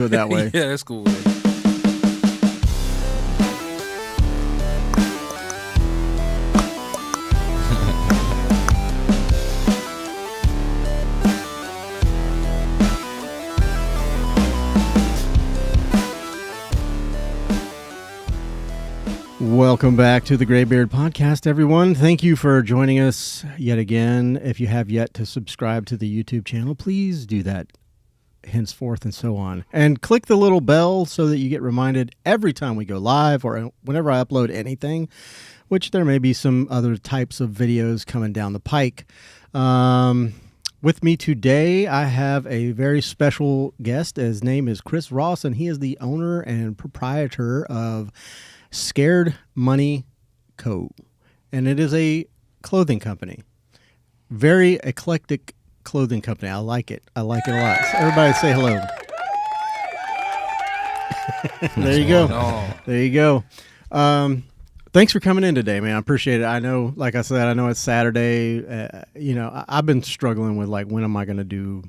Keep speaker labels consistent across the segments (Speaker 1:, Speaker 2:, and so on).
Speaker 1: it that way.
Speaker 2: Yeah, that's cool, man.
Speaker 1: Welcome back to the Graybeard Podcast, everyone. Thank you for joining us yet again. If you have yet to subscribe to the YouTube channel, please do that henceforth and so on. And click the little bell so that you get reminded every time we go live or whenever I upload anything, which there may be some other types of videos coming down the pike. With me today, I have a very special guest. His name is Chris Ross, and he is the owner and proprietor of Scared Money Co. And it is a clothing company. Very eclectic clothing company. I like it. I like it a lot. So everybody say hello. There you go. There you go. Thanks for coming in today, man. I appreciate it. I know, like I said, I know it's Saturday. I've been struggling with, like, when am I going to do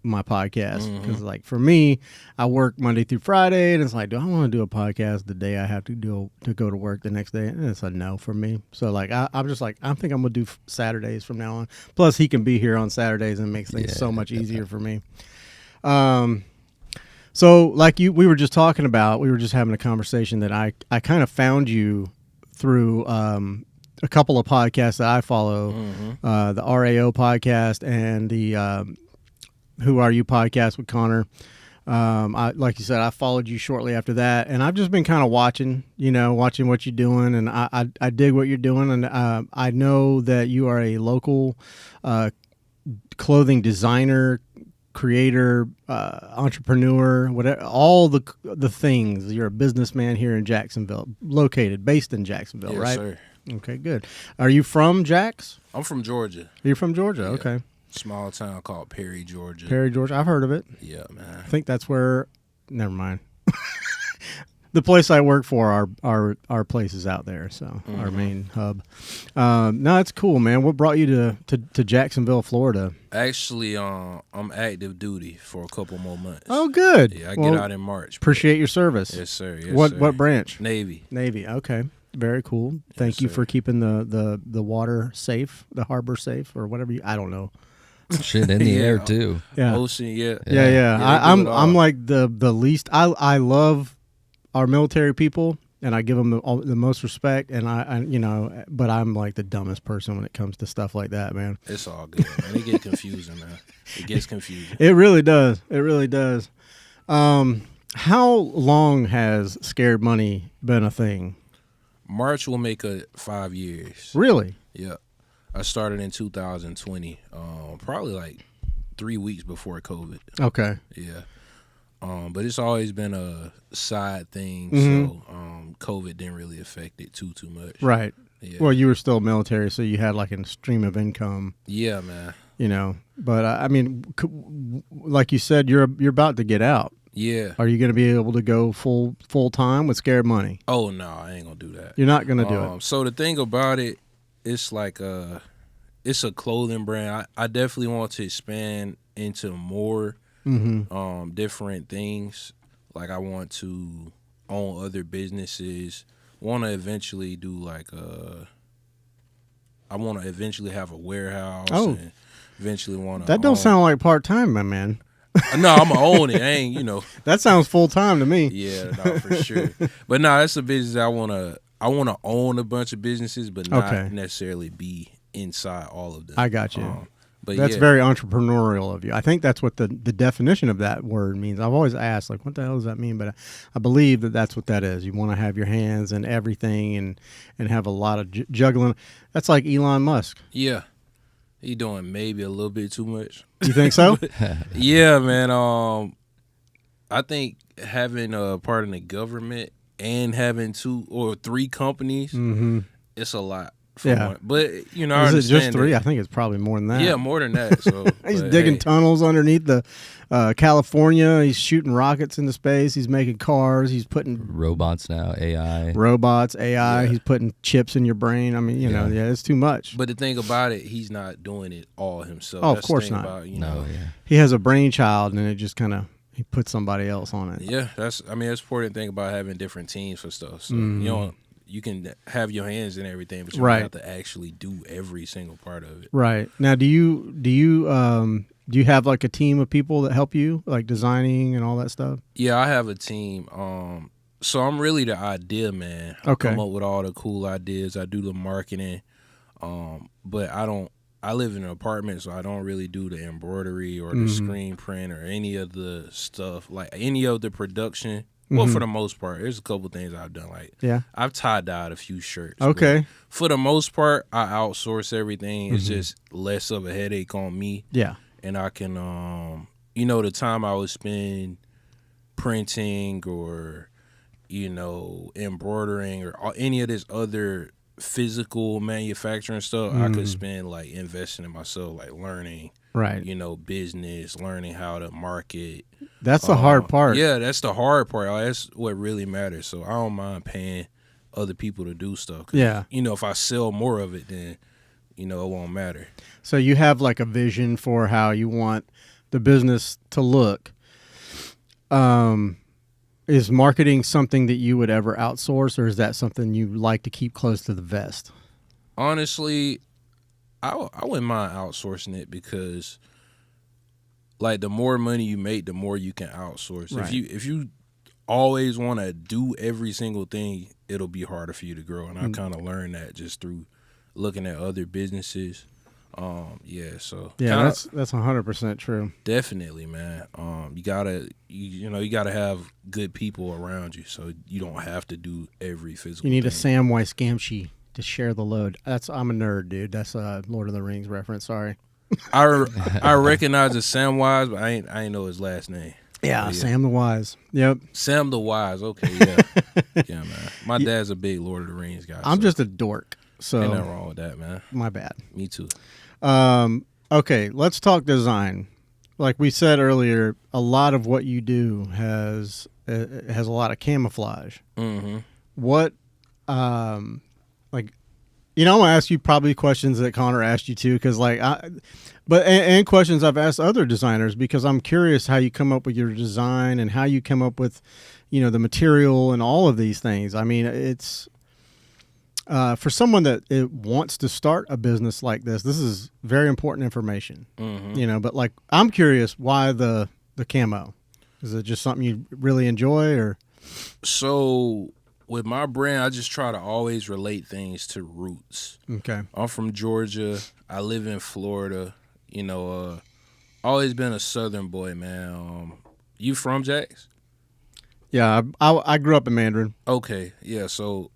Speaker 1: my podcast? Because like for me, I work Monday through Friday, and it's like, do I want to do a podcast the day I have to go to work the next day? And it's a no for me. So like I'm just like, I think I'm gonna do Saturdays from now on. Plus he can be here on Saturdays and makes things so much easier for me. So like we were just talking about, we were just having a conversation that I kind of found you through a couple of podcasts that I follow, the RAO podcast and the Who Are You podcast with Connor. Like you said, I followed you shortly after that, and I've just been kind of watching what you're doing, and I dig what you're doing, and I know that you are a local clothing designer, creator, entrepreneur, whatever, all the things. You're a businessman here in Jacksonville, based in Jacksonville, right?
Speaker 2: Sir.
Speaker 1: Okay, good. Are you from Jax?
Speaker 2: I'm from Georgia.
Speaker 1: You're from Georgia,
Speaker 2: Yeah.
Speaker 1: okay.
Speaker 2: Small town called Perry, Georgia.
Speaker 1: Perry, Georgia. I've heard of it.
Speaker 2: Yeah, man.
Speaker 1: I think that's where. Never mind. The place I work for, our place is out there, so our main hub. No, it's cool, man. What brought you to Jacksonville, Florida?
Speaker 2: Actually, I'm active duty for a couple more months.
Speaker 1: Oh, good.
Speaker 2: Yeah, I get out in March.
Speaker 1: Appreciate your service.
Speaker 2: Yes, sir. Yes,
Speaker 1: What
Speaker 2: sir.
Speaker 1: what branch?
Speaker 2: Navy.
Speaker 1: Navy. Okay, very cool. Thank you
Speaker 2: sir.
Speaker 1: for keeping the water safe, the harbor safe, or whatever. I don't know.
Speaker 3: Shit in the
Speaker 2: Yeah.
Speaker 3: air too.
Speaker 1: Yeah.
Speaker 2: Ocean, yeah.
Speaker 1: Yeah.
Speaker 2: they do it all.
Speaker 1: I'm like the least. I love our military people, and I give them the most respect. And I but I'm like the dumbest person when it comes to stuff like that, man.
Speaker 2: It's all good, man. It get confusing, man. It gets confusing.
Speaker 1: It really does. It really does. How long has Scared Money been a thing?
Speaker 2: March will make 5 years.
Speaker 1: Really?
Speaker 2: Yeah. I started in 2020, probably like 3 weeks before COVID.
Speaker 1: Okay.
Speaker 2: Yeah. But it's always been a side thing, so COVID didn't really affect it too much.
Speaker 1: Right.
Speaker 2: Yeah.
Speaker 1: Well, you were still military, so you had like a stream of income.
Speaker 2: Yeah, man.
Speaker 1: But I mean, like you said, you're about to get out.
Speaker 2: Yeah.
Speaker 1: Are you going to be able to go full time with Scared Money?
Speaker 2: Oh, no, I ain't going to do that.
Speaker 1: You're not going to do it.
Speaker 2: So the thing about it, it's like it's a clothing brand. I definitely want to expand into more different things. Like I want to own other businesses. Want to eventually do like I want to eventually have a warehouse.
Speaker 1: Oh.
Speaker 2: And eventually want to.
Speaker 1: That don't sound like part time, my man.
Speaker 2: No, I'm gonna own it. I ain't,
Speaker 1: That sounds full time to me.
Speaker 2: Yeah, no, for sure. But no, that's a business I wanna own a bunch of businesses, but not necessarily be inside all of them.
Speaker 1: I got you.
Speaker 2: But
Speaker 1: that's
Speaker 2: yeah.
Speaker 1: very entrepreneurial of you. I think that's what the definition of that word means. I've always asked, like, what the hell does that mean? But I believe that that's what that is. You want to have your hands in everything and have a lot of juggling. That's like Elon Musk.
Speaker 2: Yeah. He doing maybe a little bit too much.
Speaker 1: You think so?
Speaker 2: Yeah, man. I think having a part in the government and having 2 or 3 companies, it's a lot.
Speaker 1: Yeah.
Speaker 2: But, I
Speaker 1: Is it
Speaker 2: understand
Speaker 1: just 3? I think it's probably more than that.
Speaker 2: Yeah, more than that. So
Speaker 1: He's digging tunnels underneath the California. He's shooting rockets into space. He's making cars. He's putting
Speaker 3: Robots now, AI.
Speaker 1: AI.
Speaker 2: Yeah.
Speaker 1: He's putting chips in your brain. I mean, it's too much.
Speaker 2: But the thing about it, he's not doing it all himself.
Speaker 1: Oh, of
Speaker 2: That's
Speaker 1: course
Speaker 2: the thing
Speaker 1: not.
Speaker 2: About,
Speaker 3: No, yeah.
Speaker 1: He has a brainchild, and it just kind of he put somebody else on it.
Speaker 2: Yeah, that's the important thing about having different teams for stuff. So you can have your hands in everything, but you
Speaker 1: Right.
Speaker 2: don't have to actually do every single part of it.
Speaker 1: Right. Now, do you have like a team of people that help you, like designing and all that stuff?
Speaker 2: Yeah, I have a team. So I'm really the idea man. I
Speaker 1: Okay.
Speaker 2: come up with all the cool ideas. I do the marketing. But I live in an apartment, so I don't really do the embroidery or the screen print or any of the stuff, like any of the production. Well, for the most part, there's a couple things I've done. Like,
Speaker 1: Yeah.
Speaker 2: I've tie-dyed a few shirts. but
Speaker 1: Okay.
Speaker 2: For the most part, I outsource everything. It's just less of a headache on me.
Speaker 1: Yeah.
Speaker 2: And I can, the time I would spend printing or, embroidering or any of this other physical manufacturing stuff, I could spend like investing in myself, like learning,
Speaker 1: Right.
Speaker 2: business, learning how to market.
Speaker 1: That's the hard part.
Speaker 2: Yeah, that's the hard part. That's what really matters. So I don't mind paying other people to do stuff. 'Cause,
Speaker 1: Yeah.
Speaker 2: if I sell more of it, then, it won't matter.
Speaker 1: So you have like a vision for how you want the business to look. Is marketing something that you would ever outsource, or is that something you like to keep close to the vest?
Speaker 2: Honestly, I wouldn't mind outsourcing it because, like, the more money you make, the more you can outsource.
Speaker 1: Right.
Speaker 2: If you always want to do every single thing, it'll be harder for you to grow. And I kind of learned that just through looking at other businesses. So
Speaker 1: Yeah,
Speaker 2: kinda-
Speaker 1: that's 100% true.
Speaker 2: definitely, man. You gotta have good people around you, so you don't have to do every physical.
Speaker 1: You need a
Speaker 2: thing.
Speaker 1: Samwise Gamgee to share the load. I'm a nerd, dude. That's a Lord of the Rings reference. Sorry.
Speaker 2: I recognize the Samwise, but I ain't know his last name.
Speaker 1: Yeah,
Speaker 2: Yeah.
Speaker 1: Sam the Wise. Yep.
Speaker 2: Sam the Wise. Okay, yeah, yeah, man. My dad's a big Lord of the Rings guy.
Speaker 1: I'm
Speaker 2: so
Speaker 1: just a dork,
Speaker 2: ain't nothing
Speaker 1: so
Speaker 2: wrong with that, man.
Speaker 1: my bad.
Speaker 2: Me too.
Speaker 1: Okay, let's talk design. Like we said earlier, a lot of what you do has a lot of camouflage.
Speaker 2: Mm-hmm.
Speaker 1: What, I'm gonna ask you probably questions that Connor asked you too, because and questions I've asked other designers, because I'm curious how you come up with your design and how you come up with, the material and all of these things. I mean, it's for someone that wants to start a business like this is very important information.
Speaker 2: Mm-hmm.
Speaker 1: But like, I'm curious why the camo. Is it just something you really enjoy, or?
Speaker 2: So with my brand, I just try to always relate things to roots.
Speaker 1: Okay.
Speaker 2: I'm from Georgia. I live in Florida. Always been a Southern boy, man. You from Jax?
Speaker 1: Yeah, I grew up in Mandarin.
Speaker 2: Okay, yeah. So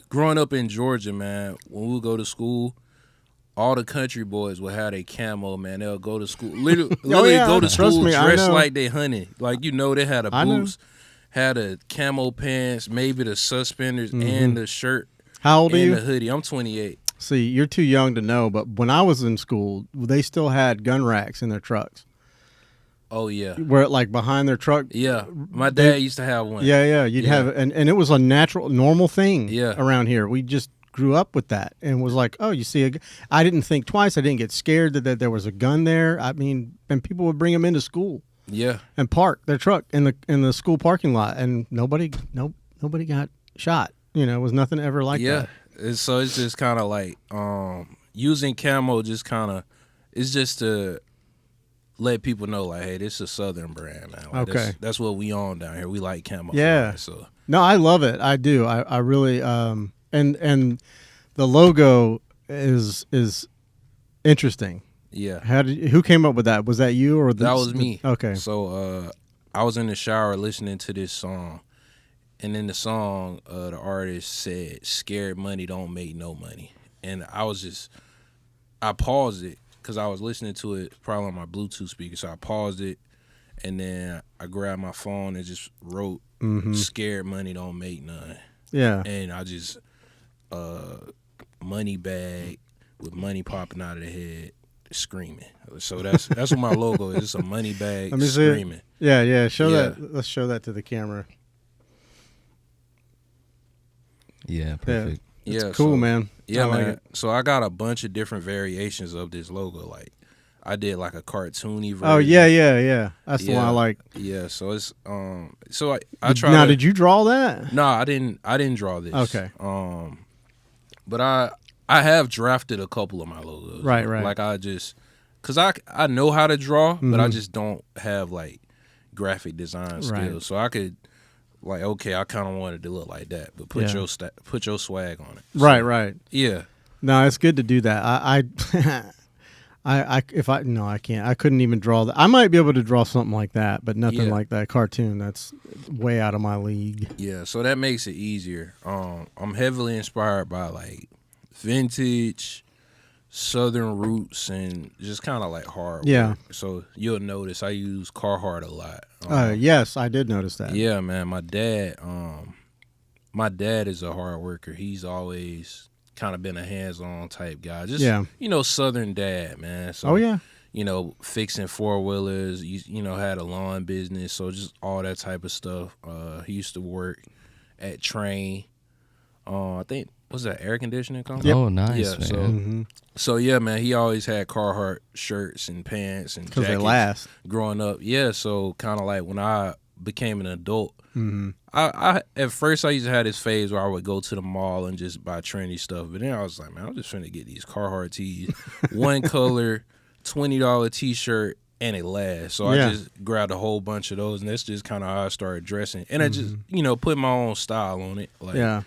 Speaker 2: growing up in Georgia, man, when we would go to school, all the country boys would have their camo, man. They'll go to school, literally
Speaker 1: yeah.
Speaker 2: go to
Speaker 1: Trust
Speaker 2: school
Speaker 1: me, I
Speaker 2: dressed
Speaker 1: know.
Speaker 2: like they hunting. Like, they had the
Speaker 1: I know.
Speaker 2: boots, had the camo pants, maybe the suspenders and the shirt
Speaker 1: How old are
Speaker 2: and
Speaker 1: you?
Speaker 2: the hoodie. I'm 28.
Speaker 1: See, you're too young to know, but when I was in school, they still had gun racks in their trucks.
Speaker 2: Oh, yeah.
Speaker 1: Where, like, behind their truck.
Speaker 2: Yeah. My dad used to have one.
Speaker 1: Yeah. You'd
Speaker 2: Yeah.
Speaker 1: have it. And it was a normal thing
Speaker 2: Yeah.
Speaker 1: around here. We just grew up with that and was like, oh, you see, I didn't think twice. I didn't get scared that there was a gun there. I mean, and people would bring them into school
Speaker 2: Yeah.
Speaker 1: and park their truck in the school parking lot, and nobody got shot. It was nothing ever like
Speaker 2: Yeah.
Speaker 1: that.
Speaker 2: So it's just kind of like using camo just kind of, it's just to let people know, like, hey, this is a Southern brand, man. Like,
Speaker 1: Okay.
Speaker 2: That's what we on down here. We like camo.
Speaker 1: Yeah.
Speaker 2: So
Speaker 1: No, I love it. I do. I really and the logo is interesting.
Speaker 2: yeah.
Speaker 1: Who came up with that? Was that you or
Speaker 2: That was me.
Speaker 1: Okay.
Speaker 2: So I was in the shower listening to this song, and in the song, the artist said, "Scared money don't make no money," and I paused it because I was listening to it probably on my Bluetooth speaker. So I paused it, and then I grabbed my phone and just wrote, "Scared money don't make none,"
Speaker 1: Yeah.
Speaker 2: and I just money bag with money popping out of the head, screaming. So that's what my logo is. It's a money bag
Speaker 1: Let me see it.
Speaker 2: screaming.
Speaker 1: Yeah. Show
Speaker 2: Yeah.
Speaker 1: that. Let's show that to the camera.
Speaker 3: Yeah, perfect.
Speaker 1: It's
Speaker 2: Yeah,
Speaker 1: cool,
Speaker 2: so-
Speaker 1: man.
Speaker 2: Yeah,
Speaker 1: I like
Speaker 2: man.
Speaker 1: it.
Speaker 2: So I got a bunch of different variations of this logo. Like, I did like a cartoony version.
Speaker 1: Oh yeah. That's the one I like.
Speaker 2: Yeah, so it's so I try.
Speaker 1: Now, did you draw that?
Speaker 2: No, I didn't draw this.
Speaker 1: Okay.
Speaker 2: But I have drafted a couple of my logos.
Speaker 1: Right.
Speaker 2: Like cause I know how to draw, but I just don't have like graphic design skills.
Speaker 1: Right.
Speaker 2: So I could like, okay, I kind of wanted to look like that, but put your swag on it. So,
Speaker 1: Right.
Speaker 2: Yeah.
Speaker 1: No, it's good to do that. I can't. I couldn't even draw that. I might be able to draw something like that, but nothing like that cartoon. That's way out of my league.
Speaker 2: Yeah, so that makes it easier. I'm heavily inspired by like vintage, Southern roots, and just kind of like hard
Speaker 1: Yeah.
Speaker 2: work. So you'll notice I use Carhartt a lot.
Speaker 1: Yes, I did notice that.
Speaker 2: Yeah, man. My dad is a hard worker. He's always kind of been a hands-on type guy. Just Southern dad, man. So,
Speaker 1: Oh yeah.
Speaker 2: Fixing four-wheelers. Had a lawn business, so just all that type of stuff. He used to work at Train. I think was that air conditioning company?
Speaker 3: Yep. Oh, nice,
Speaker 2: yeah,
Speaker 3: man.
Speaker 2: So yeah, man, he always had Carhartt shirts and pants and
Speaker 1: Because
Speaker 2: jackets
Speaker 1: they last.
Speaker 2: growing up. Yeah, so kind of like when I became an adult,
Speaker 1: Mm-hmm.
Speaker 2: I at first I used to have this phase where I would go to the mall and just buy trendy stuff, but then I was like, man, I'm just finna get these Carhartt tees, one color, $20 T-shirt, and it lasts. So I just grabbed a whole bunch of those, and that's just kind of how I started dressing, and I just put my own style on it. Like,
Speaker 1: yeah.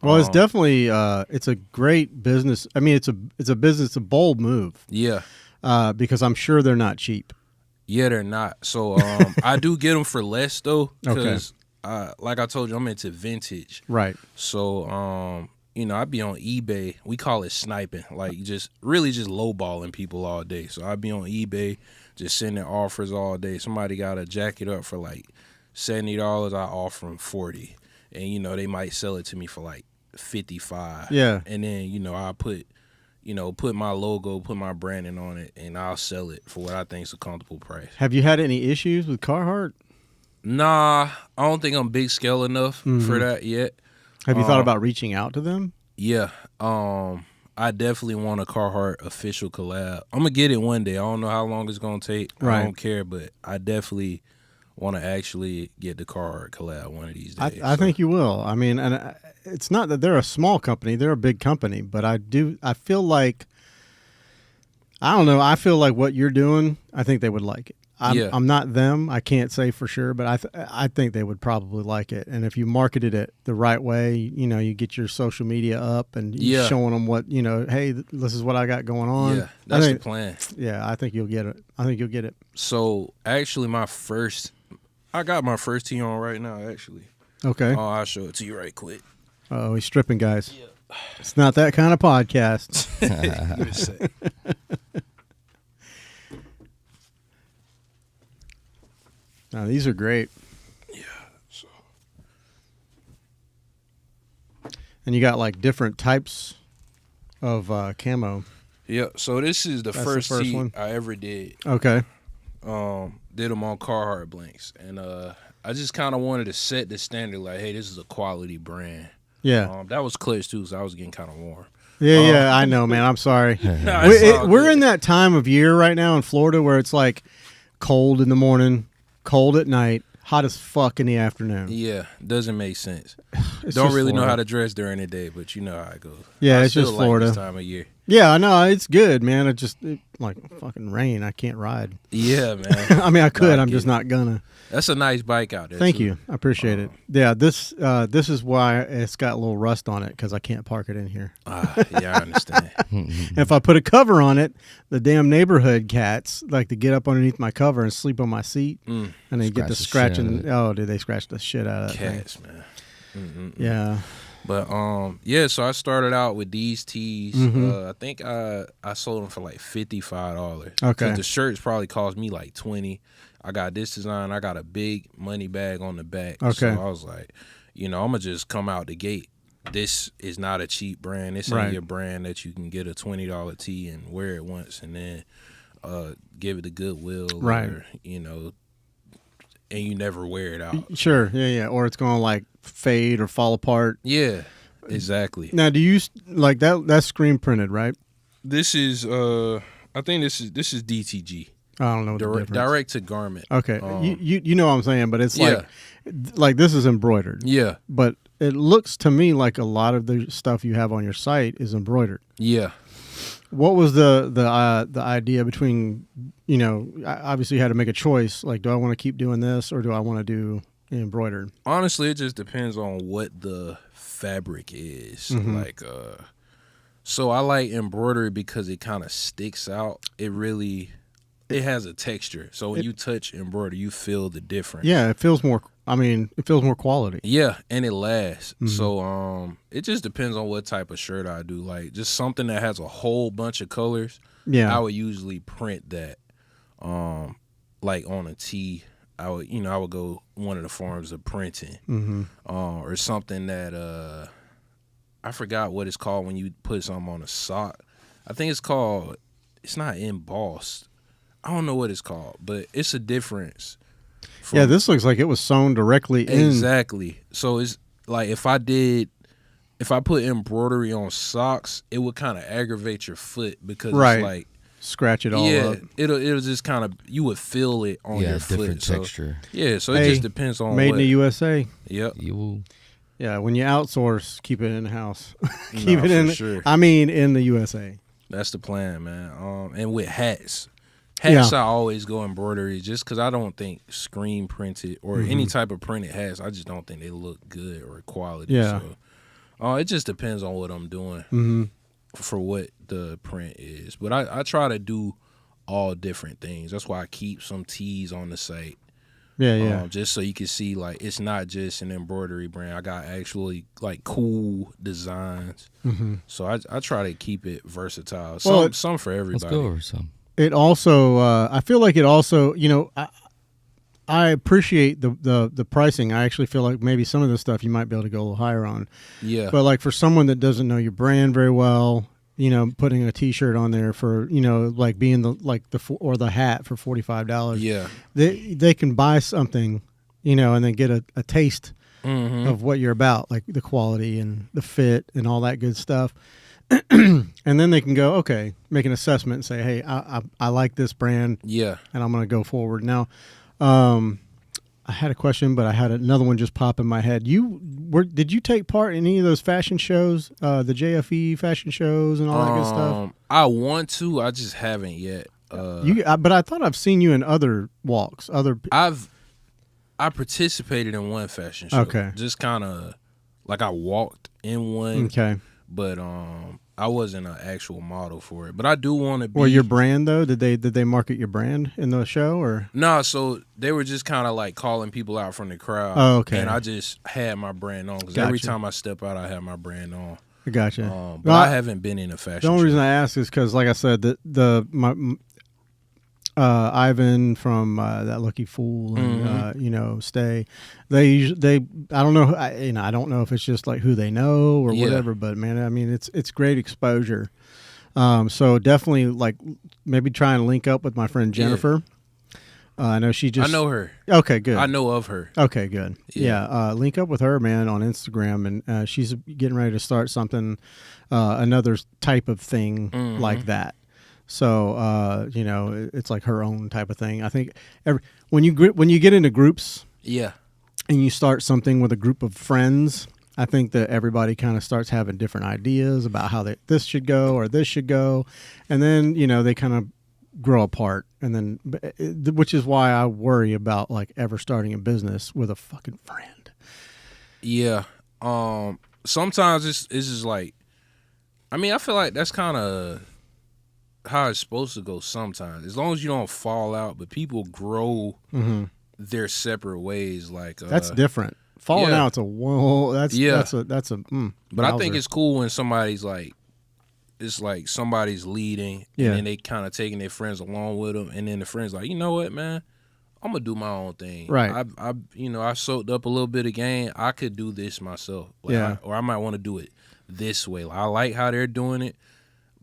Speaker 1: Well, it's definitely it's a great business. I mean, it's a business, a bold move.
Speaker 2: Yeah.
Speaker 1: Because I'm sure they're not cheap.
Speaker 2: Yeah, they're not. So I do get them for less though, because like I told you, I'm into vintage.
Speaker 1: Right.
Speaker 2: So I be on eBay. We call it sniping, like just lowballing people all day. So I be on eBay, just sending offers all day. Somebody got a jacket up for like $70, I offer them $40, and they might sell it to me for like $55.
Speaker 1: Yeah.
Speaker 2: And then I put my logo, put my branding on it, and I'll sell it for what I think is a comfortable price.
Speaker 1: Have you had any issues with Carhartt?
Speaker 2: Nah, I don't think I'm big scale enough for that yet.
Speaker 1: Have you thought about reaching out to them?
Speaker 2: Yeah. I definitely want a Carhartt official collab. I'm going to get it one day. I don't know how long it's going to take.
Speaker 1: Right.
Speaker 2: I don't care, but I definitely want to actually get the Carhartt collab one of these days.
Speaker 1: I think you will. I mean, and it's not that they're a small company; they're a big company. But I feel like, I don't know. I feel like what you're doing, I think they would like it. I'm not them. I can't say for sure, but I think they would probably like it. And if you marketed it the right way, you get your social media up and you're showing them what, hey, this is what I got going on.
Speaker 2: Yeah, that's the plan.
Speaker 1: Yeah, I think you'll get it.
Speaker 2: So actually, I got my first tee on right now, actually.
Speaker 1: Okay.
Speaker 2: Oh, I'll show it to you right quick.
Speaker 1: Oh, he's stripping, guys. Yeah. It's not that kind of podcast.
Speaker 2: Give me a sec.
Speaker 1: No, these are great.
Speaker 2: Yeah. So.
Speaker 1: And you got like different types of camo.
Speaker 2: Yeah. So this is the first tee
Speaker 1: one
Speaker 2: I ever did.
Speaker 1: Okay.
Speaker 2: Did them on Carhartt blanks, and I just kind of wanted to set the standard, like, hey, this is a quality brand.
Speaker 1: Yeah.
Speaker 2: That was clutch too, so I was getting kind of warm.
Speaker 1: Yeah, I know, man. I'm sorry. We're in that time of year right now in Florida where it's like cold in the morning, cold at night, hot as fuck in the afternoon.
Speaker 2: Yeah, doesn't make sense.
Speaker 1: It's
Speaker 2: Don't
Speaker 1: just
Speaker 2: really know
Speaker 1: Florida.
Speaker 2: how to dress during the day, but you know how it goes.
Speaker 1: Yeah,
Speaker 2: I
Speaker 1: it's just
Speaker 2: still like
Speaker 1: Florida.
Speaker 2: this time of year.
Speaker 1: Yeah, I know. It's good, man. It like fucking rain. I can't ride.
Speaker 2: Yeah, man.
Speaker 1: I mean, I could.
Speaker 2: I
Speaker 1: I'm
Speaker 2: get
Speaker 1: just
Speaker 2: it.
Speaker 1: not gonna.
Speaker 2: That's a nice bike out there.
Speaker 1: Thank
Speaker 2: too.
Speaker 1: you. I appreciate it. Yeah, this is why it's got a little rust on it because I can't park it in here.
Speaker 2: Yeah, I understand.
Speaker 1: If I put a cover on it, the damn neighborhood cats like to get up underneath my cover and sleep on my seat, and they get to
Speaker 3: Scratch the shit out
Speaker 1: scratching. Oh, dude, they scratch the shit out of that thing.
Speaker 2: Cats, man.
Speaker 1: Yeah.
Speaker 2: But yeah. So I started out with these tees. I think I sold them for like $55.
Speaker 1: Okay.
Speaker 2: 'Cause the shirts probably cost me like $20. I got this design. I got a big money bag on the back.
Speaker 1: Okay.
Speaker 2: So I was like, I'm gonna just come out the gate. This is not a cheap brand. This
Speaker 1: Right.
Speaker 2: ain't your brand that you can get a $20 tee and wear it once and then give it to Goodwill,
Speaker 1: Right.
Speaker 2: or, and you never wear it out.
Speaker 1: Sure. Yeah. Or it's gonna like fade or fall apart.
Speaker 2: Yeah, exactly.
Speaker 1: Now, do you like that? That's screen printed, right?
Speaker 2: This is I think this is DTG.
Speaker 1: I don't know the difference.
Speaker 2: Direct to garment.
Speaker 1: Okay, you know what I'm saying, but it's like this is embroidered.
Speaker 2: Yeah,
Speaker 1: but it looks to me like a lot of the stuff you have on your site is embroidered.
Speaker 2: Yeah.
Speaker 1: What was the idea between, you know, obviously you had to make a choice. Like, do I want to keep doing this or do I want to do embroidered?
Speaker 2: Honestly, it just depends on what the fabric is.
Speaker 1: Mm-hmm.
Speaker 2: Like, so I like embroidery because it kind of sticks out. It has a texture. So when you touch embroidery, you feel the difference.
Speaker 1: Yeah, it feels more. I mean, it feels more quality.
Speaker 2: Yeah, and it lasts.
Speaker 1: Mm-hmm.
Speaker 2: So it just depends on what type of shirt I do. Like just something that has a whole bunch of colors.
Speaker 1: Yeah,
Speaker 2: I would usually print that. Like on a tee, I would go one of the forms of printing.
Speaker 1: Mm-hmm.
Speaker 2: Or something that I forgot what it's called when you put something on a sock. I think it's not embossed. I don't know what it's called, but it's a difference.
Speaker 1: Yeah, this looks like it was sewn directly in.
Speaker 2: Exactly. So it's like if I put embroidery on socks, it would kind of aggravate your foot because it's like
Speaker 1: scratch it all up.
Speaker 2: It'll just kind of, you would feel it on your foot.
Speaker 3: Different texture.
Speaker 2: So it just depends on
Speaker 1: made in the USA.
Speaker 2: Yep.
Speaker 1: Yeah, when you outsource, keep it in the house.
Speaker 2: Keep it in. Sure.
Speaker 1: I mean, in the USA.
Speaker 2: That's the plan, man. And with hats. Hats, I always go embroidery just because I don't think screen printed or any type of printed hats, I just don't think they look good or quality.
Speaker 1: Yeah.
Speaker 2: So it just depends on what I'm doing for what the print is. But I try to do all different things. That's why I keep some tees on the site.
Speaker 1: Yeah.
Speaker 2: Just so you can see, like, it's not just an embroidery brand. I got actually, like, cool designs. Mm-hmm. So I try to keep it versatile. Some for everybody.
Speaker 3: Let's go over some.
Speaker 1: It also, I feel like it also, you know, I appreciate the pricing. I actually feel like maybe some of the stuff you might be able to go a little higher on.
Speaker 2: Yeah.
Speaker 1: But like for someone that doesn't know your brand very well, you know, putting a T-shirt on there for, you know, like being the hat for $45.
Speaker 2: Yeah.
Speaker 1: They can buy something, you know, and then get a taste of what you're about, like the quality and the fit and all that good stuff. And then they can go, okay, make an assessment and say, hey, I like this brand.
Speaker 2: Yeah.
Speaker 1: And I'm going to go forward. Now, I had a question, but I had another one just pop in my head. Did you take part in any of those fashion shows, the JFE fashion shows and all that good stuff?
Speaker 2: I want to. I just haven't yet.
Speaker 1: But I thought I've seen you in other walks.
Speaker 2: I participated in one fashion show.
Speaker 1: Okay.
Speaker 2: Just kind of like I walked in one.
Speaker 1: Okay.
Speaker 2: But I wasn't an actual model for it. But I do want to be.
Speaker 1: Well, your brand though, did they market your brand in the show or?
Speaker 2: No, so they were just kind of like calling people out from the crowd.
Speaker 1: Oh, okay.
Speaker 2: And I just had my brand on because every time I step out, I have my brand on.
Speaker 1: Gotcha.
Speaker 2: But I haven't been in a fashion show.
Speaker 1: The only reason I ask is because, like I said, Ivan from That Lucky Fool and you know, Stay, they I don't know, I don't know if it's just like who they know or whatever, but man, I mean it's great exposure. So definitely like maybe try and link up with my friend Jennifer. I know I
Speaker 2: know her.
Speaker 1: Okay, good.
Speaker 2: I know of her.
Speaker 1: Okay, good. Yeah, link up with her, man, on Instagram, and she's getting ready to start something, another type of thing like that. So, you know, it's like her own type of thing. I think when you get into groups, and you start something with a group of friends, I think that everybody kind of starts having different ideas about how this should go or this should go, and then you know they kind of grow apart, and then which is why I worry about like ever starting a business with a fucking friend.
Speaker 2: Yeah. Sometimes it's just like, I mean, I feel like that's kind of how it's supposed to go sometimes, as long as you don't fall out, but people grow their separate ways. Like
Speaker 1: that's different. Falling out's
Speaker 2: but I think it's cool when somebody's like, it's like somebody's leading and then they kind of taking their friends along with them, and then the friends like, you know what, man, I'm gonna do my own thing.
Speaker 1: Right.
Speaker 2: I soaked up a little bit of game. I could do this myself. Like, or I might want to do it this way. Like, I like how they're doing it.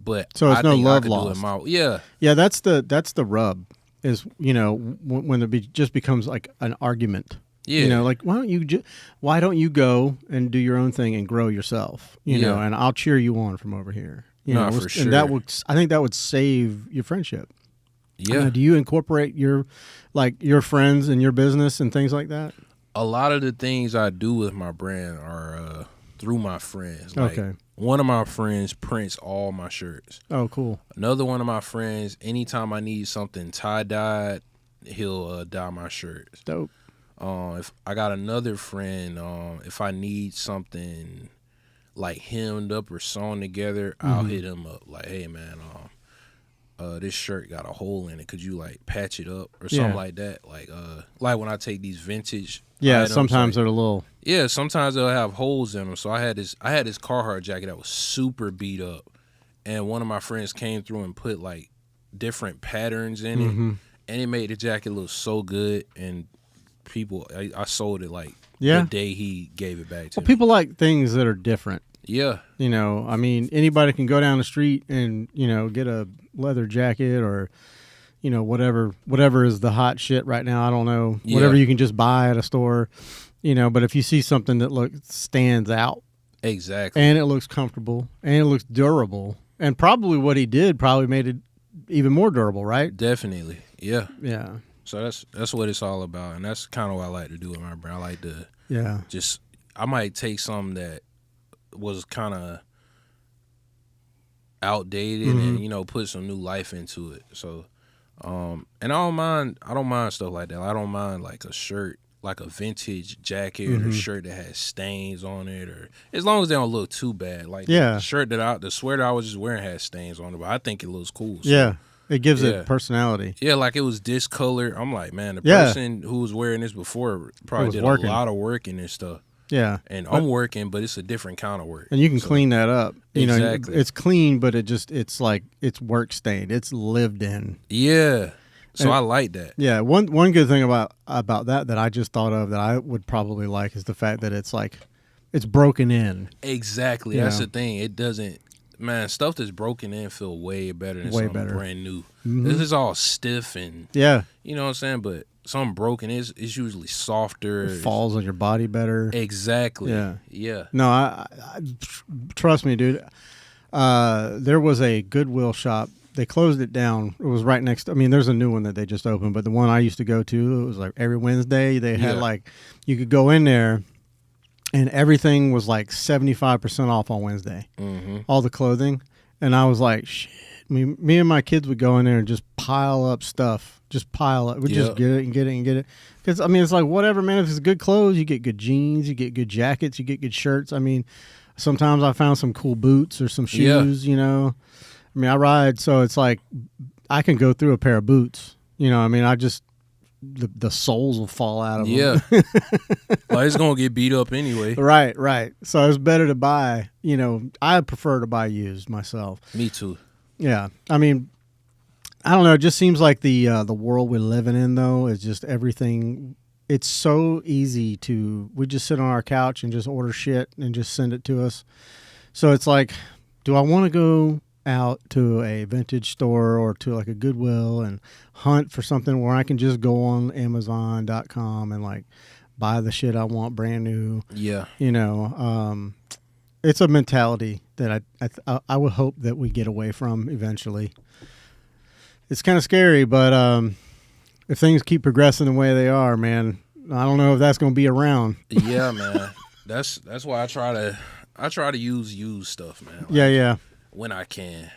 Speaker 2: But
Speaker 1: so it's no love lost.
Speaker 2: Yeah,
Speaker 1: that's the rub is, you know, when it just becomes like an argument. Yeah, you know, like why don't you go and do your own thing and grow yourself? You know, and I'll cheer you on from over here.
Speaker 2: Nah, for sure.
Speaker 1: And I think that would save your friendship.
Speaker 2: Yeah.
Speaker 1: Do you incorporate your friends in your business and things like that?
Speaker 2: A lot of the things I do with my brand are through my friends. Like,
Speaker 1: okay.
Speaker 2: One of my friends prints all my shirts.
Speaker 1: Oh, cool.
Speaker 2: Another one of my friends, anytime I need something tie-dyed, he'll dye my shirts.
Speaker 1: Dope.
Speaker 2: If I got another friend, if I need something like hemmed up or sewn together, I'll hit him up like, hey man, this shirt got a hole in it. Could you like patch it up or something like that? Like when I take these vintage items,
Speaker 1: sometimes they're a little.
Speaker 2: Yeah, sometimes they'll have holes in them. So I had this Carhartt jacket that was super beat up, and one of my friends came through and put like different patterns in it, and it made the jacket look so good. And I sold it like the day he gave it back to me.
Speaker 1: People like things that are different.
Speaker 2: Yeah.
Speaker 1: I mean, anybody can go down the street and, get a leather jacket or, whatever is the hot shit right now. I don't know. Yeah. Whatever you can just buy at a store, but if you see something that stands out.
Speaker 2: Exactly.
Speaker 1: And it looks comfortable and it looks durable. And probably what he did probably made it even more durable, right?
Speaker 2: Definitely. Yeah.
Speaker 1: Yeah.
Speaker 2: So that's what it's all about. And that's kind of what I like to do with my brand. I like to I might take something that was kind of outdated and put some new life into it. So and I don't mind stuff like that. I don't mind like a shirt, like a vintage jacket or a shirt that has stains on it, or as long as they don't look too bad. Like the sweater I was just wearing had stains on it, but I think it looks cool. So,
Speaker 1: it gives it personality.
Speaker 2: Yeah, like it was discolored. I'm like, man, the person who was wearing this before probably did a lot of work in this stuff.
Speaker 1: Yeah.
Speaker 2: And I'm working, but it's a different kind of work.
Speaker 1: And you can clean that up.
Speaker 2: Exactly.
Speaker 1: It's clean, but it's like it's work stained. It's lived in.
Speaker 2: Yeah. So I like that.
Speaker 1: Yeah. One good thing about that I just thought of that I would probably like is the fact that it's like it's broken in.
Speaker 2: Exactly. That's the thing. It doesn't, man, stuff that's broken in feel way better than something brand new. This is all stiff and you know what I'm saying? But something broken is usually softer.
Speaker 1: It falls on your body better.
Speaker 2: Exactly. Yeah.
Speaker 1: No, I trust me, dude. There was a Goodwill shop. They closed it down. It was right next. I mean, there's a new one that they just opened, but the one I used to go to, it was like every Wednesday. They had like you could go in there, and everything was like 75% off on Wednesday. All the clothing, and I was like, shit. Me and my kids would go in there and just pile up stuff. Just pile up. We'd just get it and get it and get it. Because, I mean, it's like whatever, man. If it's good clothes, you get good jeans, you get good jackets, you get good shirts. I mean, sometimes I found some cool boots or some shoes, I mean, I ride, so it's like I can go through a pair of boots. I mean, the soles will fall out of them.
Speaker 2: Yeah. Well, it's going to get beat up anyway.
Speaker 1: Right. So it's better to buy, I prefer to buy used myself.
Speaker 2: Me too.
Speaker 1: Yeah. I mean, I don't know. It just seems like the world we're living in, though, is just everything. It's so easy we just sit on our couch and just order shit and just send it to us. So it's like, do I want to go out to a vintage store or to like a Goodwill and hunt for something where I can just go on Amazon.com and like buy the shit I want brand new?
Speaker 2: Yeah.
Speaker 1: It's a mentality that I would hope that we get away from eventually. It's kind of scary, but if things keep progressing the way they are, man, I don't know if that's going to be around.
Speaker 2: Yeah, man. That's why I try to use used stuff, man. Like,
Speaker 1: yeah.
Speaker 2: When I can,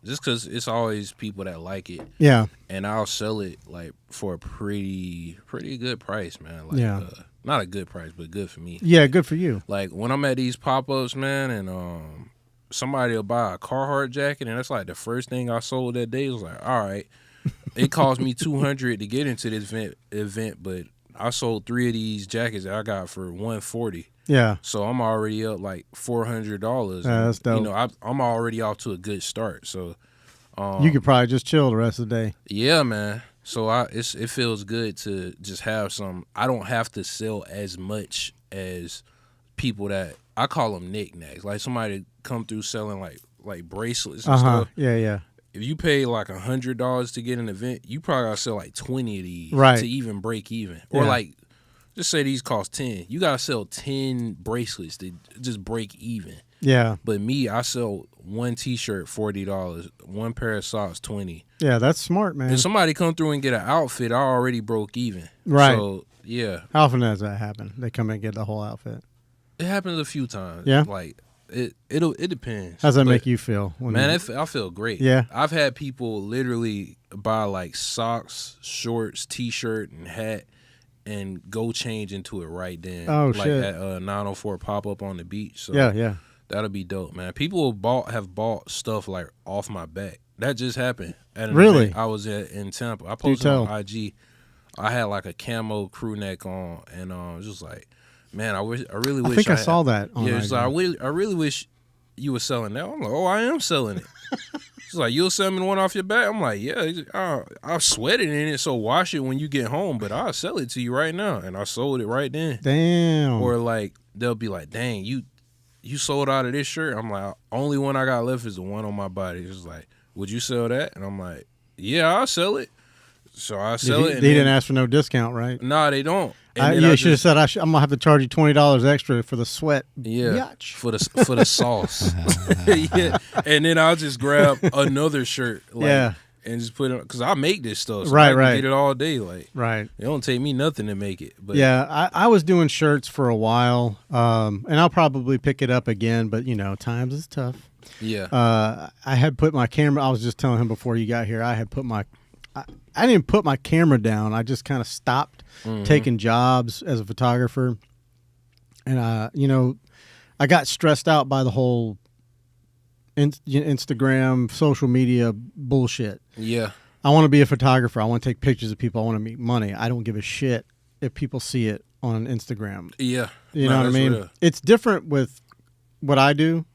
Speaker 2: just because it's always people that like it.
Speaker 1: Yeah.
Speaker 2: And I'll sell it like for a pretty good price, man. Like, not a good price, but good for me.
Speaker 1: Yeah, good for you.
Speaker 2: Like when I'm at these pop-ups, man, and somebody will buy a Carhartt jacket, and that's like the first thing I sold that day. It was like, all right, it cost me $200 to get into this event, but I sold 3 of these jackets that I got for $140.
Speaker 1: Yeah.
Speaker 2: So I'm already up like $400.
Speaker 1: That's dope.
Speaker 2: I'm already off to a good start. So
Speaker 1: you could probably just chill the rest of the day.
Speaker 2: Yeah, man. So it feels good to just have some. I don't have to sell as much as people that I call them knickknacks. Like somebody come through selling like bracelets and stuff.
Speaker 1: Yeah.
Speaker 2: If you pay like $100 to get an event, you probably gotta sell like 20 of these to even break even. Or like, just say these cost 10. You gotta sell 10 bracelets to just break even.
Speaker 1: Yeah.
Speaker 2: But me, I sell one T-shirt $40, one pair of socks $20.
Speaker 1: Yeah, that's smart, man.
Speaker 2: If somebody come through and get an outfit, I already broke even.
Speaker 1: Right.
Speaker 2: So yeah,
Speaker 1: How often does that happen? They come and get the whole outfit.
Speaker 2: it happens a few times.
Speaker 1: Yeah?
Speaker 2: Like it depends.
Speaker 1: How does that
Speaker 2: But,
Speaker 1: make you feel? When
Speaker 2: Man,
Speaker 1: you-
Speaker 2: I feel great.
Speaker 1: Yeah.
Speaker 2: I've had people literally buy like socks, shorts, T-shirt, and hat, and go change into it right then.
Speaker 1: Oh,
Speaker 2: like
Speaker 1: shit.
Speaker 2: at 904 pop up on the beach. So
Speaker 1: yeah.
Speaker 2: that'll be dope, man. People have bought stuff like off my back. That just happened. At an
Speaker 1: Really?
Speaker 2: event I was at in Tampa. I
Speaker 1: Do
Speaker 2: posted
Speaker 1: tell.
Speaker 2: on IG. I had like a camo crew neck on, and just like, man, I really wish.
Speaker 1: I think I
Speaker 2: had-
Speaker 1: saw that on
Speaker 2: Yeah, it's like,
Speaker 1: IG.
Speaker 2: I really wish you were selling that. I'm like, oh, I am selling it. She's like, you'll sell me the one off your back? I'm like, yeah, I've sweated in it, so wash it when you get home, but I'll sell it to you right now. And I sold it right then.
Speaker 1: Damn.
Speaker 2: Or like, they'll be like, dang, you sold out of this shirt? I'm like, only one I got left is the one on my body. It's like, would you sell that? And I'm like, yeah, I'll sell it. So I sell it.
Speaker 1: They didn't ask for no discount, right?
Speaker 2: Nah, they don't. And then
Speaker 1: You
Speaker 2: I
Speaker 1: should have
Speaker 2: just-
Speaker 1: said I'm gonna have to charge you $20 extra for the sweat.
Speaker 2: Yeah,
Speaker 1: Yatch.
Speaker 2: for the sauce. Yeah, and then I'll just grab another shirt, like,
Speaker 1: Yeah.
Speaker 2: and just put it because I make this stuff. So
Speaker 1: Right,
Speaker 2: I can
Speaker 1: right.
Speaker 2: Get it all day. Like
Speaker 1: Right.
Speaker 2: it don't take me nothing to make it. But
Speaker 1: Yeah, I was doing shirts for a while, and I'll probably pick it up again. But times is tough.
Speaker 2: yeah,
Speaker 1: I had put my camera. I was just telling him before you got here. I had put my. I didn't put my camera down. I just kind of stopped taking jobs as a photographer, and I got stressed out by the whole Instagram, social media bullshit.
Speaker 2: yeah,
Speaker 1: I want to be a photographer. I want to take pictures of people. I want to make money. I don't give a shit if people see it on Instagram.
Speaker 2: yeah.
Speaker 1: You
Speaker 2: No,
Speaker 1: know what I
Speaker 2: that's
Speaker 1: mean?
Speaker 2: real.
Speaker 1: It's different with what I do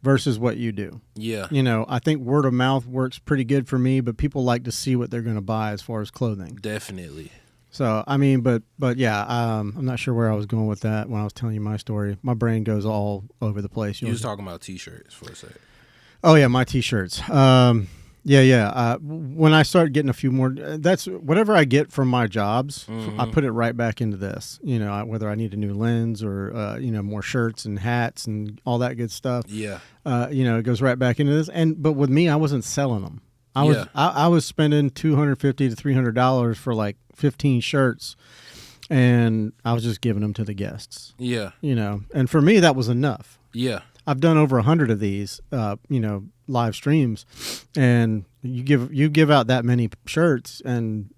Speaker 1: versus what you do.
Speaker 2: Yeah,
Speaker 1: I think word of mouth works pretty good for me, but people like to see what they're going to buy as far as clothing.
Speaker 2: definitely.
Speaker 1: So, I mean, but yeah, I'm not sure where I was going with that when I was telling you my story. My brain goes all over the place.
Speaker 2: You was talking about T-shirts for a second.
Speaker 1: Oh yeah, my T-shirts. Yeah. When I start getting a few more, that's whatever I get from my jobs. I put it right back into this. Whether I need a new lens or more shirts and hats and all that good stuff.
Speaker 2: Yeah,
Speaker 1: It goes right back into this. But with me, I wasn't selling them.
Speaker 2: Yeah.
Speaker 1: I was spending $250 to $300 for like 15 shirts, and I was just giving them to the guests.
Speaker 2: yeah,
Speaker 1: And for me, that was enough.
Speaker 2: yeah,
Speaker 1: I've done over 100 of these, live streams, and you give out that many shirts, and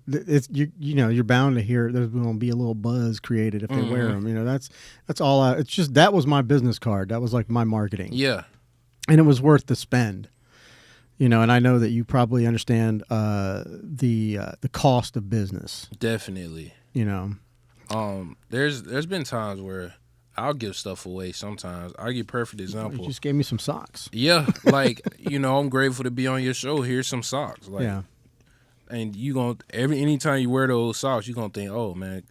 Speaker 1: it's you're bound to hear there's going to be a little buzz created if they wear them. That's all. It's just that was my business card. That was like my marketing,
Speaker 2: yeah,
Speaker 1: and it was worth the spend. And I know that you probably understand the cost of business.
Speaker 2: definitely. There's been times where I'll give stuff away. Sometimes I'll give perfect
Speaker 1: You
Speaker 2: example.
Speaker 1: just gave me some socks.
Speaker 2: Yeah, like I'm grateful to be on your show. Here's some socks. Like,
Speaker 1: Yeah.
Speaker 2: and you gonna anytime you wear those socks, you gonna think, oh man,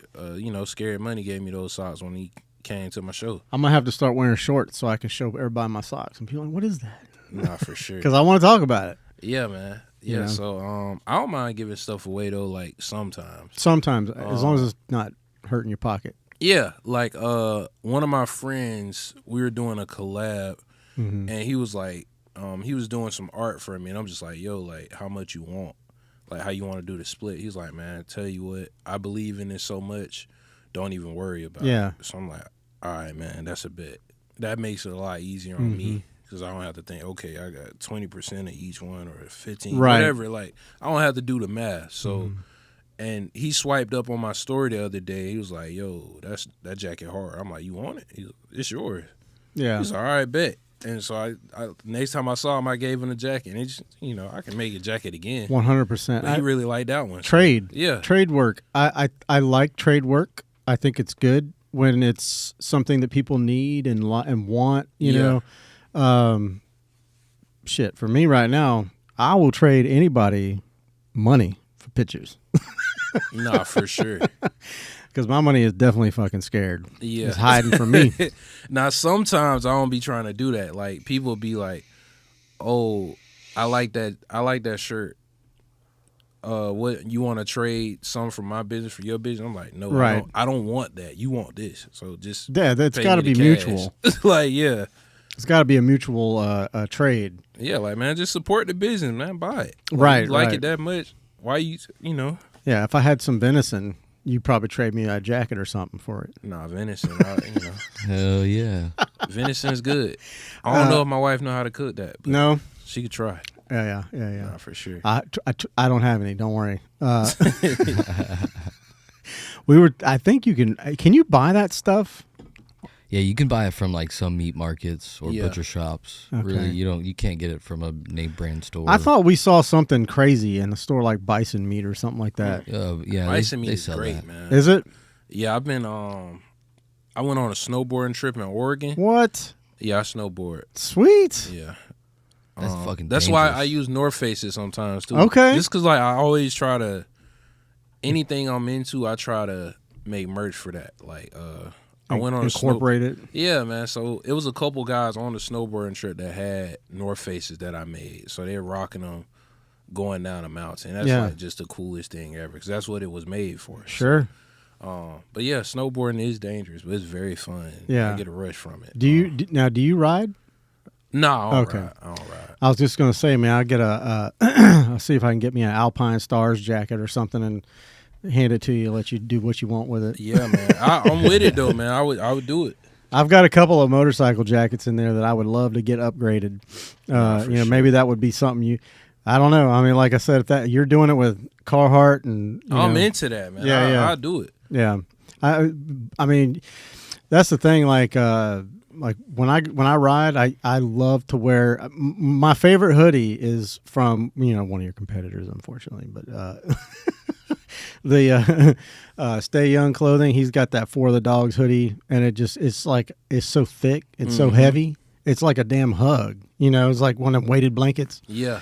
Speaker 2: Scary Money gave me those socks when he came to my show.
Speaker 1: I'm gonna have to start wearing shorts so I can show everybody my socks. And people are like, what is that?
Speaker 2: Nah, for sure.
Speaker 1: Because I want to talk about it.
Speaker 2: Yeah, man. Yeah.
Speaker 1: You know?
Speaker 2: So I don't mind giving stuff away though. Like sometimes.
Speaker 1: Sometimes, as long as it's not hurting your pocket.
Speaker 2: Yeah, like one of my friends, we were doing a collab, and he was like, he was doing some art for me, and I'm just like, yo, like, how much you want? Like, how you want to do the split? He's like, man, tell you what, I believe in this so much, don't even worry about it. So I'm like, all right, man, that's a bet. That makes it a lot easier on me because I don't have to think, okay, I got 20% of each one or 15,
Speaker 1: Right.
Speaker 2: whatever. Like, I don't have to do the math. So. And he swiped up on my story the other day. He was like, yo, that jacket hard. I'm like, you want it? He's like, it's yours.
Speaker 1: Yeah.
Speaker 2: He's like, all right, bet. And so I next time I saw him, I gave him a jacket. And it just, I can make a jacket again.
Speaker 1: 100%.
Speaker 2: But he really liked that one.
Speaker 1: Trade.
Speaker 2: Yeah.
Speaker 1: Trade work. I like trade work. I think it's good when it's something that people need and want, you know. Shit, for me right now, I will trade anybody money for pictures.
Speaker 2: Nah, for sure.
Speaker 1: Because my money is definitely fucking scared.
Speaker 2: Yeah.
Speaker 1: It's hiding from me.
Speaker 2: Now, sometimes I don't be trying to do that. Like, people be like, oh, I like that shirt. What, you want to trade some from my business for your business? I'm like, no,
Speaker 1: Right.
Speaker 2: I don't want that. You want this. So just
Speaker 1: Yeah, that's
Speaker 2: pay
Speaker 1: got to
Speaker 2: me
Speaker 1: be
Speaker 2: the cash.
Speaker 1: mutual.
Speaker 2: Like, yeah.
Speaker 1: It's got to be a mutual trade.
Speaker 2: Yeah, like, man, just support the business, man. Buy it. Like,
Speaker 1: Right,
Speaker 2: you like
Speaker 1: right.
Speaker 2: it that much. Why you know?
Speaker 1: Yeah, if I had some venison, you'd probably trade me a jacket or something for it.
Speaker 2: Nah, venison.
Speaker 3: Hell yeah.
Speaker 2: Venison's good. I don't know if my wife know how to cook that. But
Speaker 1: No?
Speaker 2: she could try.
Speaker 1: Yeah.
Speaker 2: Nah, for sure.
Speaker 1: I don't have any. Don't worry. I think you can you buy that stuff?
Speaker 3: Yeah, you can buy it from like some meat markets or
Speaker 2: Yeah.
Speaker 3: butcher shops.
Speaker 1: Okay.
Speaker 3: Really, you can't get it from a name brand store.
Speaker 1: I thought we saw something crazy in a store like Bison Meat or something like that.
Speaker 3: Yeah,
Speaker 2: Bison
Speaker 3: they
Speaker 2: meat is
Speaker 3: sell
Speaker 2: great,
Speaker 3: that.
Speaker 2: man.
Speaker 1: Is it?
Speaker 2: Yeah, I've been I went on a snowboarding trip in Oregon.
Speaker 1: What?
Speaker 2: Yeah, I snowboard.
Speaker 1: Sweet.
Speaker 2: Yeah.
Speaker 3: That's fucking
Speaker 2: That's why
Speaker 3: dangerous.
Speaker 2: I use North Faces sometimes too.
Speaker 1: Okay.
Speaker 2: Just cause like I always try to anything I'm into, I try to make merch for that. Like I went on
Speaker 1: Incorporate it.
Speaker 2: Yeah, man. So it was a couple guys on the snowboarding trip that had North Faces that I made. So they're rocking them going down a mountain. That's
Speaker 1: Yeah.
Speaker 2: like just the coolest thing ever because that's what it was made for.
Speaker 1: Sure.
Speaker 2: But yeah, snowboarding is dangerous, but it's very fun.
Speaker 1: Yeah.
Speaker 2: I get a rush from it.
Speaker 1: Do you ride?
Speaker 2: No, I don't
Speaker 1: Okay.
Speaker 2: ride. I don't ride.
Speaker 1: I was just gonna say, man, I'll get I'll see if I can get me an Alpine Stars jacket or something and hand it to you, let you do what you want with it.
Speaker 2: Yeah, man. I'm with it though, man. I would do it.
Speaker 1: I've got a couple of motorcycle jackets in there that I would love to get upgraded.
Speaker 2: for sure.
Speaker 1: Maybe that would be something I don't know. I mean, like I said, if that you're doing it with Carhartt and
Speaker 2: I'm into that, man.
Speaker 1: Yeah.
Speaker 2: I'll do it.
Speaker 1: Yeah, I mean, that's the thing. Like when I ride, I love to wear. My favorite hoodie is from one of your competitors, unfortunately, but the Stay Young Clothing. He's got that For the Dogs hoodie, and it's so thick, it's so heavy, it's like a damn hug. It's like one of them weighted blankets.
Speaker 2: Yeah.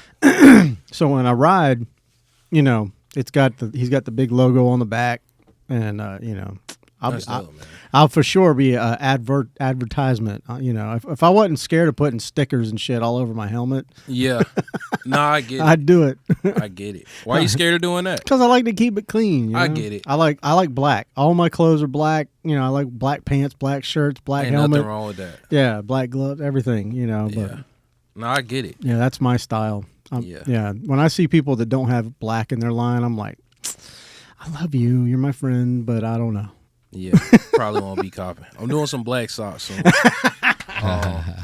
Speaker 1: So when I ride, he's got the big logo on the back, and
Speaker 2: That's dope, man.
Speaker 1: I'll for sure be a advertisement. If I wasn't scared of putting stickers and shit all over my helmet,
Speaker 2: Yeah. Nah, I get it.
Speaker 1: I'd do it
Speaker 2: I get it. Why are you scared of doing that?
Speaker 1: because I like to keep it clean.
Speaker 2: I get it.
Speaker 1: I like black. All my clothes are black. I like black pants, black shirts, black
Speaker 2: Ain't
Speaker 1: helmet.
Speaker 2: nothing wrong with that.
Speaker 1: Yeah, black gloves, everything. But
Speaker 2: Yeah. No, I get it.
Speaker 1: yeah, that's my style.
Speaker 2: Yeah.
Speaker 1: When I see people that don't have black in their line, I'm like, I love you. You're my friend, but I don't know.
Speaker 2: Yeah. Probably won't be copping. I'm doing some black socks soon.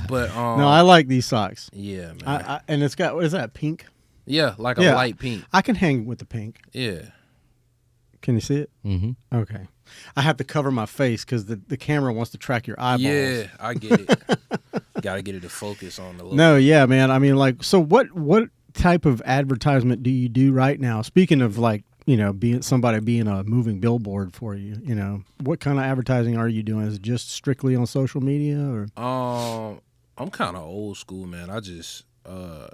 Speaker 2: But
Speaker 1: No, I like these socks.
Speaker 2: yeah, man.
Speaker 1: And it's got, what is that, pink?
Speaker 2: Yeah, like a
Speaker 1: Yeah.
Speaker 2: light pink.
Speaker 1: I can hang with the pink.
Speaker 2: Yeah.
Speaker 1: Can you see it?
Speaker 3: Mm-hmm.
Speaker 1: Okay. I have to cover my face because the camera wants to track your eyeballs.
Speaker 2: Yeah, I get it. Gotta get it to focus on the logo.
Speaker 1: No, yeah, man. I mean, like, so what type of advertisement do you do right now? Speaking of like, being a moving billboard for you, what kind of advertising are you doing? Is it just strictly on social media or?
Speaker 2: I'm kind of old school, man.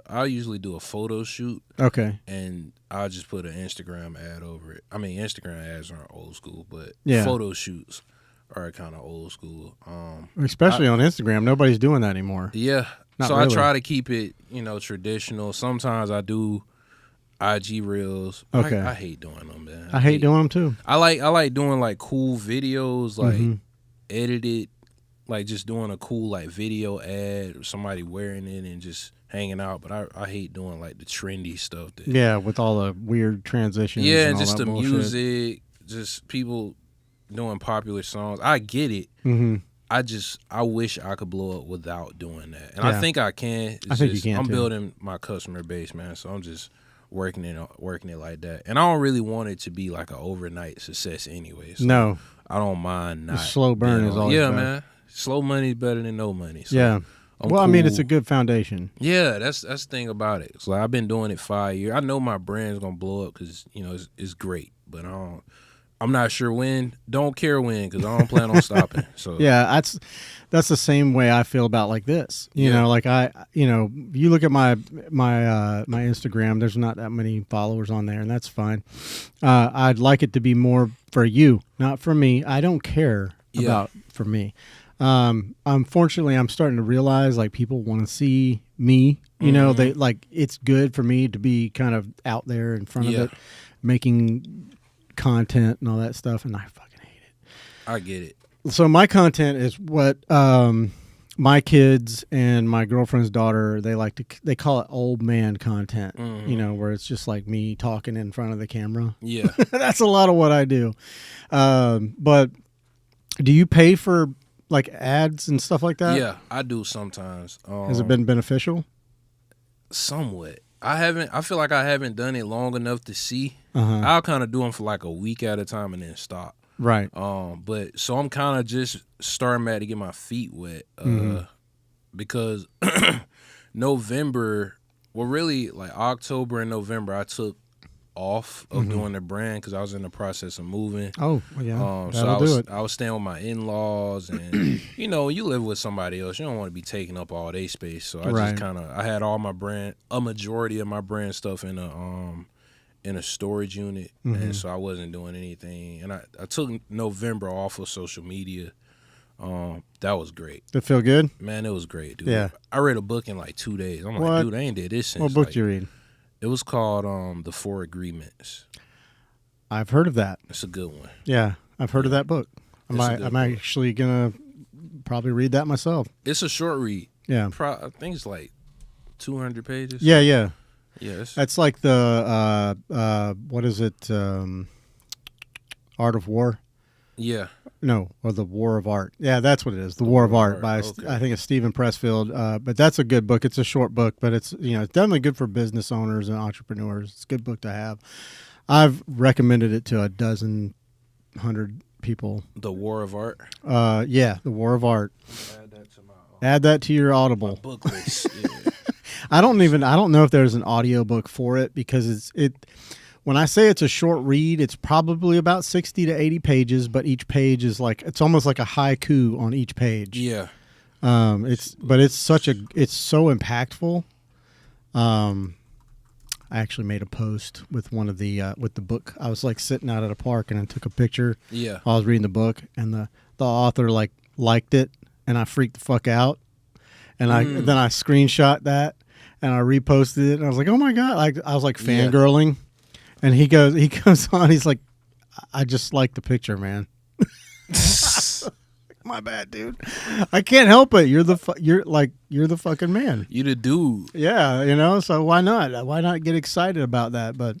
Speaker 2: I usually do a photo shoot
Speaker 1: Okay.
Speaker 2: and I'll just put an Instagram ad over it. I mean, Instagram ads aren't old school, but
Speaker 1: Yeah.
Speaker 2: photo shoots are kind of old school.
Speaker 1: Especially on Instagram. Nobody's doing that anymore.
Speaker 2: Yeah.
Speaker 1: Not
Speaker 2: So
Speaker 1: really.
Speaker 2: I try to keep it, traditional. Sometimes I do IG reels.
Speaker 1: Okay.
Speaker 2: I hate doing them, man.
Speaker 1: I hate doing them too.
Speaker 2: I like doing like cool videos, like
Speaker 1: Mhm.
Speaker 2: edited, like just doing a cool like video ad or somebody wearing it and just hanging out. But I hate doing like the trendy stuff.
Speaker 1: Yeah, with all the weird transitions.
Speaker 2: Yeah,
Speaker 1: and
Speaker 2: and
Speaker 1: all
Speaker 2: just
Speaker 1: that
Speaker 2: the
Speaker 1: bullshit.
Speaker 2: music, just people doing popular songs. I get it.
Speaker 1: Mhm.
Speaker 2: I wish I could blow up without doing that, and
Speaker 1: Yeah.
Speaker 2: I think I can. It's
Speaker 1: I think you
Speaker 2: just,
Speaker 1: can,
Speaker 2: I'm
Speaker 1: too.
Speaker 2: building my customer base, man. So I'm just working it like that, and I don't really want it to be like an overnight success, anyway. So
Speaker 1: No.
Speaker 2: I don't mind not.
Speaker 1: slow burn
Speaker 2: being
Speaker 1: is
Speaker 2: on-
Speaker 1: always
Speaker 2: yeah,
Speaker 1: better.
Speaker 2: man. Slow money is better than no money. So
Speaker 1: Yeah.
Speaker 2: I'm
Speaker 1: Well, I mean, it's
Speaker 2: cool.
Speaker 1: a good foundation.
Speaker 2: Yeah, that's the thing about it. So I've been doing it 5 years. I know my brand's gonna blow up because it's great, but I'm not sure when. Don't care when because I don't plan on stopping. So
Speaker 1: Yeah, that's the same way I feel about like this.
Speaker 2: Yeah.
Speaker 1: Like you look at my Instagram. There's not that many followers on there, and that's fine. I'd like it to be more for you, not for me. I don't care
Speaker 2: Yeah.
Speaker 1: about for me. Unfortunately, I'm starting to realize like people want to see me. They like it's good for me to be kind of out there in front
Speaker 2: Yeah.
Speaker 1: of it, making content and all that stuff, and I fucking hate it.
Speaker 2: I get it.
Speaker 1: So my content is what my kids and my girlfriend's daughter, they call it old man content, where it's just like me talking in front of the camera.
Speaker 2: Yeah.
Speaker 1: That's a lot of what I do. But do you pay for like ads and stuff like that?
Speaker 2: Yeah, I do sometimes.
Speaker 1: Has it been beneficial?
Speaker 2: Somewhat. I feel like I haven't done it long enough to see.
Speaker 1: Uh-huh.
Speaker 2: I'll kind of do them for like a week at a time and then stop.
Speaker 1: Right.
Speaker 2: But so I'm kind of just starting back to get my feet wet, because November, well, really like October and November, I took off of doing the brand because I was in the process of moving.
Speaker 1: Oh, well, yeah.
Speaker 2: So I was staying with my in-laws, and you live with somebody else, you don't want to be taking up all their space. So I just I had all my a majority of my brand stuff in a storage unit, and so I wasn't doing anything. And I took November off of social media. That was great.
Speaker 1: Did it feel good?
Speaker 2: Man, it was great, dude.
Speaker 1: Yeah.
Speaker 2: I read a book in like 2 days. I'm
Speaker 1: What?
Speaker 2: like, dude, I ain't did this since.
Speaker 1: What book
Speaker 2: like,
Speaker 1: did you read?
Speaker 2: It was called The Four Agreements.
Speaker 1: I've heard of that.
Speaker 2: It's a good one.
Speaker 1: Yeah, I've heard of that book. I'm actually gonna probably read that myself.
Speaker 2: It's a short read.
Speaker 1: Yeah.
Speaker 2: I think it's like 200 pages.
Speaker 1: Yeah.
Speaker 2: Yeah.
Speaker 1: That's like the what is it? Art of War.
Speaker 2: Yeah.
Speaker 1: No, or the War of Art. Yeah, that's what it is. The War of Art by I think it's Stephen Pressfield. But that's a good book. It's a short book, but it's it's definitely good for business owners and entrepreneurs. It's a good book to have. I've recommended it to 100 people.
Speaker 2: The War of Art.
Speaker 1: Yeah, The War of Art.
Speaker 2: Add that to
Speaker 1: your Audible.
Speaker 2: my book list. Yeah.
Speaker 1: I don't know if there's an audiobook for it because when I say it's a short read, it's probably about 60 to 80 pages, but each page is it's almost like a haiku on each page.
Speaker 2: Yeah.
Speaker 1: It's so impactful. I actually made a post with one of the with the book. I was sitting out at a park and I took a picture.
Speaker 2: Yeah.
Speaker 1: While I was reading the book, and the author liked it, and I freaked the fuck out, and then I screenshot that and I reposted it, and I was like, oh my god, I was fangirling. And he goes on. He's like, I just like the picture, man. My bad, dude. I can't help it. You're the fucking man.
Speaker 2: You the dude.
Speaker 1: Yeah, so why not? Why not get excited about that? But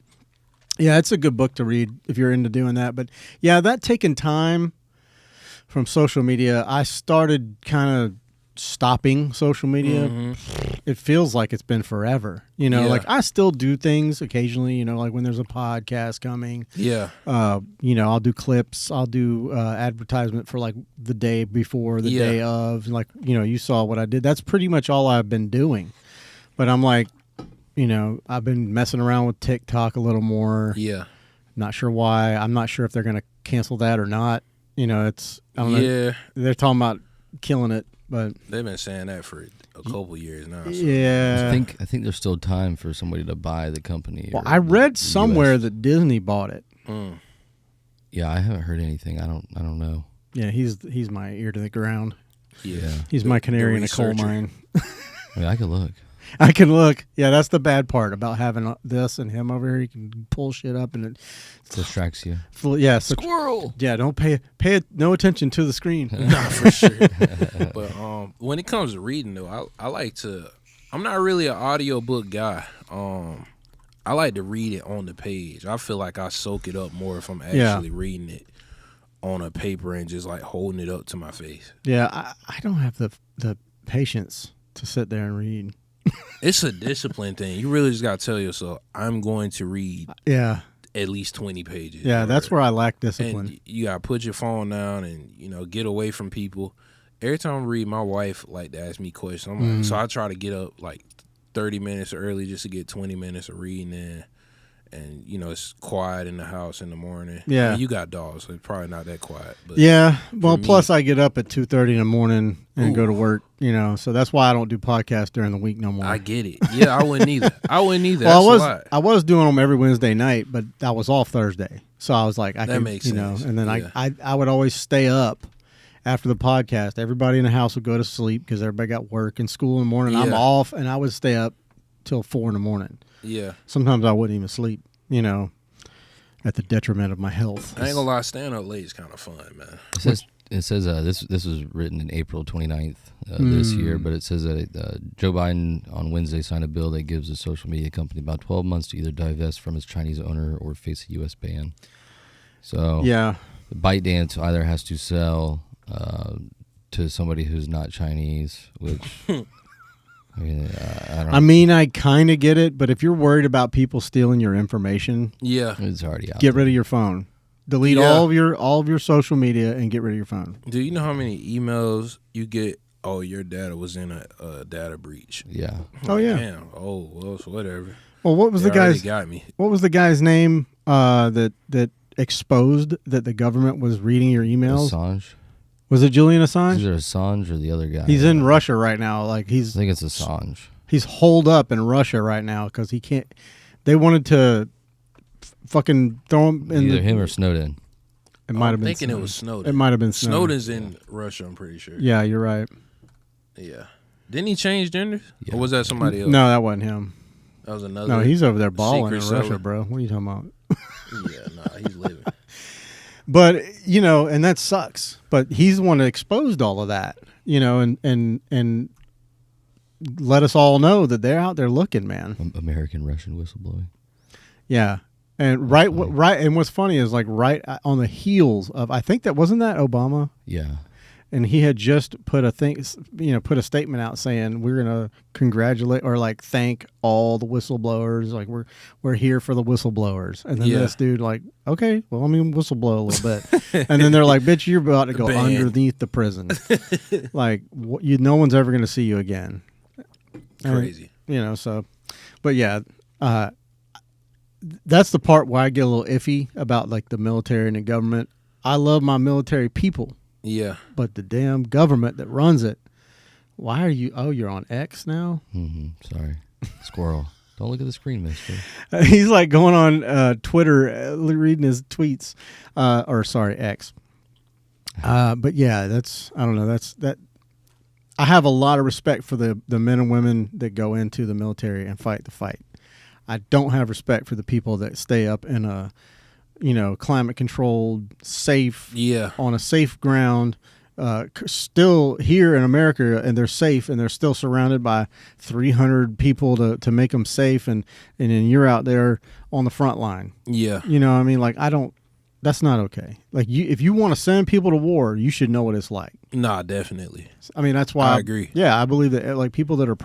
Speaker 1: yeah, it's a good book to read if you're into doing that. But yeah, that taking time from social media, I started kind of stopping social media. It feels like it's been forever. I still do things occasionally, when there's a podcast coming.
Speaker 2: Yeah.
Speaker 1: I'll do clips, I'll do advertisement for the day before, the day of, you saw what I did. That's pretty much all I've been doing. But I'm I've been messing around with TikTok a little more.
Speaker 2: Yeah.
Speaker 1: Not sure why. I'm not sure if they're going to cancel that or not. I don't know. They're talking about killing it. But
Speaker 2: they've been saying that for a couple years now. So.
Speaker 1: Yeah,
Speaker 3: I think there's still time for somebody to buy the company.
Speaker 1: Well, I read somewhere that Disney bought it.
Speaker 3: Yeah, I haven't heard anything. I don't know.
Speaker 1: Yeah, he's my ear to the ground.
Speaker 2: Yeah,
Speaker 1: he's my canary in a coal mine.
Speaker 3: I mean, I could look.
Speaker 1: I can look. Yeah, that's the bad part about having this and him over here. You can pull shit up and it
Speaker 3: distracts you.
Speaker 1: Yeah,
Speaker 3: squirrel.
Speaker 1: Yeah, don't pay no attention to the screen.
Speaker 2: Nah, for sure. But when it comes to reading though, I like to. I'm not really an audiobook guy. I like to read it on the page. I feel like I soak it up more if I'm actually reading it on a paper and just holding it up to my face.
Speaker 1: Yeah, I don't have the patience to sit there and read.
Speaker 2: It's a discipline thing. You really just got to tell yourself, I'm going to read at least 20 pages.
Speaker 1: Yeah, that's where I lack discipline.
Speaker 2: And you got to put your phone down and, get away from people. Every time I read, my wife like to ask me questions. So I try to get up 30 minutes early just to get 20 minutes of reading in. And, it's quiet in the house in the morning.
Speaker 1: Yeah.
Speaker 2: I mean, you got dogs, so it's probably not that quiet. But
Speaker 1: yeah. Well, plus I get up at 2:30 in the morning and go to work, so that's why I don't do podcasts during the week no more.
Speaker 2: I get it. Yeah, I wouldn't either.
Speaker 1: Well, I was doing them every Wednesday night, but I was off Thursday. So I was like, that
Speaker 2: makes sense.
Speaker 1: And then I would always stay up after the podcast. Everybody in the house would go to sleep because everybody got work and school in the morning. I'm off, and I would stay up till 4 in the morning.
Speaker 2: Yeah.
Speaker 1: Sometimes I wouldn't even sleep, at the detriment of my health.
Speaker 2: I ain't gonna lie, staying up late is kind of fun, man.
Speaker 3: it says this was written in April 29th this year, but it says that Joe Biden on Wednesday signed a bill that gives the social media company about 12 months to either divest from its Chinese owner or face a U.S. ban. So
Speaker 1: Yeah.
Speaker 3: ByteDance either has to sell to somebody who's not Chinese, which I mean, I don't.
Speaker 1: I kind of get it, but if you're worried about people stealing your information,
Speaker 2: Yeah.
Speaker 3: It's already out.
Speaker 1: get rid of your phone. Delete
Speaker 2: Yeah.
Speaker 1: all of your social media and get rid of your phone.
Speaker 2: Do you know how many emails you get? Oh, your data was in a data breach.
Speaker 3: Yeah.
Speaker 1: Oh, yeah.
Speaker 2: Damn. Oh, well, so whatever.
Speaker 1: Well, what was
Speaker 2: They
Speaker 1: the
Speaker 2: already
Speaker 1: guy's
Speaker 2: got me.
Speaker 1: what was the guy's name that exposed that the government was reading your emails?
Speaker 3: Assange.
Speaker 1: Was it Julian
Speaker 3: Is
Speaker 1: Assange?
Speaker 3: it Assange or the other guy?
Speaker 1: He's in Russia right now. Like
Speaker 3: I think it's Assange.
Speaker 1: he's holed up in Russia right now because he can't. They wanted to fucking throw him in.
Speaker 3: Either him or Snowden.
Speaker 1: It might
Speaker 2: I'm
Speaker 1: have been.
Speaker 2: thinking it
Speaker 1: Snowden.
Speaker 2: was Snowden.
Speaker 1: It might have been Snowden.
Speaker 2: Snowden's in Russia, I'm pretty sure.
Speaker 1: Yeah, you're right.
Speaker 2: Yeah. Didn't he change genders?
Speaker 3: Yeah.
Speaker 2: Or was that somebody else?
Speaker 1: No, that wasn't him.
Speaker 2: That was another.
Speaker 1: No, he's over there balling in
Speaker 2: Secret
Speaker 1: Russia,
Speaker 2: Service.
Speaker 1: bro. What are you talking about?
Speaker 2: Yeah, nah, he's living.
Speaker 1: But and that sucks. But he's the one that exposed all of that, and let us all know that they're out there looking, man.
Speaker 3: American Russian whistleblowing.
Speaker 1: Yeah, and right, and what's funny is like right on the heels of I think that wasn't that Obama,
Speaker 3: Yeah.
Speaker 1: and he had just put a statement out saying we're gonna congratulate or like thank all the whistleblowers, like we're here for the whistleblowers, and then
Speaker 2: Yeah.
Speaker 1: this dude like, okay, well let me whistleblow a little bit, and then they're like, bitch, you're about to go
Speaker 2: Ban.
Speaker 1: underneath the prison, like no one's ever gonna see you again. And,
Speaker 2: Crazy.
Speaker 1: so, but yeah, that's the part where I get a little iffy about like the military and the government. I love my military people.
Speaker 2: Yeah.
Speaker 1: But the damn government that runs it, why are you? Oh, you're on X now?
Speaker 3: Sorry. Squirrel. Don't look at the screen, mister.
Speaker 1: He's like going on Twitter, reading his tweets. X. But yeah, I don't know. That. I have a lot of respect for the men and women that go into the military and fight the fight. I don't have respect for the people that stay up in a, climate controlled, safe,
Speaker 2: Yeah.
Speaker 1: on a safe ground, still here in America, and they're safe, and they're still surrounded by 300 people to make them safe, and then you're out there on the front line.
Speaker 2: Yeah.
Speaker 1: Like that's not okay. Like if you want to send people to war, you should know what it's like.
Speaker 2: Nah, definitely.
Speaker 1: I mean, that's why
Speaker 2: I agree.
Speaker 1: Yeah, I believe that like people that are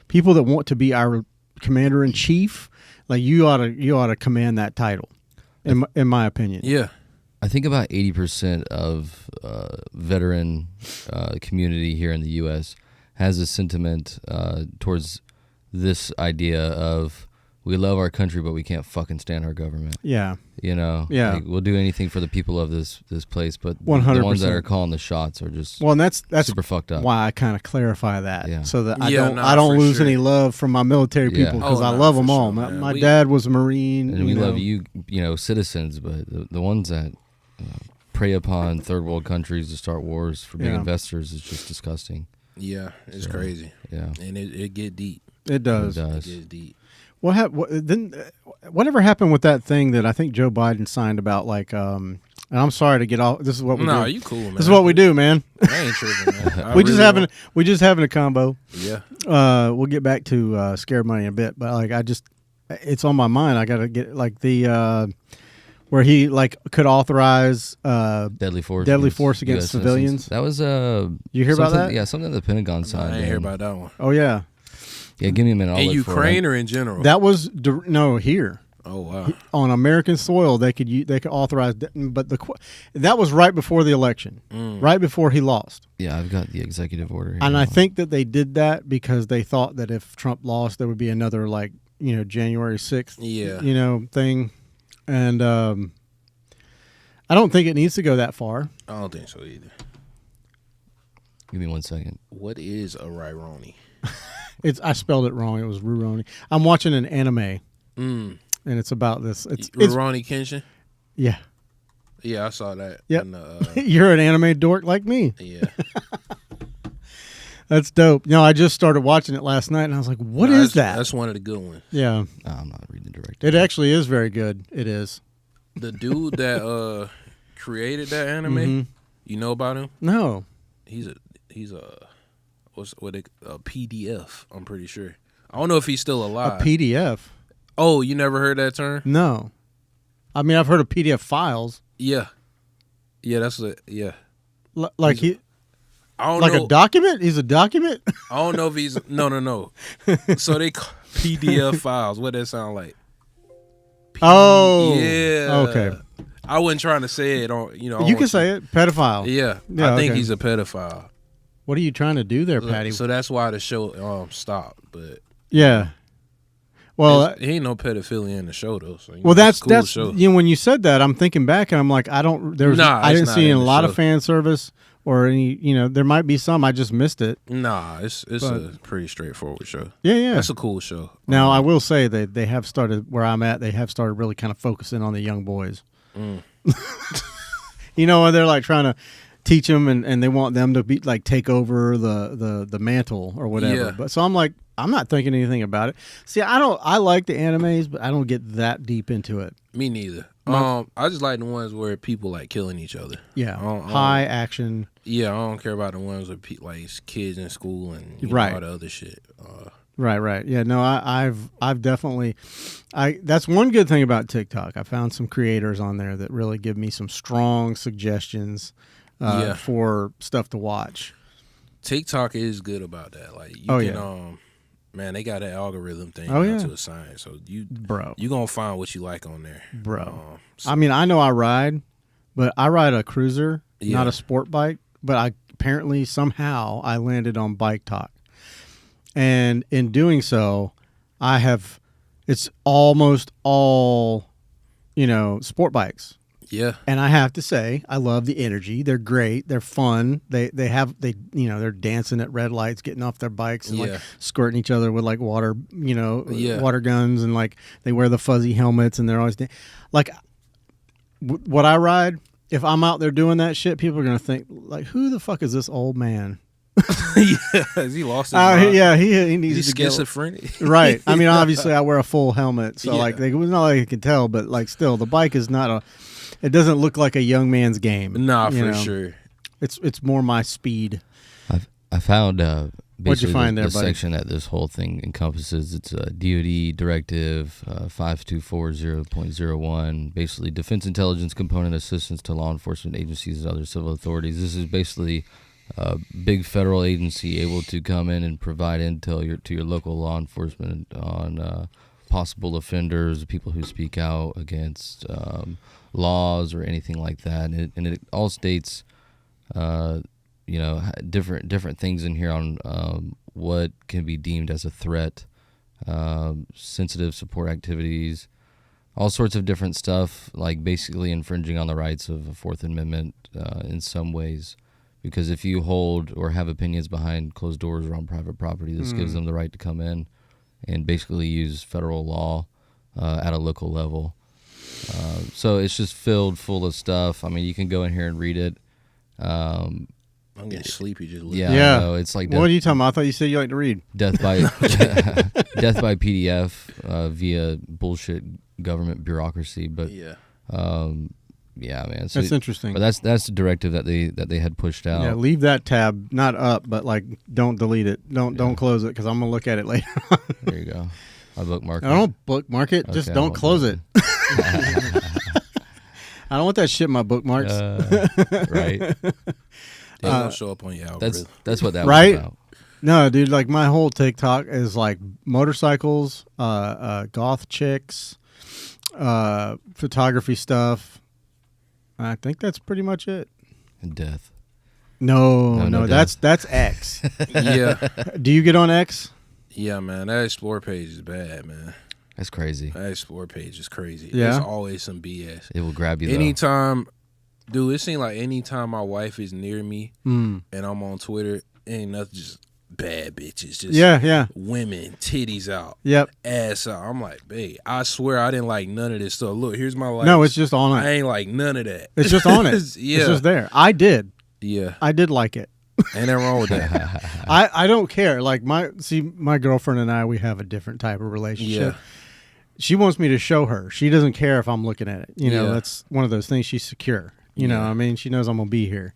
Speaker 1: people that want to be our commander in chief, like you ought to command that title, in my opinion.
Speaker 2: Yeah.
Speaker 3: I think about 80% of veteran community here in the U.S. has a sentiment towards this idea of we love our country, but we can't fucking stand our government.
Speaker 1: Yeah.
Speaker 3: Yeah.
Speaker 1: Yeah.
Speaker 3: We'll do anything for the people of this place, but
Speaker 1: 100%.
Speaker 3: the ones that are calling the shots are just
Speaker 1: Well, and that's
Speaker 3: super fucked up.
Speaker 1: why I kind of clarify that,
Speaker 3: Yeah.
Speaker 1: so that
Speaker 2: Yeah,
Speaker 1: I don't
Speaker 2: for
Speaker 1: lose
Speaker 2: sure.
Speaker 1: any love from my military
Speaker 3: Yeah.
Speaker 1: people because
Speaker 2: Oh,
Speaker 1: I
Speaker 2: no,
Speaker 1: love
Speaker 2: for
Speaker 1: them all.
Speaker 2: sure,
Speaker 1: My,
Speaker 2: man.
Speaker 1: my
Speaker 2: We-
Speaker 1: dad was a Marine,
Speaker 3: And we
Speaker 1: know.
Speaker 3: love you, citizens, but the ones that prey upon third world countries to start wars for big
Speaker 1: Yeah.
Speaker 3: investors is just disgusting.
Speaker 2: Yeah. It's
Speaker 3: So,
Speaker 2: crazy.
Speaker 3: Yeah.
Speaker 2: And it get deep.
Speaker 1: It does.
Speaker 3: It
Speaker 2: It
Speaker 3: does.
Speaker 2: gets deep.
Speaker 1: Whatever happened with that thing that I think Joe Biden signed about and I'm sorry to get off. This is what we
Speaker 2: Nah,
Speaker 1: do.
Speaker 2: you cool, man.
Speaker 1: This is what we do, man.
Speaker 2: I ain't tripping, man. I
Speaker 1: we just
Speaker 2: really
Speaker 1: having a combo.
Speaker 2: Yeah.
Speaker 1: We'll get back to Scared Money in a bit, but it's on my mind. I got to get like the where he like could authorize
Speaker 3: Deadly force
Speaker 1: against
Speaker 3: US
Speaker 1: civilians.
Speaker 3: citizens. That was
Speaker 1: You hear about
Speaker 3: something-
Speaker 1: that?
Speaker 3: Yeah, something the Pentagon
Speaker 2: I
Speaker 3: signed.
Speaker 2: ain't hear
Speaker 3: in.
Speaker 2: about that one.
Speaker 1: Oh yeah,
Speaker 3: Yeah, give me a minute. I'll
Speaker 2: In
Speaker 3: look for it.
Speaker 2: Ukraine or in general?
Speaker 1: that was no here.
Speaker 2: Oh wow.
Speaker 1: On American soil, they could authorize, but that was right before the election, right before he lost.
Speaker 3: Yeah, I've got the executive order here.
Speaker 1: And I think that they did that because they thought that if Trump lost, there would be another January 6th,
Speaker 2: Yeah.
Speaker 1: thing. And I don't think it needs to go that far.
Speaker 2: I don't think so either.
Speaker 3: Give me 1 second.
Speaker 2: What is a Ryroni?
Speaker 1: I spelled it wrong. It was Rurouni. I'm watching an anime, and it's about this. It's
Speaker 2: Rurouni Kenshin?
Speaker 1: yeah.
Speaker 2: Yeah, I saw that.
Speaker 1: Yep.
Speaker 2: in,
Speaker 1: You're an anime dork like me.
Speaker 2: yeah.
Speaker 1: That's dope. I just started watching it last night, and I was like, "What is that?"
Speaker 2: That's one of the good ones.
Speaker 1: Yeah,
Speaker 3: No, I'm not reading the director.
Speaker 1: it actually is very good. It is.
Speaker 2: The dude that created that anime, You know about him?
Speaker 1: No.
Speaker 2: He's a PDF. I'm pretty sure. I don't know if he's still
Speaker 1: A
Speaker 2: alive.
Speaker 1: PDF?
Speaker 2: Oh, you never heard that term?
Speaker 1: No. I mean, I've heard of PDF files.
Speaker 2: Yeah, that's it. Yeah,
Speaker 1: Like he,
Speaker 2: I don't
Speaker 1: like
Speaker 2: know.
Speaker 1: a document? He's a document?
Speaker 2: I don't know if he's no. So they call PDF files. What that sound like?
Speaker 1: Oh.
Speaker 2: Yeah.
Speaker 1: Okay.
Speaker 2: I wasn't trying to say it on.
Speaker 1: You can say it. Pedophile.
Speaker 2: Yeah,
Speaker 1: Yeah,
Speaker 2: I think
Speaker 1: okay.
Speaker 2: he's a pedophile.
Speaker 1: What are you trying to do there, Patty?
Speaker 2: So that's why the show stopped. But
Speaker 1: Yeah. Well,
Speaker 2: he ain't no pedophilia in the show though. So,
Speaker 1: well,
Speaker 2: it's a cool
Speaker 1: that's
Speaker 2: show.
Speaker 1: you know, when you said that, I'm thinking back and I'm like, I didn't
Speaker 2: Nah, it's
Speaker 1: see
Speaker 2: not
Speaker 1: a
Speaker 2: in
Speaker 1: lot
Speaker 2: the
Speaker 1: of
Speaker 2: show.
Speaker 1: fan service or any. There might be some. I just missed it.
Speaker 2: Nah, it's
Speaker 1: But-
Speaker 2: a pretty straightforward show.
Speaker 1: Yeah.
Speaker 2: That's a cool show.
Speaker 1: Now I will say they have started where I'm at. They have started really kind of focusing on the young boys.
Speaker 2: Mm.
Speaker 1: When they're like trying to teach them and they want them to be like take over the mantle or whatever.
Speaker 2: Yeah.
Speaker 1: But so I'm like, I'm not thinking anything about it. See, I like the animes, but I don't get that deep into it.
Speaker 2: Me neither.
Speaker 1: My-
Speaker 2: I just like the ones where people like killing each other.
Speaker 1: Yeah,
Speaker 2: I don't-
Speaker 1: high action.
Speaker 2: Yeah, I don't care about the ones with like kids in school and
Speaker 1: Right.
Speaker 2: all the other shit.
Speaker 1: Right. Yeah, no, I've definitely, that's one good thing about TikTok. I found some creators on there that really give me some strong suggestions
Speaker 2: Yeah.
Speaker 1: for stuff to watch.
Speaker 2: TikTok is good about that. Like you
Speaker 1: Oh,
Speaker 2: can,
Speaker 1: yeah.
Speaker 2: man, they got that algorithm thing
Speaker 1: Oh,
Speaker 2: down
Speaker 1: yeah.
Speaker 2: to a science. So you
Speaker 1: Bro.
Speaker 2: gonna find what you like on there,
Speaker 1: Bro.
Speaker 2: So-
Speaker 1: I mean, I know I ride, but I ride a cruiser,
Speaker 2: Yeah.
Speaker 1: not a sport bike. But apparently somehow I landed on Bike Talk, and in doing so, it's almost all, sport bikes.
Speaker 2: yeah,
Speaker 1: And I have to say, I love the energy. They're great. They're fun. They're dancing at red lights, getting off their bikes and
Speaker 2: Yeah.
Speaker 1: like skirting each other with like water,
Speaker 2: Yeah.
Speaker 1: water guns, and like they wear the fuzzy helmets and they're always like what I ride. If I'm out there doing that shit, people are gonna think like, who the fuck is this old man?
Speaker 2: yeah. Has he lost his mind?
Speaker 1: Yeah, he needs
Speaker 2: He's
Speaker 1: to get
Speaker 2: schizophrenic.
Speaker 1: right. I mean, obviously, I wear a full helmet, so
Speaker 2: Yeah.
Speaker 1: like it's not like you can tell, but like still, the bike is not it doesn't look like a young man's game.
Speaker 2: Nah,
Speaker 1: you
Speaker 2: for
Speaker 1: know?
Speaker 2: sure.
Speaker 1: It's more my speed.
Speaker 3: I found basically
Speaker 1: find
Speaker 3: the
Speaker 1: there, buddy?
Speaker 3: section that this whole thing encompasses. It's a DoD directive 5240.01, basically defense intelligence component assistance to law enforcement agencies and other civil authorities. This is basically a big federal agency able to come in and provide intel to your local law enforcement on possible offenders, people who speak out against laws or anything like that. And it all states different things in here on what can be deemed as a threat, sensitive support activities, all sorts of different stuff, like basically infringing on the rights of the Fourth Amendment in some ways. Because if you hold or have opinions behind closed doors or on private property, this gives them the right to come in and basically use federal law at a local level. So it's just filled full of stuff. I mean, you can go in here and read it.
Speaker 2: I'm getting sleepy just looking.
Speaker 3: Yeah,
Speaker 1: Yeah.
Speaker 3: I know. It's like
Speaker 1: What are you talking about? I thought you said you like to read.
Speaker 3: death by death by PDF via bullshit government bureaucracy. But
Speaker 2: Yeah.
Speaker 3: yeah, man. So
Speaker 1: That's interesting.
Speaker 3: But that's the directive that they had pushed out.
Speaker 1: Yeah, leave that tab not up, but like don't delete it. Don't close it because I'm gonna look at it later.
Speaker 3: There you go. I bookmark.
Speaker 1: I don't bookmark it. Just
Speaker 3: Okay, I
Speaker 1: don't
Speaker 3: won't
Speaker 1: close
Speaker 3: do
Speaker 1: it. I don't want that shit in my bookmarks.
Speaker 3: Right.
Speaker 2: They don't show up on your algorithm.
Speaker 3: That's what that
Speaker 1: Right?
Speaker 3: was about.
Speaker 1: No, dude, like my whole TikTok is like motorcycles, goth chicks, photography stuff. I think that's pretty much it.
Speaker 3: And death.
Speaker 1: No,
Speaker 3: death.
Speaker 1: that's X.
Speaker 2: Yeah.
Speaker 1: Do you get on X?
Speaker 2: Yeah, man. That explore page is bad, man.
Speaker 3: That's crazy.
Speaker 2: That explore page is crazy.
Speaker 1: Yeah?
Speaker 2: There's always some BS.
Speaker 3: It will grab you. Though.
Speaker 2: Anytime, dude, it seems like anytime my wife is near me
Speaker 1: Mm.
Speaker 2: and I'm on Twitter, ain't nothing, just bad bitches. Just
Speaker 1: Yeah.
Speaker 2: women, titties out,
Speaker 1: Yep.
Speaker 2: ass out. I'm like, babe, I swear I didn't like none of this stuff. Look, here's my life.
Speaker 1: No, it's just on
Speaker 2: I
Speaker 1: it.
Speaker 2: ain't like none of that.
Speaker 1: It's just on it.
Speaker 2: Yeah.
Speaker 1: It's just there. I did
Speaker 2: Yeah.
Speaker 1: like it.
Speaker 2: Ain't nothing wrong with that.
Speaker 1: I don't care. Like my girlfriend and I, we have a different type of relationship.
Speaker 2: Yeah.
Speaker 1: She wants me to show her. She doesn't care if I'm looking at it. You know,
Speaker 2: Yeah.
Speaker 1: that's one of those things. She's secure. You know,
Speaker 2: Yeah.
Speaker 1: I mean, she knows I'm gonna be here,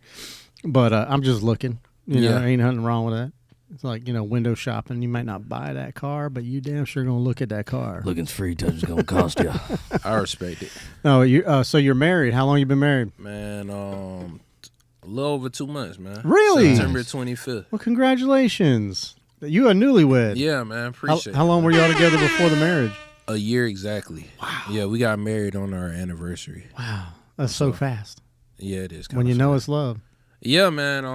Speaker 1: but I'm just looking. You know,
Speaker 2: Yeah.
Speaker 1: ain't nothing wrong with that. It's like, you know, window shopping. You might not buy that car, but you damn sure gonna look at that car.
Speaker 3: Looking's free, touch is gonna cost you.
Speaker 2: I respect it,
Speaker 1: No, you. So you're married. How long you been married?
Speaker 2: man. A little over 2 months, man.
Speaker 1: Really?
Speaker 2: September 25th.
Speaker 1: Well, congratulations. You a newlywed.
Speaker 2: Yeah, man. Appreciate
Speaker 1: How
Speaker 2: it.
Speaker 1: long were y'all together before the marriage?
Speaker 2: A year exactly. Wow. Yeah, we got married on our anniversary.
Speaker 1: Wow, that's so fast.
Speaker 2: Yeah, it is.
Speaker 1: When you know it's love.
Speaker 2: Yeah, man.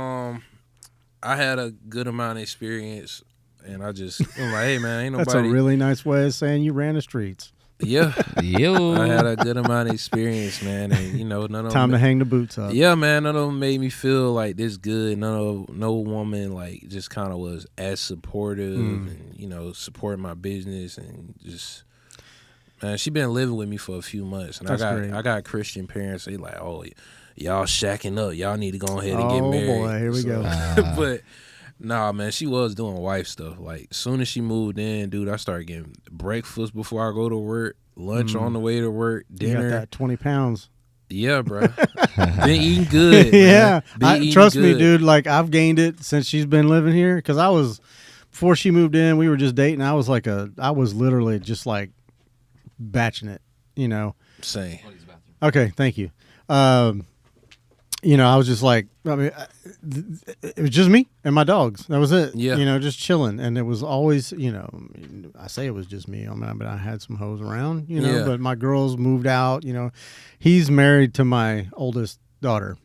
Speaker 2: I had a good amount of experience, and I'm like, hey, man, ain't nobody.
Speaker 1: That's a really nice way of saying you ran the streets.
Speaker 2: Yeah,
Speaker 3: Yo.
Speaker 2: I had a good amount of experience, man, and you know, none of
Speaker 1: Time
Speaker 2: them.
Speaker 1: to hang the boots up.
Speaker 2: Yeah, man, none of them made me feel like this good. No woman like just kind of was as supportive, and you know, supporting my business, and just. Man, she been living with me for a few months, and
Speaker 1: That's great.
Speaker 2: I got Christian parents. They like, oh, y'all shacking up. Y'all need to go ahead and get
Speaker 1: Oh,
Speaker 2: married.
Speaker 1: boy, here we go.
Speaker 2: But nah, man, she was doing wife stuff. Like, soon as she moved in, dude, I started getting breakfast before I go to work, lunch on the way to work,
Speaker 1: You got
Speaker 2: dinner.
Speaker 1: that 20 pounds.
Speaker 2: Yeah, bro. Been eating good.
Speaker 1: Yeah.
Speaker 2: Man. Been eating
Speaker 1: Trust me,
Speaker 2: good.
Speaker 1: dude. Like, I've gained it since she's been living here. Because before she moved in, we were just dating. I was literally just like batching it, you know.
Speaker 2: Same.
Speaker 1: Okay, thank you. You know, I was just like, I mean, it was just me and my dogs. That was it.
Speaker 2: Yeah.
Speaker 1: You know, just chilling. And it was always, you know, I say it was just me. I mean, but I had some hoes around, you know,
Speaker 2: Yeah.
Speaker 1: but my girls moved out, you know. He's married to my oldest daughter,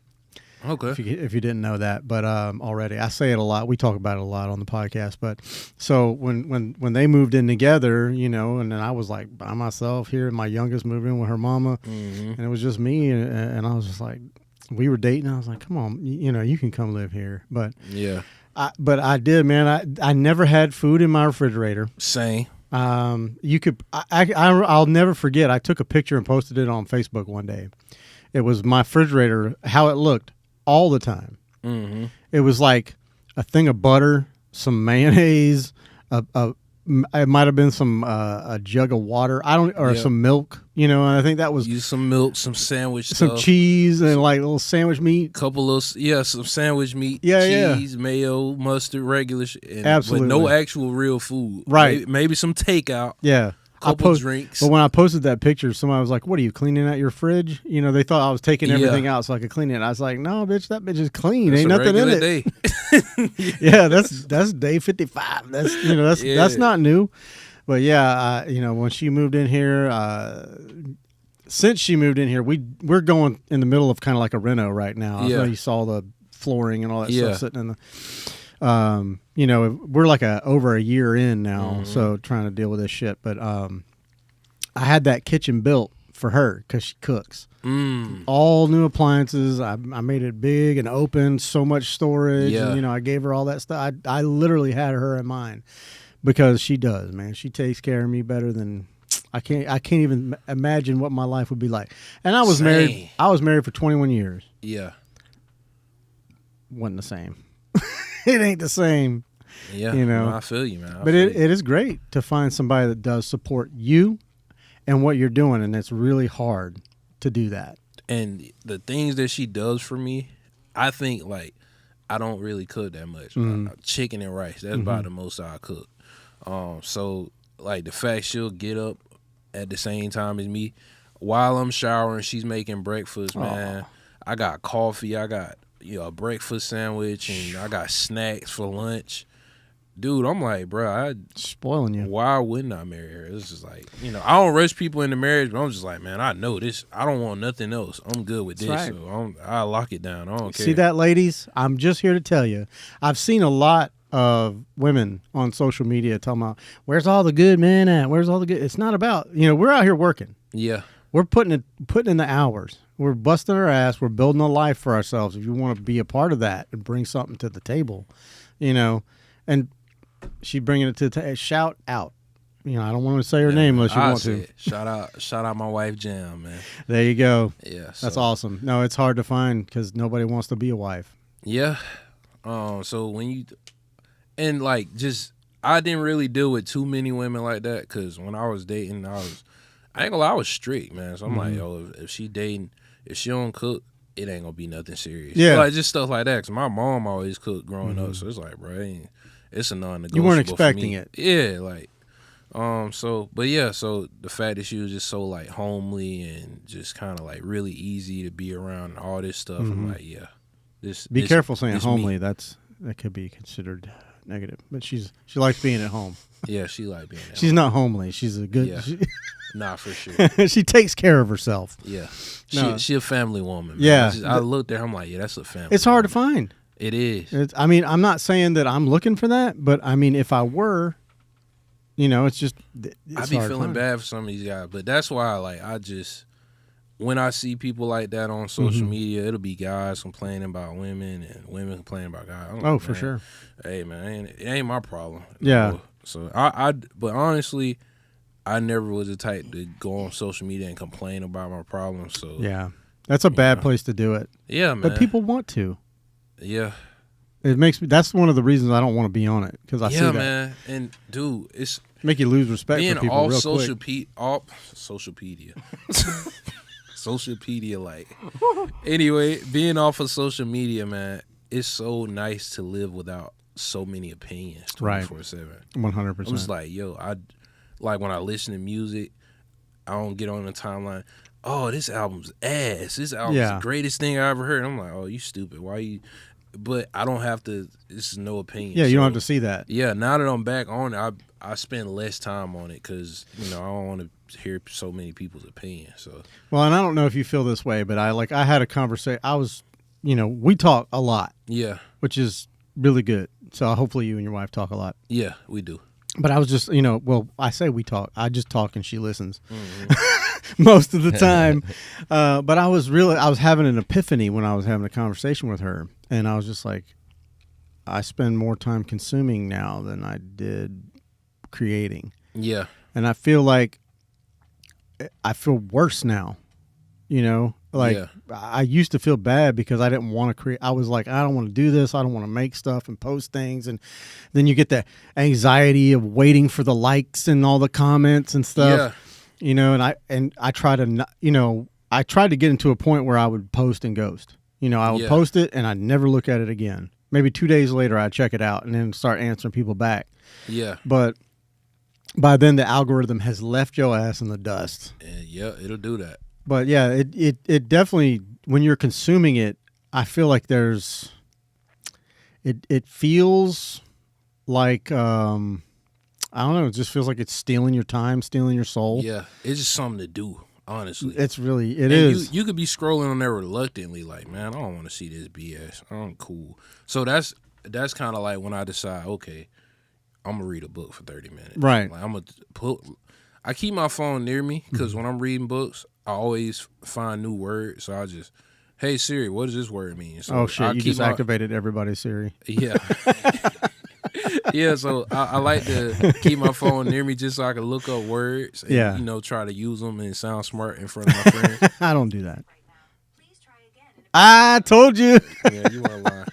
Speaker 2: Okay.
Speaker 1: if you didn't know that. But already, I say it a lot. We talk about it a lot on the podcast. But so when they moved in together, you know, and then I was like by myself here, and my youngest moved in with her mama, and it was just me. And I was just like, we were dating. I was like, come on, you know, you can come live here. But
Speaker 2: Yeah.
Speaker 1: I did, man. I never had food in my refrigerator.
Speaker 2: Same.
Speaker 1: You could. I'll never forget. I took a picture and posted it on Facebook one day. It was my refrigerator, how it looked all the time.
Speaker 2: Mm-hmm.
Speaker 1: It was like a thing of butter, some mayonnaise, it might have been some a jug of water. Some milk. You know, and I think that was
Speaker 2: Use some milk, some sandwich
Speaker 1: some
Speaker 2: stuff.
Speaker 1: cheese and like little sandwich meat.
Speaker 2: Some sandwich meat,
Speaker 1: Yeah,
Speaker 2: cheese, mayo, mustard, regular shit.
Speaker 1: Absolutely.
Speaker 2: But no actual real food.
Speaker 1: Right.
Speaker 2: Maybe some takeout,
Speaker 1: Yeah.
Speaker 2: couple drinks.
Speaker 1: But when I posted that picture, somebody was like, "What are you cleaning out your fridge?" You know, they thought I was taking everything out so I could clean it. I was like, "No, bitch, that bitch is clean.
Speaker 2: That's
Speaker 1: Ain't
Speaker 2: a
Speaker 1: nothing in
Speaker 2: regular
Speaker 1: it."
Speaker 2: day.
Speaker 1: Yeah, that's day 55. That's that's
Speaker 2: Yeah.
Speaker 1: that's not new. But yeah, you know, when she moved in here, since she moved in here, we're going in the middle of kind of like a reno right now.
Speaker 2: Yeah.
Speaker 1: So you saw the flooring and all that
Speaker 2: Yeah.
Speaker 1: stuff sitting in the. You know, we're like over a year in now, so trying to deal with this shit. But I had that kitchen built for her because she cooks. All new appliances. I made it big and open, so much storage.
Speaker 2: Yeah.
Speaker 1: And, you know, I gave her all that stuff. I literally had her in mind because she does, man. She takes care of me better than I can't even imagine what my life would be like. And I was
Speaker 2: Same.
Speaker 1: married. I was married for 21 years.
Speaker 2: Yeah.
Speaker 1: Wasn't the same. It ain't the same.
Speaker 2: Yeah.
Speaker 1: You know.
Speaker 2: No, I feel you, man.
Speaker 1: But it is great to find somebody that does support you and what you're doing, and it's really hard to do that.
Speaker 2: And the things that she does for me, I think like I don't really cook that much. Chicken and rice, that's about the most I cook. So like the fact she'll get up at the same time as me while I'm showering, she's making breakfast, man. I got coffee, I got a breakfast sandwich, and I got snacks for lunch. Dude, I'm like, bro,
Speaker 1: Spoiling you.
Speaker 2: why wouldn't I marry her? It's just like, I don't rush people into marriage, but I'm just like, man, I know this. I don't want nothing else. I'm good with this,
Speaker 1: That's right.
Speaker 2: so I'll lock it down. I don't care.
Speaker 1: See that, ladies? I'm just here to tell you. I've seen a lot of women on social media talking about, where's all the good men at? Where's all the good? It's not about, we're out here working.
Speaker 2: Yeah.
Speaker 1: We're putting in the hours. We're busting our ass. We're building a life for ourselves. If you want to be a part of that and bring something to the table, and she's bringing it to the shout out. I don't want to say her name unless you want to.
Speaker 2: Shout out my wife, Jam, man.
Speaker 1: There you go.
Speaker 2: Yeah.
Speaker 1: That's
Speaker 2: so,
Speaker 1: awesome. No, it's hard to find because nobody wants to be a wife.
Speaker 2: Yeah. So when I didn't really deal with too many women like that because when I was dating, I ain't gonna lie, I was strict, man. So I'm like, yo, if she dating, if she don't cook, it ain't gonna be nothing serious.
Speaker 1: Yeah.
Speaker 2: Like just stuff like that. Cause my mom always cooked growing up, so it's like, bro, it's a non-negotiable.
Speaker 1: You weren't expecting
Speaker 2: for me.
Speaker 1: it.
Speaker 2: Yeah, like, so the fact that she was just so like homely and just kind of like really easy to be around and all this stuff, I'm like, yeah,
Speaker 1: Be careful saying
Speaker 2: this
Speaker 1: homely.
Speaker 2: me.
Speaker 1: That could be considered negative. But she likes being at home.
Speaker 2: Yeah, she like being. At
Speaker 1: She's
Speaker 2: home.
Speaker 1: not homely. She's a good.
Speaker 2: Yeah.
Speaker 1: She,
Speaker 2: Nah, for sure.
Speaker 1: she takes care of herself.
Speaker 2: Yeah,
Speaker 1: No.
Speaker 2: she a family woman. Man.
Speaker 1: Yeah.
Speaker 2: I looked there. I'm like, yeah, that's a family.
Speaker 1: It's hard to
Speaker 2: woman.
Speaker 1: find.
Speaker 2: It is.
Speaker 1: I mean, I'm not saying that I'm looking for that, but I mean, if I were, it's just.
Speaker 2: I be feeling bad for some of these guys, but that's why, like, when I see people like that on social media, it'll be guys complaining about women and women complaining about guys. I'm like,
Speaker 1: For
Speaker 2: man,
Speaker 1: sure.
Speaker 2: Hey, man, it ain't my problem.
Speaker 1: Yeah.
Speaker 2: So but honestly, I never was the type to go on social media and complain about my problems. So
Speaker 1: Yeah, that's a bad place to do it.
Speaker 2: yeah, man.
Speaker 1: But people want to.
Speaker 2: Yeah.
Speaker 1: It makes me. That's one of the reasons I don't want to be on it because I see that.
Speaker 2: Man. And dude, it's
Speaker 1: Make you lose respect
Speaker 2: being
Speaker 1: for people
Speaker 2: off
Speaker 1: real
Speaker 2: social
Speaker 1: quick.
Speaker 2: social media, like anyway, being off of social media, man, it's so nice to live without so many opinions 24/7.
Speaker 1: 100%.
Speaker 2: I'm just like, yo, like when I listen to music, I don't get on the timeline. Oh, this album's ass. This album's the greatest thing I ever heard. I'm like, oh, you stupid. Why you? But I don't have to. This is no opinion.
Speaker 1: Yeah, you don't have to see that.
Speaker 2: Yeah, now that I'm back on it, I spend less time on it because I don't want to hear so many people's opinions. So
Speaker 1: Well, and I don't know if you feel this way, but I had a conversation. We talk a lot,
Speaker 2: yeah,
Speaker 1: which is really good. So hopefully you and your wife talk a lot.
Speaker 2: yeah, we do.
Speaker 1: But I was just, I say we talk. I just talk and she listens most of the time. But I was having an epiphany when I was having a conversation with her. And I was just like, I spend more time consuming now than I did creating.
Speaker 2: Yeah,
Speaker 1: And I feel like I feel worse now.
Speaker 2: Yeah.
Speaker 1: I used to feel bad because I didn't want to create. I was like, I don't want to do this. I don't want to make stuff and post things. And then you get the anxiety of waiting for the likes and all the comments and stuff.
Speaker 2: yeah,
Speaker 1: And I try to, I tried to get into a point where I would post and ghost. I would post it and I'd never look at it again. Maybe 2 days later, I'd check it out and then start answering people back.
Speaker 2: yeah.
Speaker 1: But by then, the algorithm has left your ass in the dust.
Speaker 2: And yeah, it'll do that.
Speaker 1: But yeah, it definitely, when you're consuming it, I feel like it feels like, I don't know, it just feels like it's stealing your time, stealing your soul.
Speaker 2: Yeah, it's just something to do. Honestly,
Speaker 1: It
Speaker 2: and
Speaker 1: is.
Speaker 2: You could be scrolling on there reluctantly, like, man, I don't want to see this BS. I'm cool. So that's kind of like when I decide, okay, I'm gonna read a book for 30 minutes.
Speaker 1: Right.
Speaker 2: Like I keep my phone near me because when I'm reading books, I always find new words. So I just, hey Siri, what does this word mean? So
Speaker 1: Oh shit!
Speaker 2: I
Speaker 1: You
Speaker 2: keep
Speaker 1: just activated everybody's Siri.
Speaker 2: Yeah. Yeah, so I like to keep my phone near me just so I can look up words and, try to use them and sound smart in front of my friends.
Speaker 1: I don't do that. I told you.
Speaker 2: Yeah, you weren't lying.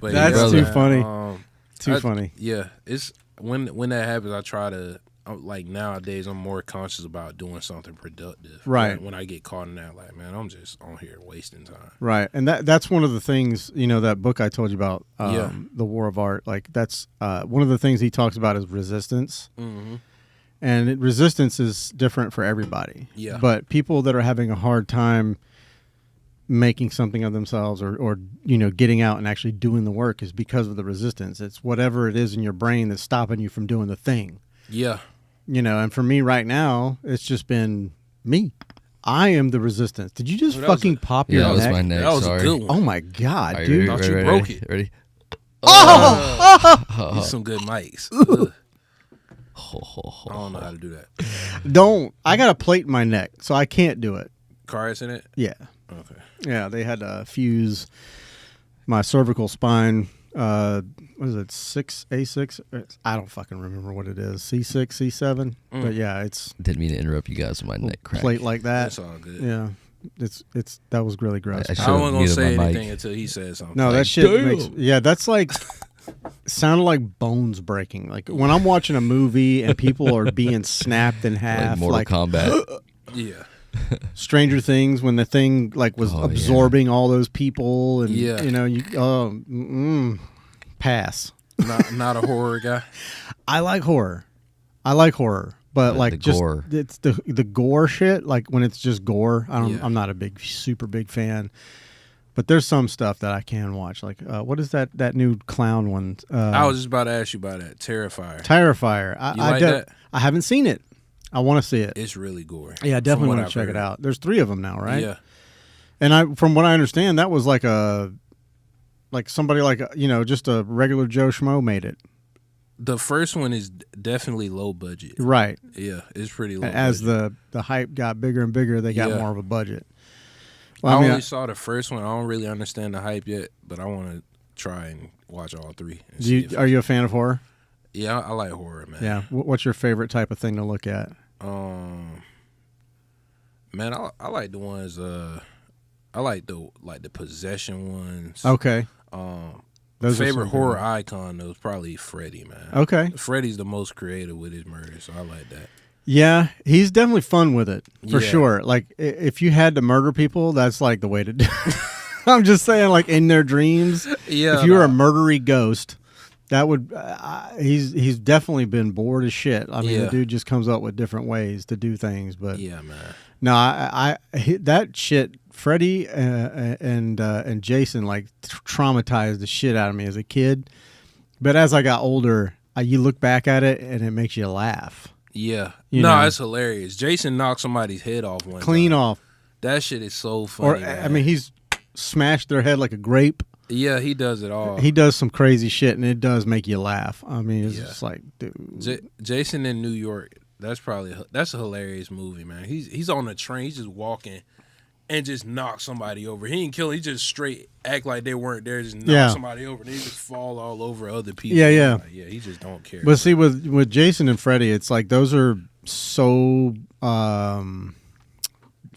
Speaker 2: But
Speaker 1: That's too funny.
Speaker 2: Too
Speaker 1: funny.
Speaker 2: Yeah, it's when that happens, I try to like nowadays I'm more conscious about doing something productive.
Speaker 1: Right.
Speaker 2: When I get caught in that, like, man, I'm just on here wasting time.
Speaker 1: Right, and that's one of the things, that book I told you about,
Speaker 2: Yeah.
Speaker 1: The War of Art. Like that's one of the things he talks about is resistance, and resistance is different for everybody.
Speaker 2: Yeah.
Speaker 1: But people that are having a hard time making something of themselves or getting out and actually doing the work is because of the resistance. It's whatever it is in your brain that's stopping you from doing the thing.
Speaker 2: Yeah.
Speaker 1: And for me right now, it's just been me. I am the resistance. Did you just fucking pop your
Speaker 3: Yeah, that was
Speaker 1: neck?
Speaker 3: my neck.
Speaker 2: That was
Speaker 3: Sorry.
Speaker 2: a good one.
Speaker 1: Oh my god,
Speaker 3: Are you
Speaker 1: dude!
Speaker 3: ready?
Speaker 2: Thought you
Speaker 3: Ready?
Speaker 2: broke
Speaker 3: Ready?
Speaker 2: it.
Speaker 3: Ready?
Speaker 2: These some good mics. Ugh. I don't know how to do that.
Speaker 1: Don't. I got a plate in my neck, so I can't do it.
Speaker 2: Car accident?
Speaker 1: Yeah,
Speaker 2: Okay.
Speaker 1: yeah. They had to fuse my cervical spine. What is it? A6? I don't fucking remember what it is. C6, C7. But yeah, it's
Speaker 3: Didn't mean to interrupt you guys with my neck crack.
Speaker 1: plate like that.
Speaker 2: That's all good.
Speaker 1: Yeah, it's that was really gross.
Speaker 3: I
Speaker 2: I
Speaker 3: should've
Speaker 2: wasn't gonna
Speaker 3: muted
Speaker 2: say
Speaker 3: my
Speaker 2: anything
Speaker 3: mic.
Speaker 2: until he said something.
Speaker 1: No,
Speaker 3: Like,
Speaker 1: that shit
Speaker 3: damn.
Speaker 1: makes. Yeah, that's like sounded like bones breaking. Like when I'm watching a movie and people are being snapped in half.
Speaker 3: Like Mortal Kombat.
Speaker 2: Yeah.
Speaker 1: Stranger Things when the thing like was absorbing all those people, and you know, pass.
Speaker 2: Not a horror guy.
Speaker 1: I like horror. But like just
Speaker 3: gore.
Speaker 1: It's the gore shit. Like when it's just gore, I'm not a super big fan. But there's some stuff that I can watch. Like what is that new clown one?
Speaker 2: I was just about to ask you about that. Terrifier.
Speaker 1: Terrifier.
Speaker 2: You like that?
Speaker 1: I haven't seen it. I want to see it.
Speaker 2: It's really gory.
Speaker 1: Yeah, I definitely want to check it out. There's 3 of them now, right?
Speaker 2: Yeah.
Speaker 1: And from what I understand, that was like somebody like just a regular Joe Schmo made it.
Speaker 2: The first one is definitely low budget.
Speaker 1: Right.
Speaker 2: Yeah, it's pretty low.
Speaker 1: As
Speaker 2: budget.
Speaker 1: the hype got bigger and bigger, they got more of a budget.
Speaker 2: Well, I only saw the first one. I don't really understand the hype yet, but I want to try and watch all 3.
Speaker 1: Are you a fan of horror?
Speaker 2: Yeah, I like horror, man.
Speaker 1: Yeah. What's your favorite type of thing to look at?
Speaker 2: Man, I like the ones. I like the possession ones.
Speaker 1: Okay.
Speaker 2: Those favorite horror icon though is probably Freddy, man.
Speaker 1: Okay.
Speaker 2: Freddy's the most creative with his murder, so I like that.
Speaker 1: Yeah, he's definitely fun with it for sure. Like if you had to murder people, that's like the way to do it. I'm just saying, like in their dreams.
Speaker 2: Yeah.
Speaker 1: If you were a murdery ghost, that would he's definitely been bored as shit. I mean, the dude just comes up with different ways to do things. But
Speaker 2: yeah, man.
Speaker 1: No, that shit. Freddy and Jason like traumatized the shit out of me as a kid. But as I got older, you look back at it and it makes you laugh.
Speaker 2: Yeah.
Speaker 1: You know?
Speaker 2: It's hilarious. Jason knocked somebody's head off one
Speaker 1: Clean
Speaker 2: time.
Speaker 1: off.
Speaker 2: That shit is so funny.
Speaker 1: I mean, he's smashed their head like a grape.
Speaker 2: Yeah, he does it all.
Speaker 1: He does some crazy shit, and it does make you laugh. I mean, it's just like, dude.
Speaker 2: Jason in New York. That's a hilarious movie, man. He's on a train. He's just walking and just knock somebody over. He ain't kill. He just straight act like they weren't there. Just knock somebody over. And they just fall all over other people.
Speaker 1: Yeah.
Speaker 2: Like, yeah. He just don't care.
Speaker 1: But see, with Jason and Freddy, it's like those are so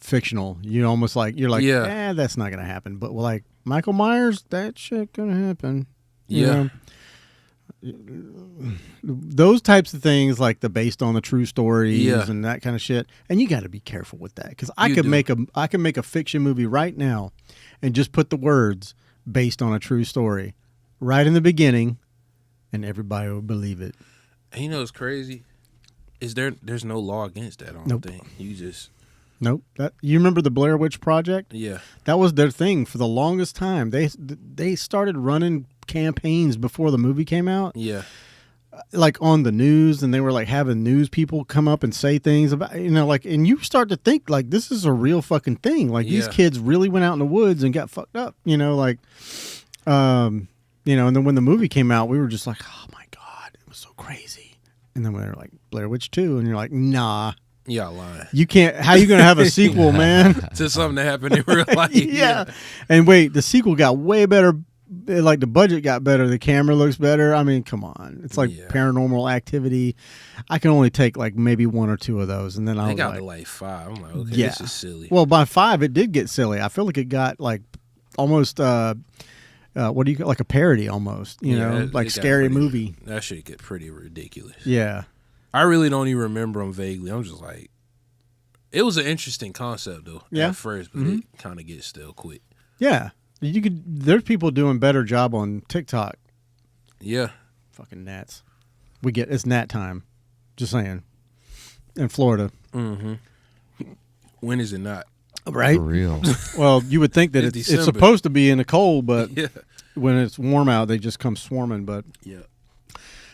Speaker 1: fictional. You almost like you're like, that's not gonna happen. But like Michael Myers, that shit gonna happen. You know? Those types of things, like the based on the true stories and that kind of shit, and you got to be careful with that because I can make a fiction movie right now and just put the words based on a true story right in the beginning, and everybody will believe it.
Speaker 2: And you know what's crazy? Is there's no law against that? I don't think you just.
Speaker 1: Nope. You remember the Blair Witch Project?
Speaker 2: Yeah.
Speaker 1: That was their thing for the longest time. They started running campaigns before the movie came out.
Speaker 2: Yeah.
Speaker 1: Like on the news, and they were like having news people come up and say things about, like, and you start to think like this is a real fucking thing. Like these kids really went out in the woods and got fucked up, like, and then when the movie came out, we were just like, oh my God, it was so crazy. And then we were like Blair Witch 2, and you're like, nah.
Speaker 2: Y'all lying.
Speaker 1: You can't. How you gonna have a sequel, man?
Speaker 2: To something that happened in real life.
Speaker 1: Yeah. And wait, the sequel got way better. Like the budget got better. The camera looks better. I mean, come on. It's like Paranormal Activity. I can only take like maybe 1 or 2 of those, and then I got
Speaker 2: to like 5. I'm like, okay, this is silly.
Speaker 1: Well, by 5, it did get silly. I feel like it got like almost what do you call, like a parody almost? Like Scary Movie.
Speaker 2: That shit get pretty ridiculous.
Speaker 1: Yeah.
Speaker 2: I really don't even remember them vaguely. I'm just like, it was an interesting concept though at first, but it kind of gets stale quick.
Speaker 1: Yeah, there's people doing better job on TikTok.
Speaker 2: Yeah,
Speaker 1: fucking gnats. It's gnat time. Just saying. In Florida.
Speaker 2: Mm-hmm. When is it not?
Speaker 1: Right.
Speaker 3: For real.
Speaker 1: Well, you would think that it's supposed to be in the cold, but when it's warm out, they just come swarming. But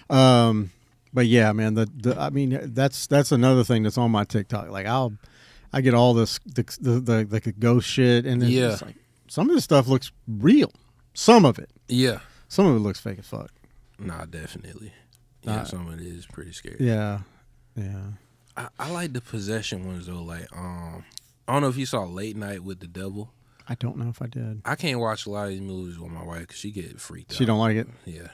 Speaker 1: But yeah, man, I mean that's another thing that's on my TikTok. Like I get all this the ghost shit, and it's like some of this stuff looks real. Some of it.
Speaker 2: Yeah.
Speaker 1: Some of it looks fake as fuck.
Speaker 2: Nah, definitely. Yeah, some of it is pretty scary.
Speaker 1: Yeah. Yeah.
Speaker 2: I like the possession ones though. Like I don't know if you saw Late Night with the Devil.
Speaker 1: I don't know if I did.
Speaker 2: I can't watch a lot of these movies with my wife because she get freaked out.
Speaker 1: She don't like it?
Speaker 2: Yeah.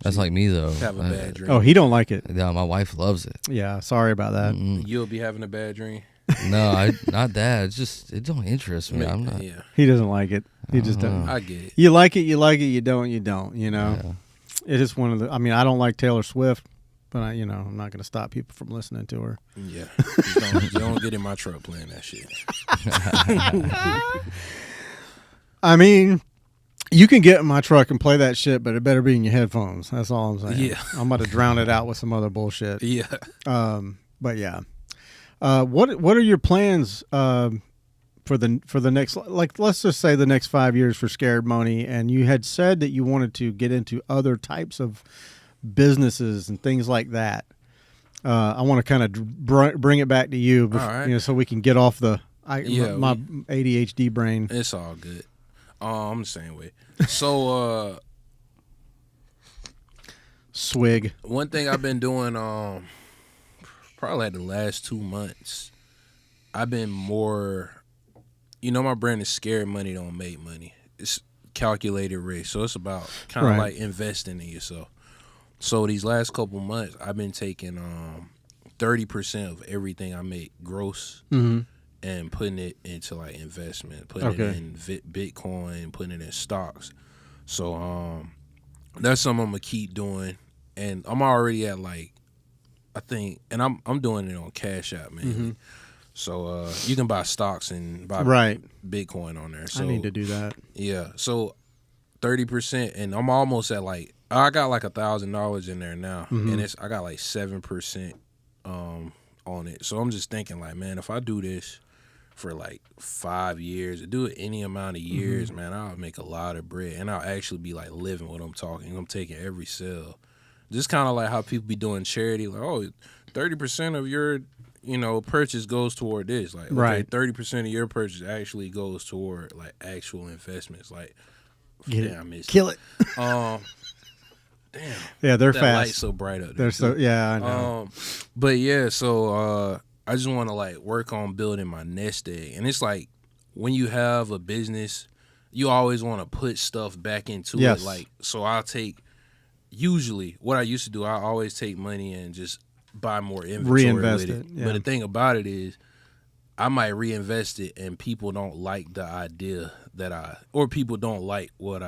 Speaker 3: That's like me though.
Speaker 2: Have a bad dream.
Speaker 1: Oh, he don't like it.
Speaker 3: Yeah, my wife loves it.
Speaker 1: Yeah, sorry about that.
Speaker 2: You'll be having a bad dream.
Speaker 3: No, not that. It's just it don't interest me. I'm not.
Speaker 2: Yeah.
Speaker 1: He doesn't like it. He just doesn't.
Speaker 2: I get it.
Speaker 1: You like it. You like it. You don't. You don't. It is one of the. I mean, I don't like Taylor Swift. but I'm not going to stop people from listening to her.
Speaker 2: Yeah, just don't get in my truck playing that shit.
Speaker 1: I mean, you can get in my truck and play that shit, but it better be in your headphones. That's all I'm saying.
Speaker 2: Yeah.
Speaker 1: I'm about to drown it out with some other bullshit.
Speaker 2: Yeah.
Speaker 1: But yeah. What are your plans for the next, like, let's just say the next 5 years for Scared Money? And you had said that you wanted to get into other types of businesses and things like that. I want to kind of bring it back to you,
Speaker 2: All right.
Speaker 1: so we can get off my
Speaker 2: Yeah,
Speaker 1: ADHD brain.
Speaker 2: It's all good. I'm the same way. So,
Speaker 1: Swig.
Speaker 2: one thing I've been doing, probably like the last 2 months, I've been more, my brand is Scared Money Don't Make Money. It's calculated risk. So it's about kind of
Speaker 1: Right.
Speaker 2: like investing in yourself. So these last couple months, I've been taking 30% of everything I make gross
Speaker 1: Mm-hmm.
Speaker 2: and putting it into like investment, putting
Speaker 1: Okay.
Speaker 2: it in Bitcoin, putting it in stocks. So that's something I'm gonna keep doing, and I'm already at like, I think, and I'm doing it on Cash App, man.
Speaker 1: Mm-hmm.
Speaker 2: So you can buy stocks and buy
Speaker 1: Right.
Speaker 2: Bitcoin on there. So
Speaker 1: I need to do that.
Speaker 2: yeah, so 30%, and I'm almost at like, I got like $1,000 in there now,
Speaker 1: Mhm.
Speaker 2: and I got like 7% on it. So I'm just thinking like, man, if I do this for like 5 years, or do it any amount of years, man, I'll make a lot of bread, and I'll actually be like living what I'm talking. I'm taking every sale, just kind of like how people be doing charity, like, oh, 30% of your purchase goes toward this, like, okay,
Speaker 1: Right.
Speaker 2: 30% of your purchase actually goes toward like actual investments, like,
Speaker 1: Get
Speaker 2: damn,
Speaker 1: it.
Speaker 2: I missed
Speaker 1: Kill it.
Speaker 2: it. Damn,
Speaker 1: Yeah, they're
Speaker 2: that
Speaker 1: fast.
Speaker 2: light's so bright up there.
Speaker 1: They're so,
Speaker 2: too.
Speaker 1: yeah, I know.
Speaker 2: But yeah, so I just want to like work on building my nest egg, and it's like when you have a business, you always want to put stuff back into
Speaker 1: Yes.
Speaker 2: it. Like, so I'll take, usually what I used to do, I always take money and just buy more inventory
Speaker 1: Reinvest
Speaker 2: with
Speaker 1: it,
Speaker 2: it.
Speaker 1: yeah.
Speaker 2: But the thing about it is, I might reinvest it and people don't like the idea or people don't like what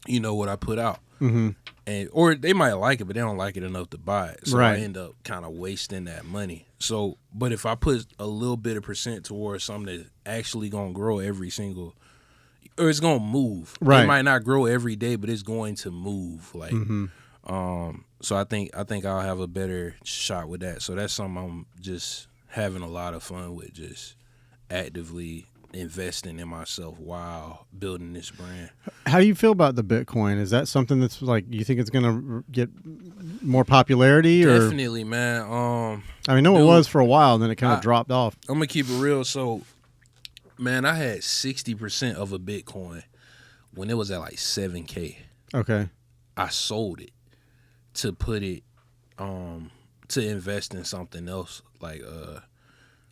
Speaker 2: what I put out.
Speaker 1: Mm-hmm.
Speaker 2: And or they might like it, but they don't like it enough to buy it. So
Speaker 1: Right.
Speaker 2: I end up kind of wasting that money. So, but if I put a little bit of percent towards something that's actually gonna grow or it's gonna move.
Speaker 1: Right.
Speaker 2: It might not grow every day, but it's going to move. Like,
Speaker 1: Mm-hmm.
Speaker 2: so I think I'll have a better shot with that. So that's something I'm just having a lot of fun with, just actively investing in myself while building this brand.
Speaker 1: How do you feel about the Bitcoin? Is that something that's like, you think it's going to get more popularity? Or
Speaker 2: Definitely, man.
Speaker 1: I mean, no, it
Speaker 2: Dude,
Speaker 1: was for a while, and then it kind of
Speaker 2: I-
Speaker 1: dropped off.
Speaker 2: I'm gonna keep it real. So, man, I had 60% of a Bitcoin when it was at like 7K.
Speaker 1: Okay.
Speaker 2: I sold it to put it to invest in something else. Like,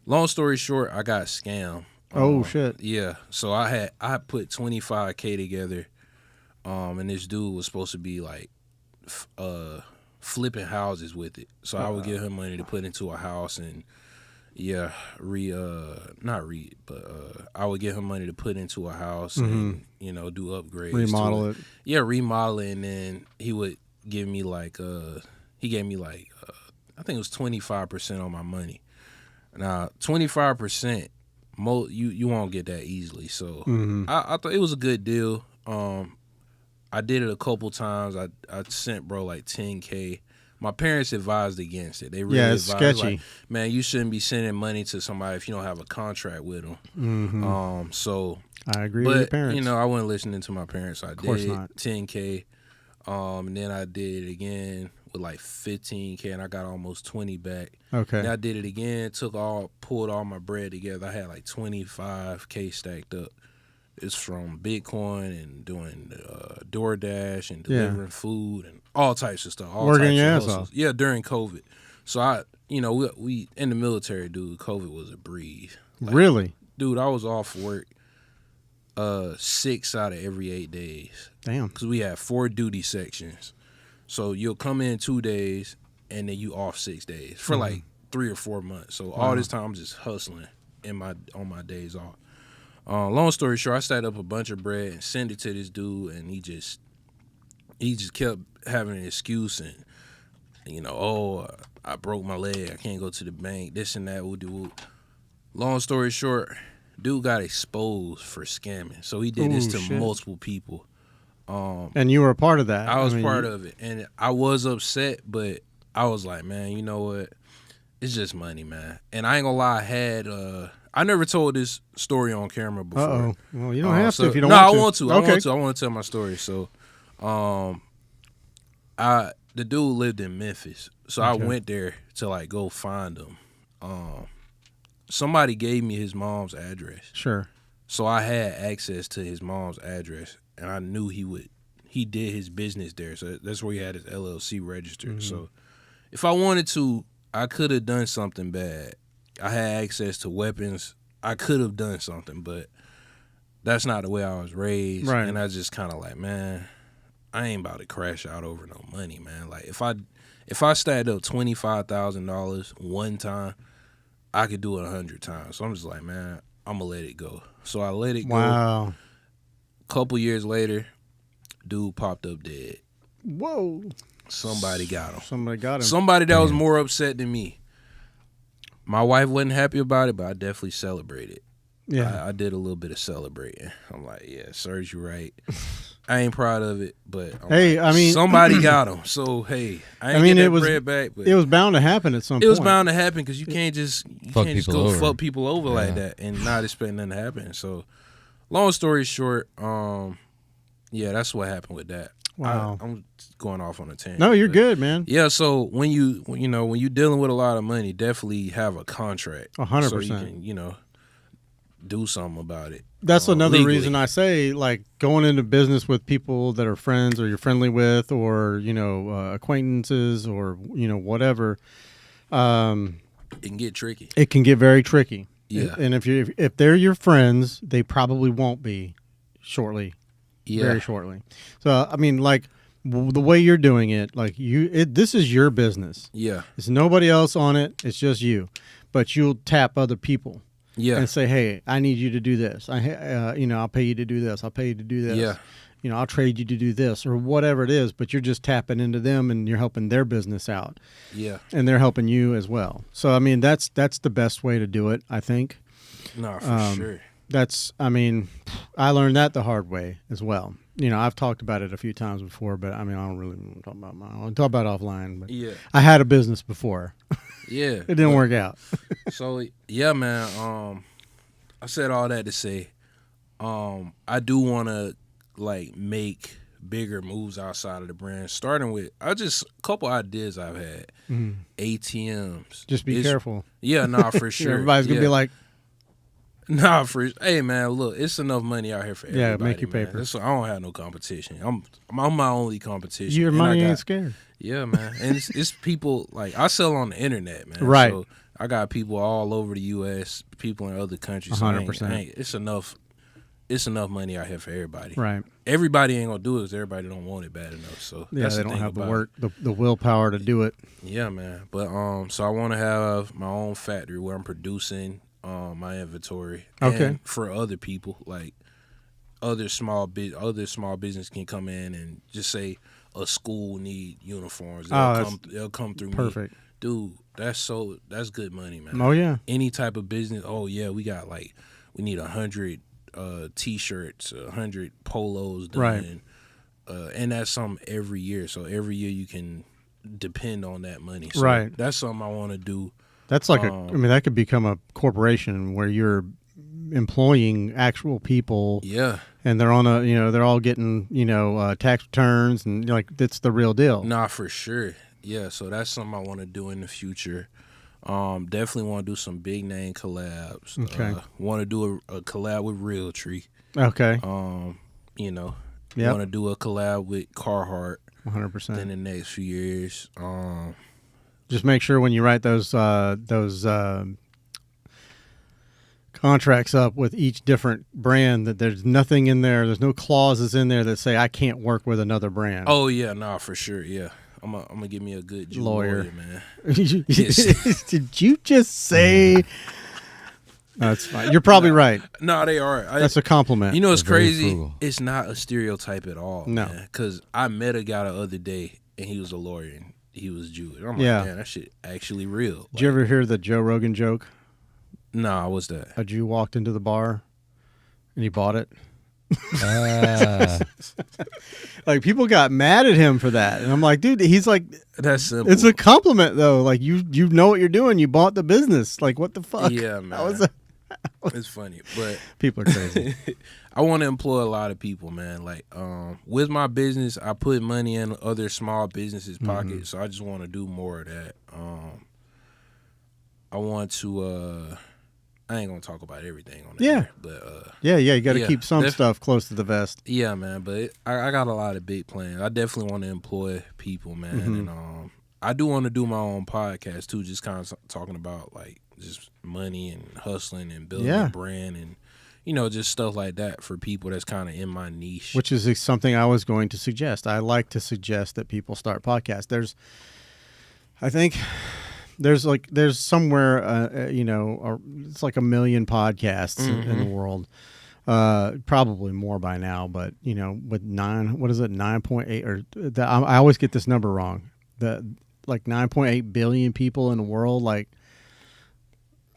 Speaker 2: long story short, I got scammed.
Speaker 1: Oh, shit.
Speaker 2: Yeah. So I put 25K together, and this dude was supposed to be like flipping houses with it. So I would give him money to put into a house and I would give him money to put into a house and do upgrades,
Speaker 1: Remodel it.
Speaker 2: Yeah, remodel it, and then he would give me like I think it was 25% on my money. Now 25%, you won't get that easily. So I thought it was a good deal. I did it a couple times. I sent bro like 10K. My parents advised against it. They really
Speaker 1: Yeah, it's
Speaker 2: advised,
Speaker 1: sketchy.
Speaker 2: like, man, you shouldn't be sending money to somebody if you don't have a contract with them.
Speaker 1: Mm-hmm.
Speaker 2: So,
Speaker 1: I agree with your
Speaker 2: but
Speaker 1: parents.
Speaker 2: I wasn't listening to my parents. I
Speaker 1: course
Speaker 2: did
Speaker 1: not.
Speaker 2: 10K. And then I did it again with like 15K, and I got almost 20 back.
Speaker 1: Okay.
Speaker 2: Then I did it again, pulled all my bread together. I had like 25K stacked up. It's from Bitcoin and doing DoorDash and delivering food and all types of stuff. All
Speaker 1: Working
Speaker 2: types
Speaker 1: your
Speaker 2: of
Speaker 1: ass
Speaker 2: hustles.
Speaker 1: off.
Speaker 2: Yeah, during COVID. So we in the military, dude. COVID was a breeze.
Speaker 1: Really?
Speaker 2: Dude, I was off work 6 out of every 8 days.
Speaker 1: Damn.
Speaker 2: Because we had 4 duty sections. So you'll come in 2 days and then you off 6 days for like 3 or 4 months. So all this time I'm just hustling on my days off. Long story short, I stacked up a bunch of bread and sent it to this dude, and he just kept having an excuse, and I broke my leg, I can't go to the bank, this and that. Long story short, dude got exposed for scamming. So he did this to
Speaker 1: shit.
Speaker 2: multiple people.
Speaker 1: And you were a part of that.
Speaker 2: I was part of it, and I was upset, but I was like, man, you know what? It's just money, man. And I ain't gonna lie, I never told this story on camera before.
Speaker 1: Uh-oh. Well, you don't have to if you don't
Speaker 2: no,
Speaker 1: want to.
Speaker 2: I want to.
Speaker 1: Okay.
Speaker 2: I want to tell my story. So, the dude lived in Memphis, so I went there to like go find him. Somebody gave me his mom's address.
Speaker 1: Sure.
Speaker 2: So I had access to his mom's address, and I knew he did his business there. So that's where he had his LLC registered.
Speaker 1: Mm-hmm.
Speaker 2: So if I wanted to, I could have done something bad. I had access to weapons. I could have done something, but that's not the way I was raised.
Speaker 1: Right.
Speaker 2: And I just kind of like, man, I ain't about to crash out over no money, man. Like if I stacked up $25,000 one time, I could do it 100 times. So I'm just like, man, I'm gonna let it go. So I let it go.
Speaker 1: Wow.
Speaker 2: Couple years later, dude popped up dead.
Speaker 1: Whoa.
Speaker 2: Somebody got him.
Speaker 1: Somebody got him.
Speaker 2: Somebody that was more upset than me. My wife wasn't happy about it, but I definitely celebrated.
Speaker 1: Yeah.
Speaker 2: I did a little bit of celebrating. I'm like, yeah, serves you right. I ain't proud of it, but
Speaker 1: Hey, I mean,
Speaker 2: somebody got him. So hey, I ain't get that bread back, but
Speaker 1: it was bound to happen at some point.
Speaker 2: it was bound to happen because you can't just
Speaker 3: Fuck
Speaker 2: fuck people over like that and not expect nothing to happen. So, long story short, yeah, that's what happened with that.
Speaker 1: Wow.
Speaker 2: I'm going off on a tangent.
Speaker 1: No, you're good, man.
Speaker 2: Yeah, so when you're dealing with a lot of money, definitely have a contract.
Speaker 1: 100%.
Speaker 2: So you can, do something about it.
Speaker 1: That's another
Speaker 2: legally.
Speaker 1: reason I say, like, going into business with people that are friends or you're friendly with, or acquaintances, or whatever.
Speaker 2: It can get tricky.
Speaker 1: It can get very tricky.
Speaker 2: Yeah.
Speaker 1: And if they're your friends, they probably won't be shortly.
Speaker 2: Yeah.
Speaker 1: Very shortly. So I mean, like, the way you're doing it, like this is your business.
Speaker 2: Yeah.
Speaker 1: It's nobody else on it. It's just you. But you'll tap other people.
Speaker 2: Yeah.
Speaker 1: And say, hey, I need you to do this. I'll pay you to do this. I'll pay you to do this.
Speaker 2: Yeah.
Speaker 1: I'll trade you to do this or whatever it is. But you're just tapping into them and you're helping their business out.
Speaker 2: Yeah.
Speaker 1: And they're helping you as well. So I mean, that's the best way to do it, I think.
Speaker 2: No, for sure.
Speaker 1: I learned that the hard way as well. I've talked about it a few times before, but I mean, I don't really want to talk about I'll talk about it offline. But
Speaker 2: Yeah.
Speaker 1: I had a business before.
Speaker 2: Yeah.
Speaker 1: It didn't work out.
Speaker 2: So yeah, man. I said all that to say, I do want to like make bigger moves outside of the brand. Starting with a couple ideas I've had. ATMs.
Speaker 1: Just be careful.
Speaker 2: Yeah, nah, for sure.
Speaker 1: Everybody's gonna be like,
Speaker 2: nah, hey man, look, it's enough money out here for everybody.
Speaker 1: Yeah, make your
Speaker 2: man.
Speaker 1: paper.
Speaker 2: I don't have no competition. I'm my only competition.
Speaker 1: your
Speaker 2: And
Speaker 1: money ain't scared.
Speaker 2: Yeah, man. And it's people, like, I sell on the internet, man.
Speaker 1: Right.
Speaker 2: So I got people all over the U.S., people in other countries.
Speaker 1: 100%.
Speaker 2: It's enough money out here for everybody.
Speaker 1: Right.
Speaker 2: Everybody ain't going to do it because everybody don't want it bad enough. So
Speaker 1: Yeah,
Speaker 2: that's
Speaker 1: they
Speaker 2: the
Speaker 1: don't
Speaker 2: thing
Speaker 1: have the
Speaker 2: about
Speaker 1: work, the willpower to do it.
Speaker 2: it. Yeah, man. But so I want to have my own factory where I'm producing my inventory.
Speaker 1: Okay.
Speaker 2: And for other people, like other small business can come in and just say, a school need uniforms. They'll come through
Speaker 1: Perfect.
Speaker 2: me. Dude, that's good money, man.
Speaker 1: Oh yeah.
Speaker 2: Any type of business. Oh yeah, we need 100 t-shirts, 100 polos done.
Speaker 1: Right.
Speaker 2: And that's something every year. So every year you can depend on that money. So
Speaker 1: Right.
Speaker 2: That's something I want to do.
Speaker 1: That's like that could become a corporation where you're employing actual people.
Speaker 2: Yeah.
Speaker 1: And they're on they're all getting, tax returns and that's the real deal.
Speaker 2: Nah, for sure. Yeah, so that's something I want to do in the future. Definitely want to do some big name collabs.
Speaker 1: Okay.
Speaker 2: Want to do a collab with Realtree.
Speaker 1: Okay.
Speaker 2: Want to do a collab with Carhartt
Speaker 1: 100%.
Speaker 2: in the next few years.
Speaker 1: Just make sure when you write those contracts up with each different brand that there's nothing in there. There's no clauses in there that say I can't work with another brand.
Speaker 2: Oh yeah, nah, for sure. Yeah, I'm gonna give me a good lawyer, man.
Speaker 1: Did you just say? That's fine. You're probably right.
Speaker 2: No, they are.
Speaker 1: That's a compliment.
Speaker 2: You know, it's
Speaker 3: They're very
Speaker 2: crazy.
Speaker 3: frugal.
Speaker 2: It's not a stereotype at all.
Speaker 1: No.
Speaker 2: Because I met a guy the other day, and he was a lawyer. he was Jewish. I'm
Speaker 1: Yeah.
Speaker 2: like, man, that shit actually real.
Speaker 1: Did you ever hear the Joe Rogan joke?
Speaker 2: Nah, what's that?
Speaker 1: A Jew walked into the bar and he bought it. Like, people got mad at him for that, and I'm like, dude, he's like,
Speaker 2: That's simple.
Speaker 1: it's a compliment though. Like, you know what you're doing. You bought the business. Like, what the fuck?
Speaker 2: Yeah,
Speaker 1: That
Speaker 2: man.
Speaker 1: was
Speaker 2: It's funny, but
Speaker 1: people are crazy.
Speaker 2: I want to employ a lot of people, man. Like, with my business, I put money in other small businesses' pockets, so I just want to do more of that. I want to. I ain't gonna talk about everything on there, but
Speaker 1: Yeah, you got to
Speaker 2: Yeah,
Speaker 1: keep some stuff close to the vest.
Speaker 2: yeah, man. But I got a lot of big plans. I definitely want to employ people, man, and I do want to do my own podcast too. Just kind of talking about like just money and hustling and building a brand and just stuff like that for people that's kind of in my niche.
Speaker 1: Which is something I was going to suggest. I like to suggest that people start podcasts. I think there's somewhere, it's like 1 million podcasts in the world. Probably more by now, but with 9.8 or I always get this number wrong. Like 9.8 billion people in the world, like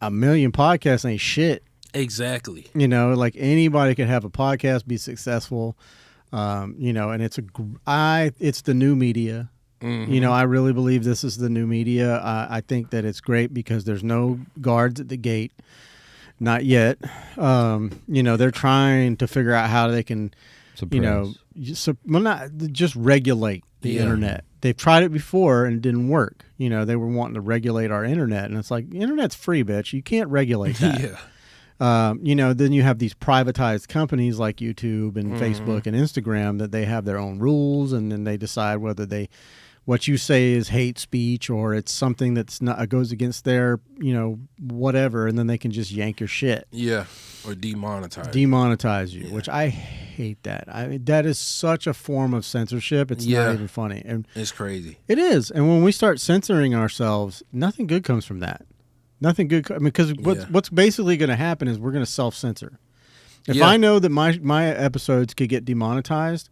Speaker 1: 1 million podcasts ain't shit.
Speaker 2: Exactly.
Speaker 1: Like anybody could have a podcast, be successful. And it's the new media. I really believe this is the new media. I think that it's great because there's no guards at the gate. Not yet. They're trying to figure out how they can, not just regulate the internet. They've tried it before and it didn't work. They were wanting to regulate our internet, and it's like, internet's free, bitch. You can't regulate that.
Speaker 2: Yeah.
Speaker 1: Then you have these privatized companies like YouTube and Facebook and Instagram that they have their own rules, and then they decide whether what you say is hate speech or it's something that's not goes against their, whatever, and then they can just yank your shit.
Speaker 2: Yeah, or demonetize
Speaker 1: you, which I hate that. I mean, that is such a form of censorship. It's not even funny. And
Speaker 2: it's crazy.
Speaker 1: It is. And when we start censoring ourselves, nothing good comes from that. Nothing good. Because what's basically going to happen is we're going to self-censor. If I know that my episodes could get demonetized,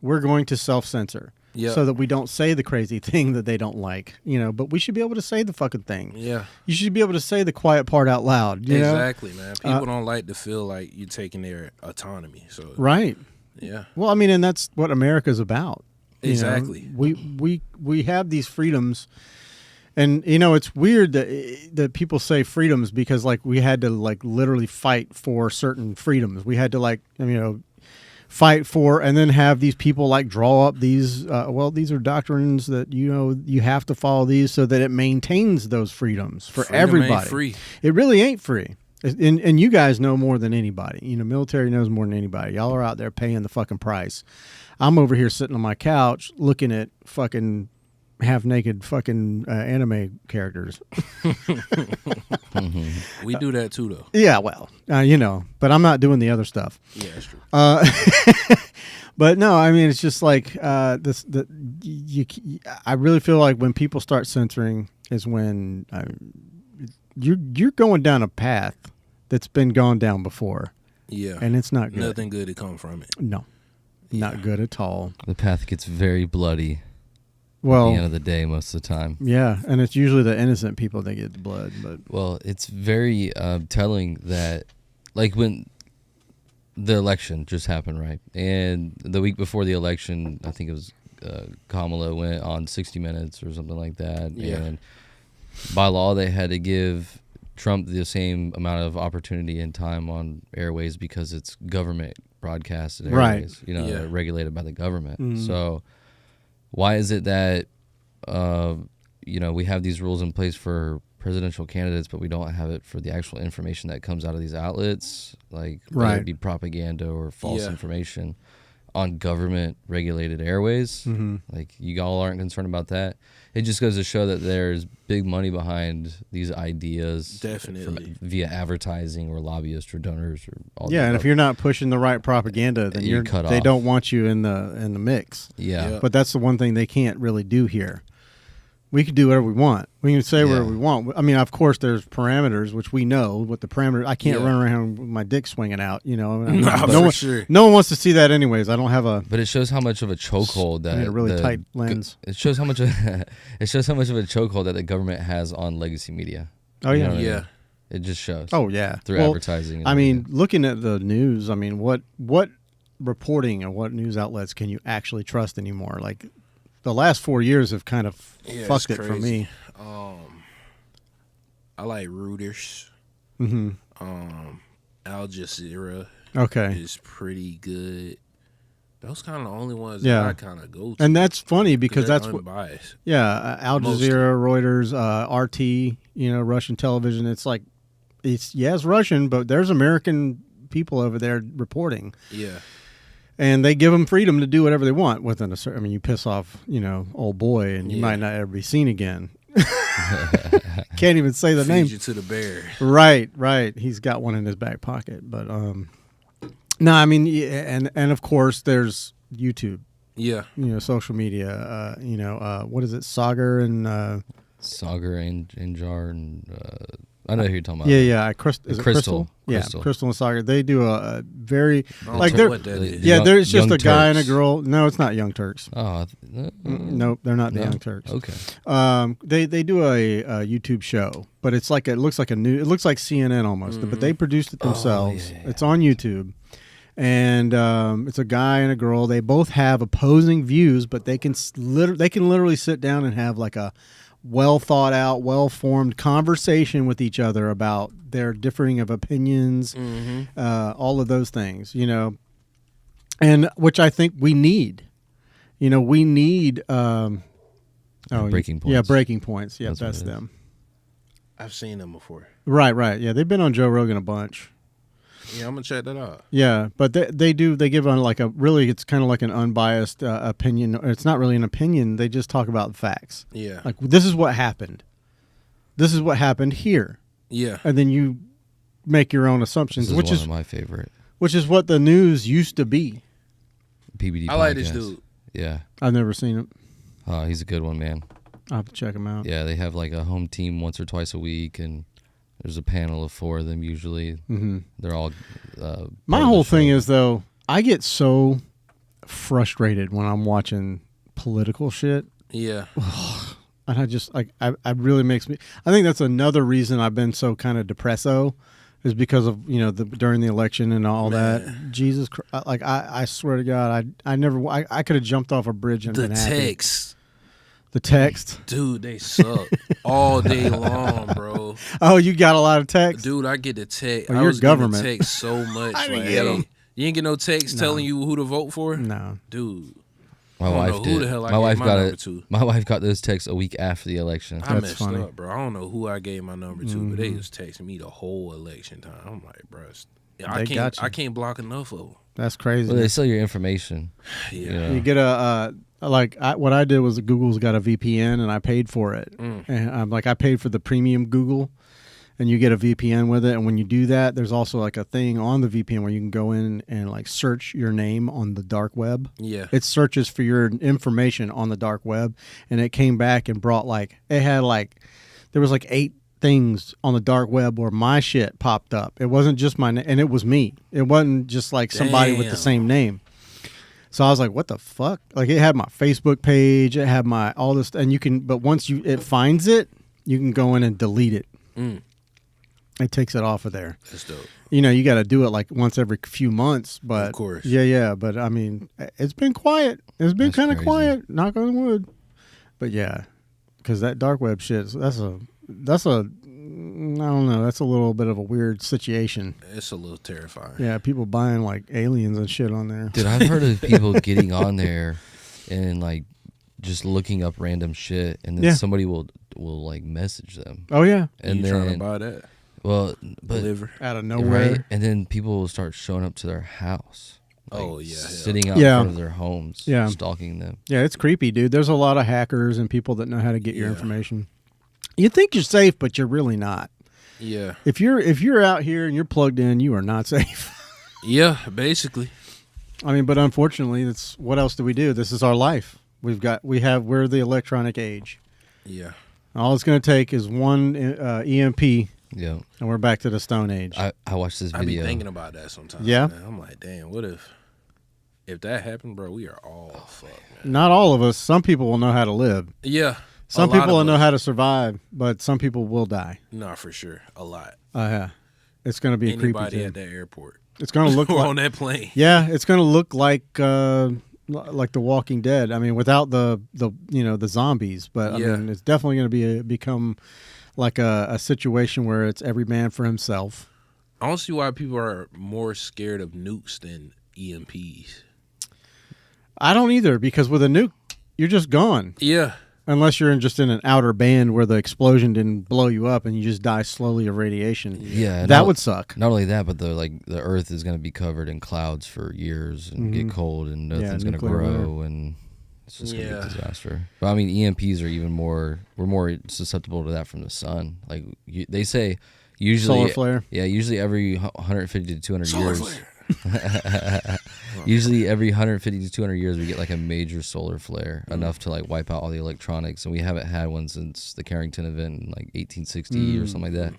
Speaker 1: we're going to self-censor. So that we don't say the crazy thing that they don't like, but we should be able to say the fucking thing.
Speaker 2: Yeah.
Speaker 1: You should be able to say the quiet part out loud.
Speaker 2: Exactly, man. People don't like to feel like you're taking their autonomy. So
Speaker 1: right.
Speaker 2: Yeah.
Speaker 1: Well, I mean, and that's what America's about.
Speaker 2: Exactly.
Speaker 1: We have these freedoms, and it's weird that people say freedoms because like we had to like literally fight for certain freedoms. We had to fight for, and then have these people like draw up these these are doctrines that you have to follow these so that it maintains those freedoms for everybody.
Speaker 2: Ain't free.
Speaker 1: It really ain't free, and you guys know more than anybody. Military knows more than anybody. Y'all are out there paying the fucking price. I'm over here sitting on my couch looking at fucking half-naked fucking anime characters.
Speaker 2: We do that too, though.
Speaker 1: Yeah, well, but I'm not doing the other stuff.
Speaker 2: Yeah, that's true.
Speaker 1: But no, I mean, it's just like I really feel like when people start censoring is when you're going down a path that's been gone down before.
Speaker 2: Yeah,
Speaker 1: and it's not good.
Speaker 2: Nothing good to come from it.
Speaker 1: No, not good at all.
Speaker 3: The path gets very bloody.
Speaker 1: Well,
Speaker 3: at the end of the day, most of the time.
Speaker 1: Yeah, and it's usually the innocent people that get the blood. But
Speaker 3: it's very telling that, like when the election just happened, right? And the week before the election, I think it was Kamala went on 60 Minutes or something like that.
Speaker 2: Yeah.
Speaker 3: And by law, they had to give Trump the same amount of opportunity and time on airways because it's government broadcasted airways,
Speaker 1: right.
Speaker 3: Regulated by the government.
Speaker 1: Mm-hmm.
Speaker 3: So why is it that we have these rules in place for presidential candidates, but we don't have it for the actual information that comes out of these outlets, like whether it be propaganda or false information on government regulated airways?
Speaker 1: Mm-hmm.
Speaker 3: Like, you all aren't concerned about that. It just goes to show that there's big money behind these ideas,
Speaker 2: definitely,
Speaker 3: via advertising or lobbyists or donors or all.
Speaker 1: Yeah, and if you're not pushing the right propaganda, then
Speaker 3: you're cut off.
Speaker 1: They don't want you in the mix.
Speaker 3: Yeah.
Speaker 1: But that's the one thing they can't really do here. We could do whatever we want. We can say whatever
Speaker 3: Yeah.
Speaker 1: we want. I mean, of course, there's parameters, which we know what the parameters. I can't
Speaker 2: Yeah.
Speaker 1: run around with my dick swinging out. You know,
Speaker 2: Nah,
Speaker 1: no
Speaker 2: for
Speaker 1: one,
Speaker 2: sure.
Speaker 1: no one wants to see that, anyways. I don't have a,
Speaker 3: But it shows how much of a chokehold that
Speaker 1: a really
Speaker 3: the
Speaker 1: tight lens.
Speaker 3: It shows how much of, it shows how much of a chokehold that the government has on legacy media.
Speaker 1: Oh
Speaker 3: You
Speaker 1: yeah.
Speaker 3: know what I mean?
Speaker 2: Yeah.
Speaker 3: It just shows.
Speaker 1: Oh yeah.
Speaker 3: Through
Speaker 1: Well,
Speaker 3: advertising. and
Speaker 1: I mean,
Speaker 3: everything.
Speaker 1: looking at the news, I mean, what reporting and what news outlets can you actually trust anymore? Like, the last 4 years have kind of
Speaker 2: Yeah,
Speaker 1: fucked
Speaker 2: it's
Speaker 1: it for
Speaker 2: crazy.
Speaker 1: me.
Speaker 2: I like Reuters.
Speaker 1: Hmm.
Speaker 2: Al Jazeera
Speaker 1: Okay.
Speaker 2: is pretty good. Those kind of the only ones
Speaker 1: Yeah.
Speaker 2: that I kind of go to.
Speaker 1: And that's funny because
Speaker 2: they're
Speaker 1: that's what,
Speaker 2: unbiased.
Speaker 1: yeah, Al
Speaker 2: Mostly.
Speaker 1: Jazeera, Reuters, RT, you know, Russian television. It's like, it's Russian, but there's American people over there reporting.
Speaker 2: Yeah.
Speaker 1: And they give them freedom to do whatever they want within a certain. I mean, you piss off, you know, old boy, and you
Speaker 2: Yeah.
Speaker 1: might not ever be seen again. Can't even say the
Speaker 2: Feed
Speaker 1: name.
Speaker 2: you to the bear.
Speaker 1: Right. He's got one in his back pocket, but no, I mean, and of course there's YouTube,
Speaker 2: Yeah.
Speaker 1: you know, social media. You know, what is it, Sagar and
Speaker 3: Sagar and Jar and I know who you're talking about.
Speaker 1: yeah, is it
Speaker 3: Crystal.
Speaker 1: Yeah,
Speaker 3: Crystal.
Speaker 1: Crystal and Sagar. They do a very
Speaker 2: I don't
Speaker 1: like
Speaker 2: know
Speaker 1: they're
Speaker 2: what that is.
Speaker 1: yeah.
Speaker 3: Young-
Speaker 1: There's just
Speaker 3: Young
Speaker 1: a guy and a
Speaker 3: Turks.
Speaker 1: girl. No, it's not Young Turks.
Speaker 3: Oh,
Speaker 1: Nope, they're not the
Speaker 3: No?
Speaker 1: Young Turks.
Speaker 3: Okay.
Speaker 1: They do a YouTube show, but it looks like CNN almost, but they produced it themselves.
Speaker 3: yeah.
Speaker 1: It's on YouTube, and it's a guy and a girl. They both have opposing views, but they can literally sit down and have like a well thought out, well formed conversation with each other about their differing of opinions, all of those things, you know, and which I think we need. You know, we need.
Speaker 3: Breaking
Speaker 1: Yeah,
Speaker 3: Points.
Speaker 1: Breaking Points. Yeah,
Speaker 3: That's what
Speaker 1: that's
Speaker 3: it is.
Speaker 1: them.
Speaker 2: I've seen them before.
Speaker 1: Right. Yeah, they've been on Joe Rogan a bunch.
Speaker 2: Yeah, I'm gonna check that out.
Speaker 1: Yeah, but they give on like it's kind of like an unbiased opinion. It's not really an opinion. They just talk about facts.
Speaker 2: Yeah.
Speaker 1: Like, this is what happened. This is what happened here,
Speaker 2: Yeah.
Speaker 1: and then you make your own assumptions,
Speaker 3: This is
Speaker 1: which
Speaker 3: one
Speaker 1: is
Speaker 3: of my favorite
Speaker 1: which is what the news used to be.
Speaker 3: PBD.
Speaker 2: I like this
Speaker 3: podcast.
Speaker 2: dude.
Speaker 3: Yeah.
Speaker 1: I've never seen it.
Speaker 3: He's a good one, man.
Speaker 1: I'll have to check him out.
Speaker 3: Yeah, they have like a home team once or twice a week, and there's a panel of 4 of them usually.
Speaker 1: Mm-hmm.
Speaker 3: They're all.
Speaker 1: My whole thing is, though, I get so frustrated when I'm watching political shit.
Speaker 2: Yeah.
Speaker 1: And I just like I really makes me. I think that's another reason I've been so kind of depresso, is because of, you know, during the election and all that. Jesus Christ, like I swear to God, I could have jumped off a bridge and
Speaker 2: The
Speaker 1: been happy.
Speaker 2: text.
Speaker 1: The text.
Speaker 2: Dude, they suck all day long, bro.
Speaker 1: Oh, you got a lot of text.
Speaker 2: Dude, I get the text.
Speaker 1: Oh,
Speaker 2: I
Speaker 1: you're
Speaker 2: was getting
Speaker 1: government.
Speaker 2: the text so much.
Speaker 1: I didn't
Speaker 2: like,
Speaker 1: get 'em.
Speaker 2: hey, you ain't get no text
Speaker 1: No.
Speaker 2: telling you who to vote for?
Speaker 1: No.
Speaker 2: Dude,
Speaker 3: My
Speaker 2: I don't
Speaker 3: wife
Speaker 2: know
Speaker 3: did.
Speaker 2: who the hell I
Speaker 3: my
Speaker 2: gave
Speaker 3: wife
Speaker 2: my
Speaker 3: got
Speaker 2: number
Speaker 3: it.
Speaker 2: to.
Speaker 3: My wife got those texts a week after the election.
Speaker 2: I
Speaker 1: That's
Speaker 2: messed
Speaker 1: funny.
Speaker 2: up, bro. I don't know who I gave my number to, but they was texting me the whole election time. I'm like, bro,
Speaker 1: They got you.
Speaker 2: I can't block enough of them.
Speaker 1: That's crazy.
Speaker 3: Well, they sell your information.
Speaker 2: Yeah.
Speaker 3: You know?
Speaker 1: You get what I did was Google's got a VPN and I paid for it. And I'm like, I paid for the premium Google, and you get a VPN with it. And when you do that, there's also like a thing on the VPN where you can go in and like search your name on the dark web.
Speaker 2: Yeah.
Speaker 1: It searches for your information on the dark web, and it came back and brought there was like 8 things on the dark web where my shit popped up. It wasn't just my name, and it was me. It wasn't just like somebody with the
Speaker 2: Damn.
Speaker 1: same name. So I was like, what the fuck? Like, it had my Facebook page, it had my all this, and but once it finds it, you can go in and delete it.
Speaker 2: Mm.
Speaker 1: It takes it off of there.
Speaker 2: That's dope.
Speaker 1: You know, you got to do it like once every few months, but
Speaker 2: Of course.
Speaker 1: yeah. But I mean, it's been quiet. It's been
Speaker 3: That's
Speaker 1: kind of
Speaker 3: crazy.
Speaker 1: quiet. Knock on wood. But yeah, because that dark web shit, that's a, I don't know. That's a little bit of a weird situation.
Speaker 2: It's a little terrifying.
Speaker 1: Yeah, people buying like aliens and shit on there.
Speaker 3: Dude, I've heard of people getting on there and like just looking up random shit, and then
Speaker 1: Yeah.
Speaker 3: somebody will like message them,
Speaker 1: Oh yeah,
Speaker 3: and
Speaker 2: you trying to
Speaker 3: then
Speaker 2: buy that?
Speaker 3: well, but
Speaker 2: Deliver?
Speaker 1: out of nowhere.
Speaker 3: right, and then people will start showing up to their house. Like,
Speaker 2: Oh, yeah, hell.
Speaker 3: sitting out
Speaker 1: Yeah.
Speaker 3: in front of their homes,
Speaker 1: Yeah.
Speaker 3: stalking them.
Speaker 1: Yeah, it's creepy, dude. There's a lot of hackers and people that know how to get your
Speaker 2: Yeah.
Speaker 1: information. You think you're safe, but you're really not.
Speaker 2: Yeah.
Speaker 1: If you're out here and you're plugged in, you are not safe.
Speaker 2: Yeah, basically.
Speaker 1: I mean, but unfortunately, what else do we do? This is our life. We're the electronic age.
Speaker 2: Yeah.
Speaker 1: All it's going to take is one EMP,
Speaker 3: Yeah.
Speaker 1: and we're back to the Stone Age.
Speaker 3: I watched this
Speaker 2: I be
Speaker 3: video.
Speaker 2: thinking about that sometimes.
Speaker 1: Yeah?
Speaker 2: Man. I'm like, damn, what if that happened, bro? We are all fucked, man.
Speaker 1: Not all of us. Some people will know how to live.
Speaker 2: Yeah.
Speaker 1: Some
Speaker 2: a lot
Speaker 1: people will
Speaker 2: of
Speaker 1: know
Speaker 2: us.
Speaker 1: how to survive, but some people will die.
Speaker 2: Nah, for sure. A lot.
Speaker 1: Yeah. It's going to be a creepy
Speaker 2: Anybody
Speaker 1: thing.
Speaker 2: at that airport.
Speaker 1: It's going to look
Speaker 2: Or
Speaker 1: like
Speaker 2: on that plane.
Speaker 1: Yeah, it's going to look like The Walking Dead. I mean, without the zombies, but I
Speaker 2: Yeah.
Speaker 1: mean, it's definitely going to become like a situation where it's every man for himself.
Speaker 2: I don't see why people are more scared of nukes than EMPs.
Speaker 1: I don't either, because with a nuke, you're just gone.
Speaker 2: Yeah.
Speaker 1: Unless you're just in an outer band where the explosion didn't blow you up and you just die slowly of radiation.
Speaker 3: Yeah,
Speaker 1: That would suck.
Speaker 3: Not only that, but the Earth is going to be covered in clouds for years and get cold, and nothing's going to
Speaker 1: nuclear
Speaker 3: grow, and it's just going to be a
Speaker 2: Yeah.
Speaker 3: disaster. But I mean, EMPs are even more. We're more susceptible to that from the sun. Like they say, usually
Speaker 1: Solar flare.
Speaker 3: Yeah, usually every 150 to 200
Speaker 2: Solar
Speaker 3: years.
Speaker 2: flare.
Speaker 3: Usually every 150 to 200 years we get like a major solar flare, enough to like wipe out all the electronics, and we haven't had one since the Carrington event in like 1860 or something like that.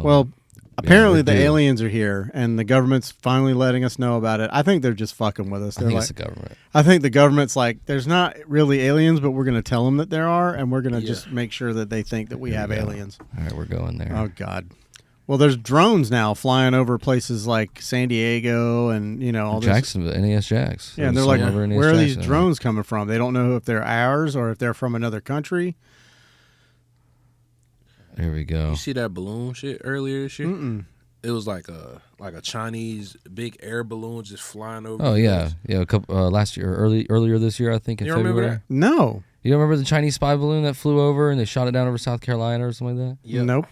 Speaker 1: Well, apparently
Speaker 3: we're
Speaker 1: the
Speaker 3: due.
Speaker 1: aliens are here, and the government's finally letting us know about it. I think they're just fucking with us.
Speaker 3: I
Speaker 1: They're
Speaker 3: think
Speaker 1: like,
Speaker 3: it's the government.
Speaker 1: I think the government's like, there's not really aliens, but we're going to tell them that there are, and we're going to
Speaker 2: Yeah.
Speaker 1: just make sure that they think that we
Speaker 3: Here
Speaker 1: have
Speaker 3: we go.
Speaker 1: aliens.
Speaker 3: All right, we're going there.
Speaker 1: Oh, God. Well, there's drones now flying over places like San Diego and, all this.
Speaker 3: Jacksonville, NAS Jax.
Speaker 1: Yeah, and they're like, where are these drones coming from? They don't know if they're ours or if they're from another country.
Speaker 3: Here we go.
Speaker 2: You see that balloon shit earlier this year?
Speaker 1: Mm-mm.
Speaker 2: It was like a Chinese big air balloon just flying over.
Speaker 3: Oh
Speaker 2: the
Speaker 3: yeah,
Speaker 2: place.
Speaker 3: yeah. A couple last year, earlier this year, I think in
Speaker 2: You don't remember
Speaker 3: February.
Speaker 1: No.
Speaker 3: You don't remember the Chinese spy balloon that flew over and they shot it down over South Carolina or something like that?
Speaker 2: Yep.
Speaker 1: Nope.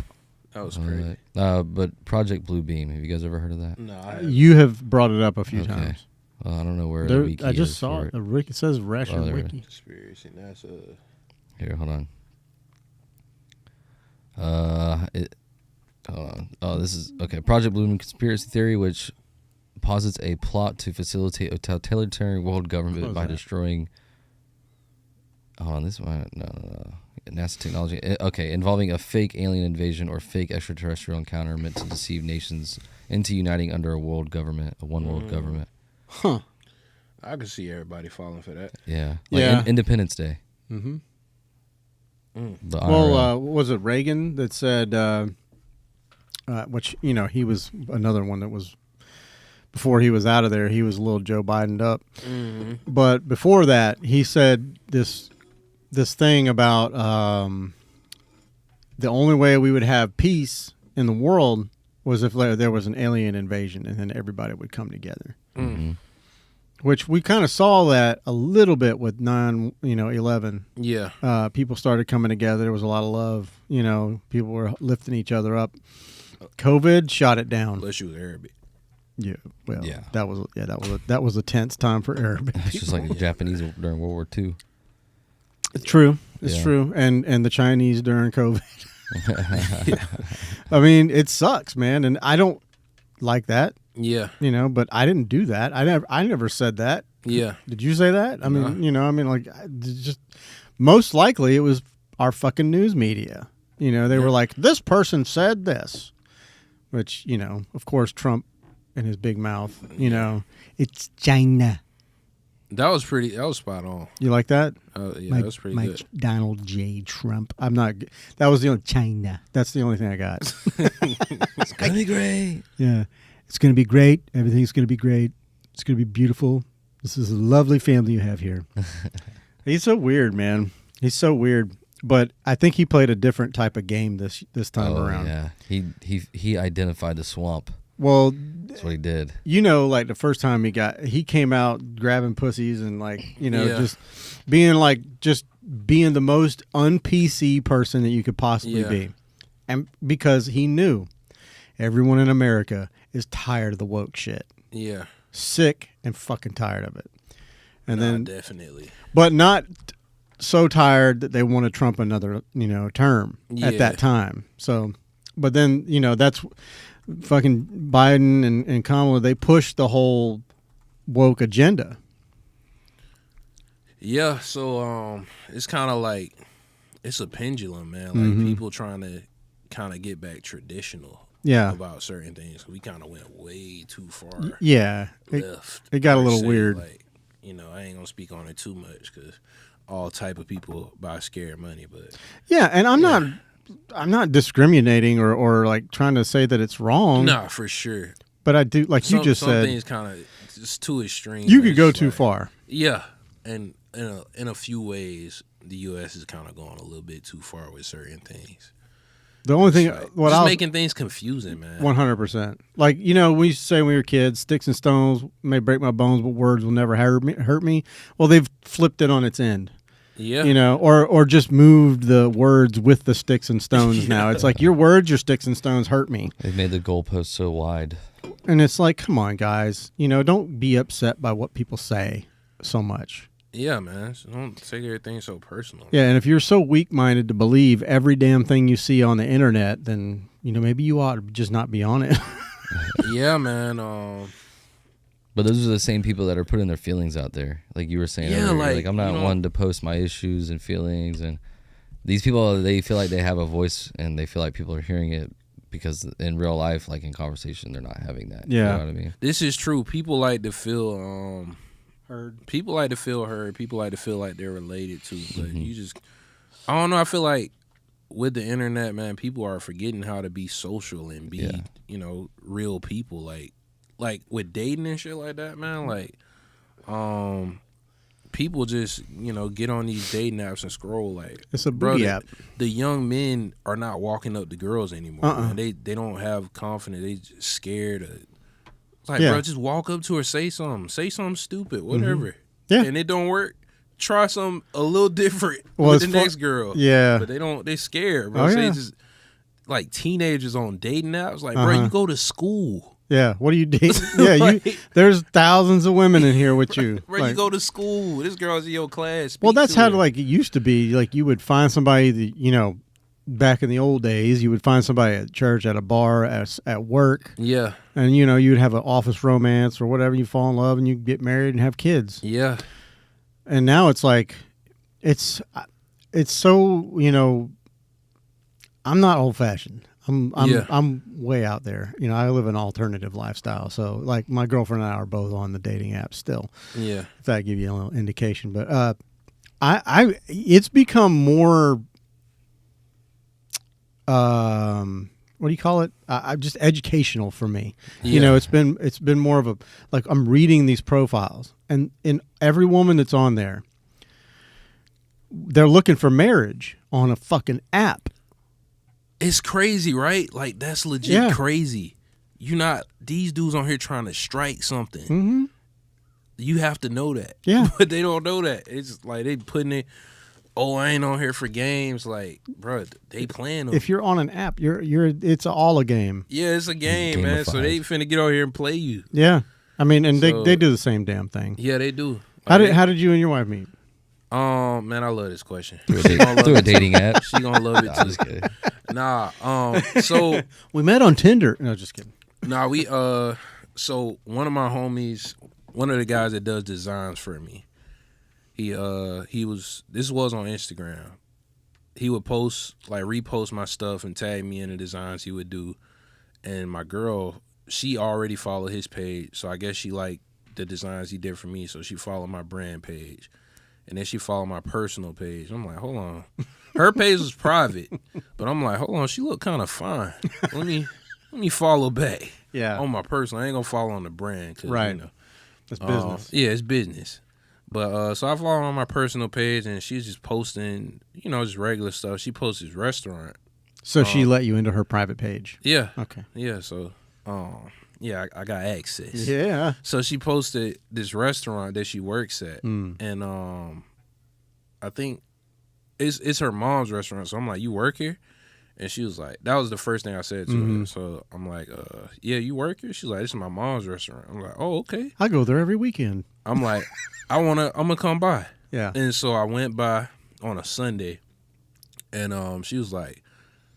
Speaker 2: That was crazy.
Speaker 3: But Project Blue Beam. Have you guys ever heard of that?
Speaker 2: No,
Speaker 1: You have brought it up a few
Speaker 3: Okay.
Speaker 1: times.
Speaker 3: Well, I don't know where
Speaker 1: There-
Speaker 3: the wiki
Speaker 1: I just
Speaker 3: is
Speaker 1: saw
Speaker 3: for
Speaker 1: it. It says Russian
Speaker 3: Oh, there it
Speaker 1: wiki.
Speaker 2: conspiracy. That's
Speaker 3: Here, hold on. Hold on. Oh, this is okay. Project Blue Beam conspiracy theory, which posits a plot to facilitate a totalitarian world government
Speaker 1: What was
Speaker 3: by
Speaker 1: that?
Speaker 3: destroying. Hold on, this one. No. NASA technology. Okay, involving a fake alien invasion or fake extraterrestrial encounter meant to deceive nations into uniting under a world government, a one world government.
Speaker 1: Huh.
Speaker 2: I could see everybody falling for that.
Speaker 3: Yeah. Like
Speaker 1: Yeah.
Speaker 3: Independence Day.
Speaker 1: Mm-hmm.
Speaker 3: The
Speaker 1: Well,
Speaker 3: IRL.
Speaker 1: was it Reagan that said, which, he was another one that was, before he was out of there, he was a little Joe Biden'd up.
Speaker 2: Mm-hmm.
Speaker 1: But before that, he said this thing about the only way we would have peace in the world was if there was an alien invasion, and then everybody would come together.
Speaker 3: Mhm.
Speaker 1: Which we kind of saw that a little bit with 9/11.
Speaker 2: Yeah.
Speaker 1: People started coming together. There was a lot of love. People were lifting each other up. COVID shot it down.
Speaker 2: Unless you was Arabic.
Speaker 1: Yeah, well,
Speaker 3: Yeah.
Speaker 1: that was a tense time for Arabic.
Speaker 3: It's just like the Japanese during World War II.
Speaker 1: It's true. It's
Speaker 3: Yeah.
Speaker 1: true. And the Chinese during COVID. I mean, it sucks, man, and I don't like that,
Speaker 2: Yeah.
Speaker 1: but I didn't do that. I never said that.
Speaker 2: Yeah.
Speaker 1: Did you say that? I mean, just most likely it was our fucking news media. They were like, this person said this, which, of course, Trump and his big mouth, it's China.
Speaker 2: That was spot on.
Speaker 1: You like that?
Speaker 2: Yeah, that was pretty good.
Speaker 1: Donald J. Trump. I'm not. That was the only China. That's the only thing I got.
Speaker 3: It's gonna be great.
Speaker 1: Yeah, it's going to be great. Everything's going to be great. It's going to be beautiful. This is a lovely family you have here. He's so weird, man. He's so weird. But I think he played a different type of game this time around.
Speaker 3: Yeah, he identified the swamp.
Speaker 1: Well,
Speaker 3: That's what he did.
Speaker 1: like the first time he came out grabbing pussies and
Speaker 2: Yeah.
Speaker 1: just being the most un-PC person that you could possibly
Speaker 2: Yeah.
Speaker 1: be. And because he knew everyone in America is tired of the woke shit.
Speaker 2: Yeah.
Speaker 1: Sick and fucking tired of it. And
Speaker 2: Nah,
Speaker 1: then
Speaker 2: definitely.
Speaker 1: but not so tired that they want to Trump another, term at
Speaker 2: Yeah.
Speaker 1: that time. So, but then, that's fucking Biden and Kamala, they pushed the whole woke agenda.
Speaker 2: Yeah, so it's kind of like it's a pendulum, man. Like people trying to kind of get back traditional about certain things. We kind of went way too far.
Speaker 1: Yeah,
Speaker 2: left.
Speaker 1: It got a little weird.
Speaker 2: Like, you know, I ain't gonna speak on it too much because all type of people buy scared money, but
Speaker 1: yeah, and I'm not discriminating or like trying to say that it's wrong.
Speaker 2: Nah, for sure.
Speaker 1: But I do, like you just
Speaker 2: some
Speaker 1: said,
Speaker 2: things kind of just too extreme.
Speaker 1: You could go too far.
Speaker 2: Yeah, and in a few ways, the U.S. is kind of going a little bit too far with certain things.
Speaker 1: The only thing,
Speaker 2: just making things confusing, man.
Speaker 1: 100%. Like, you know, we used to say when we were kids, sticks and stones may break my bones, but words will never hurt me. Well, they've flipped it on its end.
Speaker 2: Yeah.
Speaker 1: You know, or just moved the words with the sticks and stones now. It's like your words, your sticks and stones hurt me.
Speaker 3: They've made the goalpost so wide.
Speaker 1: And it's like, come on, guys. You know, don't be upset by what people say so much.
Speaker 2: Yeah, man. So don't take everything so personal.
Speaker 1: Yeah, and if you're so weak-minded to believe every damn thing you see on the internet, then, you know, maybe you ought to just not be on it.
Speaker 2: Yeah, man.
Speaker 3: But those are the same people that are putting their feelings out there. Like you were saying earlier. Like I'm not one to post my issues and feelings. And these people, they feel like they have a voice and they feel like people are hearing it because in real life, like in conversation, they're not having that.
Speaker 1: Yeah.
Speaker 3: You know what I mean?
Speaker 2: This is true. People like to feel
Speaker 1: heard.
Speaker 2: People like to feel heard. People like to feel like they're related to. But you just, I don't know. I feel like with the internet, man, people are forgetting how to be social and be, you know, real people. Like with dating and shit like that, man. Like, people just, you know, get on these dating apps and scroll. Like,
Speaker 1: it's a booty app.
Speaker 2: The young men are not walking up to girls anymore. Man. They don't have confidence. They just scared of. Like, bro, just walk up to her, say something stupid, whatever.
Speaker 1: Yeah,
Speaker 2: and it don't work. Try something a little different with the next girl.
Speaker 1: Yeah,
Speaker 2: but they scared, bro. They just like teenagers on dating apps. Like, bro, you go to school.
Speaker 1: Yeah, what do you do? Yeah, like, there's thousands of women in here with you.
Speaker 2: Bro,
Speaker 1: like,
Speaker 2: you go to school. This girl's in your class.
Speaker 1: Well, that's how like it used to be. Like you would find somebody that, you know, back in the old days, you would find somebody at church, at a bar, at work.
Speaker 2: Yeah. And,
Speaker 1: you know, you'd have an office romance or whatever. You fall in love and you get married and have kids.
Speaker 2: Yeah.
Speaker 1: And now it's like, it's so, you know, I'm not old fashioned. I'm way out there. You know, I live an alternative lifestyle. So like my girlfriend and I are both on the dating app still.
Speaker 2: Yeah.
Speaker 1: If that give you a little indication. But it's become more what do you call it? Just educational for me. Yeah. You know, it's been more of a, like, I'm reading these profiles, and in every woman that's on there, they're looking for marriage on a fucking app.
Speaker 2: It's crazy, right? Like, that's legit crazy. These dudes on here trying to strike something. Mm-hmm. You have to know that.
Speaker 1: Yeah.
Speaker 2: But they don't know that. It's like they putting it, oh, I ain't on here for games. Like, bro, they playing them.
Speaker 1: If you're on an app, it's all a game.
Speaker 2: Yeah, it's a game, man. So they finna get on here and play you.
Speaker 1: Yeah. I mean, and they do the same damn thing.
Speaker 2: Yeah, they do.
Speaker 1: How did you and your wife meet?
Speaker 2: Man, I love this question.
Speaker 3: Through a dating app.
Speaker 2: She gonna love it too. Nah, so
Speaker 1: we met on Tinder. No, just kidding.
Speaker 2: Nah, so one of my homies, one of the guys that does designs for me, this was on Instagram. He would repost my stuff and tag me in the designs he would do. And my girl, she already followed his page, so I guess she liked the designs he did for me, so she followed my brand page. And then she followed my personal page. I'm like, hold on. Her page was private, but I'm like, hold on, she look kind of fine. Let me follow back.
Speaker 1: Yeah.
Speaker 2: On my personal, I ain't gonna follow on the brand, cause,
Speaker 1: right.
Speaker 2: You know,
Speaker 1: it's business.
Speaker 2: Yeah, it's business. But so I follow on my personal page, and she's just posting, you know, just regular stuff. She posts this restaurant.
Speaker 1: So she let you into her private page.
Speaker 2: Yeah.
Speaker 1: Okay.
Speaker 2: Yeah. So, yeah, I got access.
Speaker 1: Yeah.
Speaker 2: So she posted this restaurant that she works at, and I think it's her mom's restaurant. So I'm like, you work here? And she was like, that was the first thing I said to her. So I'm like, yeah, you work here? She's like, this is my mom's restaurant. I'm like, oh, okay.
Speaker 1: I go there every weekend.
Speaker 2: I'm like, I'm gonna come by.
Speaker 1: Yeah.
Speaker 2: And so I went by on a Sunday, and she was like,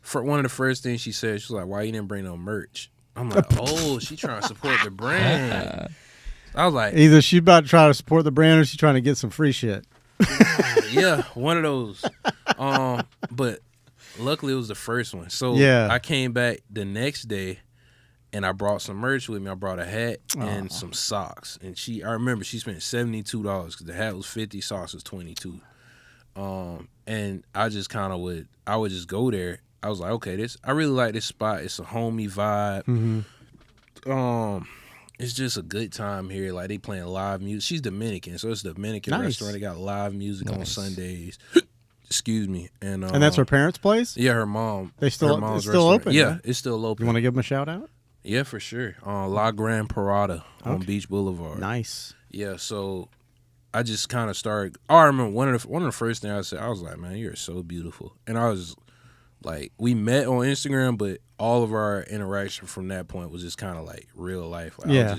Speaker 2: for one of the first things she said, she was like, why you didn't bring no merch? I'm like, oh, she trying to support the brand. I was like,
Speaker 1: either she's about to try to support the brand or she's trying to get some free shit.
Speaker 2: Yeah, one of those. But luckily it was the first one. So
Speaker 1: Yeah.
Speaker 2: I came back the next day and I brought some merch with me. I brought a hat and some socks. And I remember she spent $72 because the hat was $50, socks was $22. And I just I would just go there. I was like, okay, I really like this spot. It's a homey vibe.
Speaker 1: Mm-hmm.
Speaker 2: It's just a good time here. Like they playing live music. She's Dominican, so it's a Dominican
Speaker 1: Nice.
Speaker 2: restaurant. They got live music on Sundays. Excuse me. And
Speaker 1: that's her parents' place?
Speaker 2: Yeah, her mom.
Speaker 1: It's still
Speaker 2: restaurant.
Speaker 1: open?
Speaker 2: Yeah, it's still open.
Speaker 1: You want to give them a shout out?
Speaker 2: Yeah, for sure. La Gran Parada on Beach Boulevard.
Speaker 1: Nice.
Speaker 2: Yeah, so I just kind of started. I remember one of the first things I said. I was like, "Man, you're so beautiful," and I was like, we met on Instagram, but all of our interaction from that point was just kind of like real life. Like,
Speaker 1: yeah.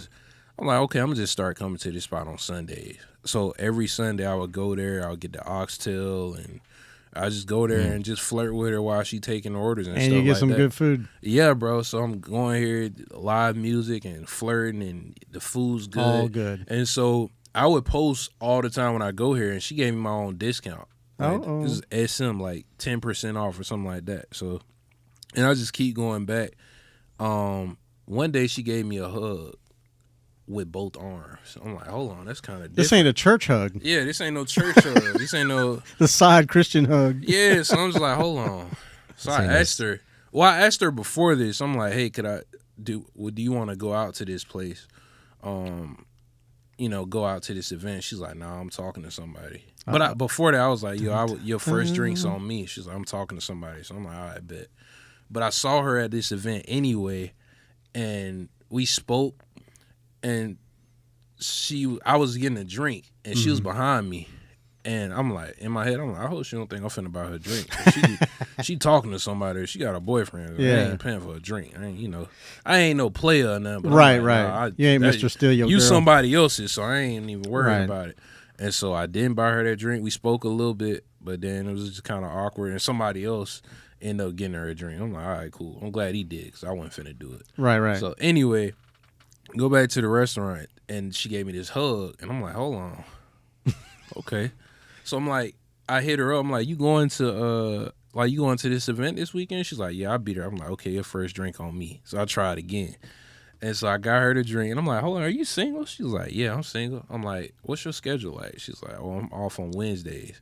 Speaker 2: I'm like, okay, I'm gonna just start coming to this spot on Sundays. So every Sunday I would go there. I would get the oxtail and I just go there and just flirt with her while she taking orders and stuff like that.
Speaker 1: And you get some good food.
Speaker 2: Yeah, bro. So I'm going here, live music and flirting, and the food's good.
Speaker 1: All good.
Speaker 2: And so I would post all the time when I go here, and she gave me my own discount. Like, this is SM, like 10% off or something like that. So, and I just keep going back. One day she gave me a hug with both arms. I'm like, hold on, that's kind of different.
Speaker 1: This ain't a church hug.
Speaker 2: Yeah, this ain't no church hug. This ain't no
Speaker 1: the side Christian hug.
Speaker 2: Yeah, so I'm just like, hold on. So I asked her. Well, I asked her before this. I'm like, hey, do you want to go out to this place? Go out to this event. She's like, nah, I'm talking to somebody. But before that, I was like, your first drink's on me. She's like, I'm talking to somebody. So I'm like, all right, bet. But I saw her at this event anyway, and we spoke, and I was getting a drink, and she was behind me. And I'm like, in my head, I'm like, I hope she don't think I'm finna buy her a drink. She talking to somebody. She got a boyfriend. Yeah. I ain't paying for a drink. I ain't no player or nothing. But
Speaker 1: right,
Speaker 2: like,
Speaker 1: right. You ain't Mr. Steal Your
Speaker 2: You
Speaker 1: Girl.
Speaker 2: somebody else's, so I ain't even worried about it. And so I didn't buy her that drink. We spoke a little bit, but then it was just kind of awkward. And somebody else ended up getting her a drink. I'm like, all right, cool. I'm glad he did because I wasn't finna do it.
Speaker 1: Right, right.
Speaker 2: So anyway, go back to the restaurant, and she gave me this hug. And I'm like, hold on. Okay. So I'm like, I hit her up. I'm like, you going to this event this weekend? She's like, yeah, I beat her. I'm like, okay, your first drink on me. So I tried again. And so I got her to drink. And I'm like, hold on, are you single? She's like, yeah, I'm single. I'm like, what's your schedule like? She's like, oh, I'm off on Wednesdays.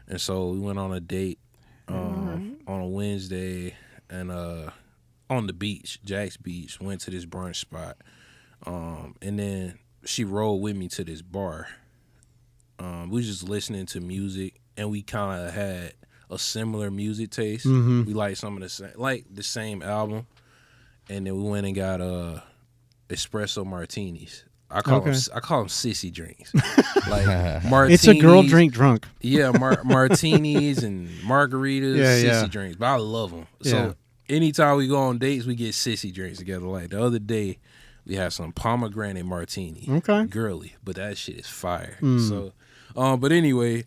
Speaker 2: And so we went on a date on a Wednesday and on the beach, Jack's Beach, went to this brunch spot. And then she rolled with me to this bar. We was just listening to music, and we kind of had a similar music taste. We liked some of the same album, and then we went and got espresso martinis. I call them sissy drinks. Like martinis.
Speaker 1: It's a girl drink drunk.
Speaker 2: Yeah, martinis and margaritas, sissy drinks. But I love them.
Speaker 1: Yeah.
Speaker 2: So anytime we go on dates, we get sissy drinks together. Like the other day, we had some pomegranate martini.
Speaker 1: Okay.
Speaker 2: Girly, but that shit is fire. So, but anyway,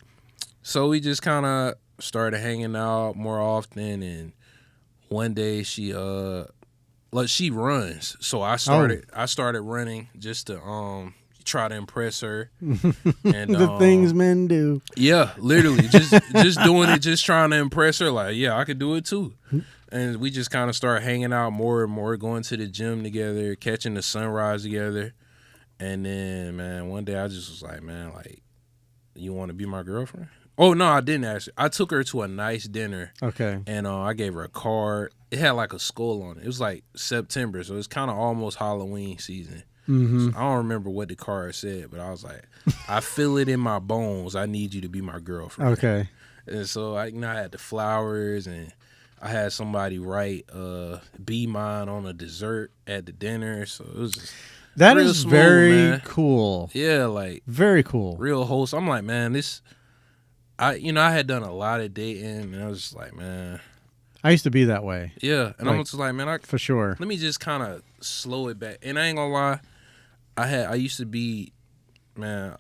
Speaker 2: so we just kind of started hanging out more often, and one day she runs, so I started running just to try to impress her. And
Speaker 1: The things men do.
Speaker 2: yeah, literally just doing it, just trying to impress her. Like, yeah, I could do it too. And we just kind of started hanging out more and more, going to the gym together, catching the sunrise together. And then, man, one day I just was like, man, like, you want to be my girlfriend? Oh, no, I didn't actually. I took her to a nice dinner.
Speaker 1: Okay.
Speaker 2: And I gave her a card. It had like a skull on it. It was like September, so it's kind of almost Halloween season. So I don't remember what the card said, but I was like, I feel it in my bones. I need you to be my girlfriend.
Speaker 1: Okay.
Speaker 2: And so I had the flowers, and I had somebody write "Be Mine" on a dessert at the dinner. So it was just
Speaker 1: that
Speaker 2: real
Speaker 1: is
Speaker 2: smooth,
Speaker 1: very
Speaker 2: man.
Speaker 1: cool.
Speaker 2: Yeah, like
Speaker 1: Very cool.
Speaker 2: real wholesome. I'm like, man, I had done a lot of dating, and I was just like, man,
Speaker 1: I used to be that way.
Speaker 2: yeah. And I'm just like, man,
Speaker 1: For sure.
Speaker 2: let me just kind of slow it back. And I ain't gonna lie, I used to be, man,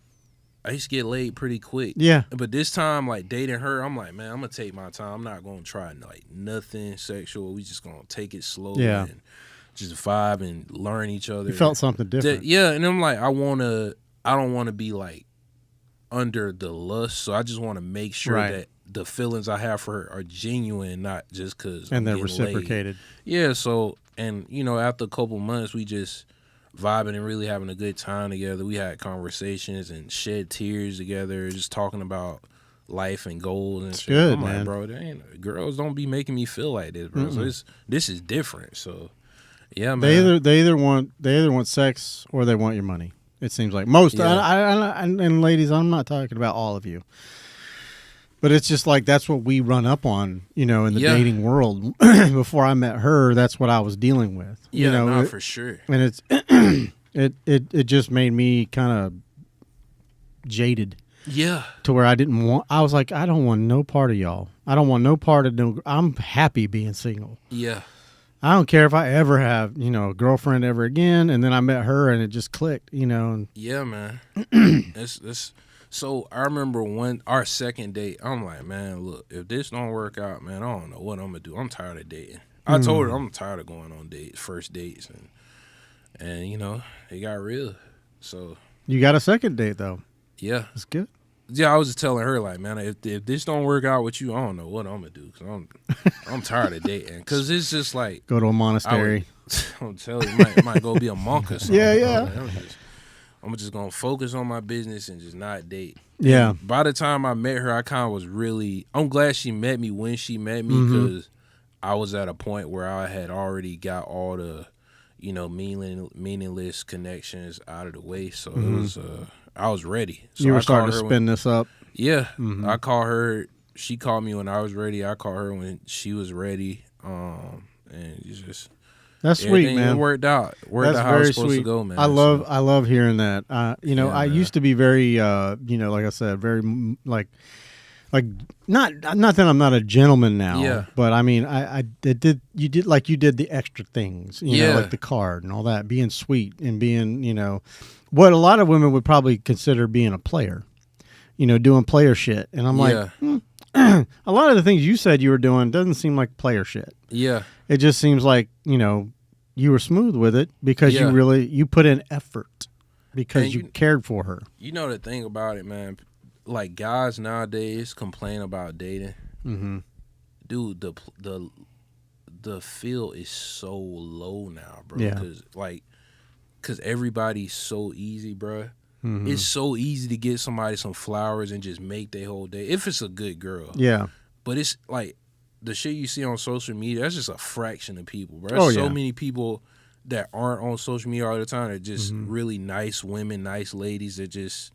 Speaker 2: I used to get laid pretty quick.
Speaker 1: Yeah.
Speaker 2: But this time, like dating her, I'm like, man, I'm gonna take my time. I'm not gonna try like nothing sexual. We just gonna take it slow and just vibe and learn each other.
Speaker 1: You felt something different.
Speaker 2: Yeah, and I'm like, I don't want to be like under the lust, so I just want to make sure the feelings I have for her are genuine, not just because
Speaker 1: And they're reciprocated.
Speaker 2: Yeah, so, and, you know, after a couple months, we just vibing and really having a good time together. We had conversations and shed tears together, just talking about life and goals and shit.
Speaker 1: Good,
Speaker 2: I'm
Speaker 1: man.
Speaker 2: like, bro, girls don't be making me feel like this, bro. So this is different. So, yeah, man.
Speaker 1: They either want sex or they want your money. It seems like most.
Speaker 2: Yeah.
Speaker 1: And ladies, I'm not talking about all of you. But it's just like that's what we run up on, you know, in the dating world. Before I met her, that's what I was dealing with.
Speaker 2: Yeah,
Speaker 1: you know,
Speaker 2: for sure.
Speaker 1: And it's it just made me kind of jaded.
Speaker 2: Yeah.
Speaker 1: To where I was like, I don't want no part of y'all. I don't want no part of no. I'm happy being single.
Speaker 2: Yeah.
Speaker 1: I don't care if I ever have, you know, a girlfriend ever again. And then I met her and it just clicked, you know. And
Speaker 2: yeah, man. So I remember our second date, I'm like, man, look, if this don't work out, man, I don't know what I'm gonna do. I'm tired of dating. I told her I'm tired of going on first dates, and you know, it got real. So
Speaker 1: you got a second date though.
Speaker 2: Yeah,
Speaker 1: that's good.
Speaker 2: Yeah, I was just telling her like, man, if this don't work out with you, I don't know what I'm gonna do because I'm tired of dating. Because it's just like
Speaker 1: go to a monastery.
Speaker 2: I'm telling you, might go be a monk or something.
Speaker 1: Yeah.
Speaker 2: I'm just gonna focus on my business and just not date.
Speaker 1: Yeah.
Speaker 2: And by the time I met her, I kind of was really. I'm glad she met me when she met me because I was at a point where I had already got all the, you know, meaningless connections out of the way. So it was. I was ready. So
Speaker 1: you were starting to spin this up.
Speaker 2: Yeah, I called her. She called me when I was ready. I called her when she was ready. And it's just.
Speaker 1: That's sweet, man.
Speaker 2: It worked out. That's out how it's supposed to go, man.
Speaker 1: I love hearing that. You know, I used to be very, you know, like I said, very like not that I'm not a gentleman now.
Speaker 2: Yeah.
Speaker 1: But I mean, you did the extra things. You know, like the card and all that, being sweet and being, you know, what a lot of women would probably consider being a player. You know, doing player shit, and I'm like. A lot of the things you said you were doing doesn't seem like player shit.
Speaker 2: Yeah.
Speaker 1: It just seems like, you know, you were smooth with it because you put in effort because you cared for her.
Speaker 2: You know the thing about it, man, like guys nowadays complain about dating. Mm-hmm. Dude, the field is so low now, bro.
Speaker 1: Yeah.
Speaker 2: Because everybody's so easy, bro. Mm-hmm. It's so easy to get somebody some flowers and just make their whole day if it's a good girl.
Speaker 1: Yeah.
Speaker 2: But it's like the shit you see on social media, that's just a fraction of people, bro. There's so many people that aren't on social media all the time. They're just really nice women, nice ladies that just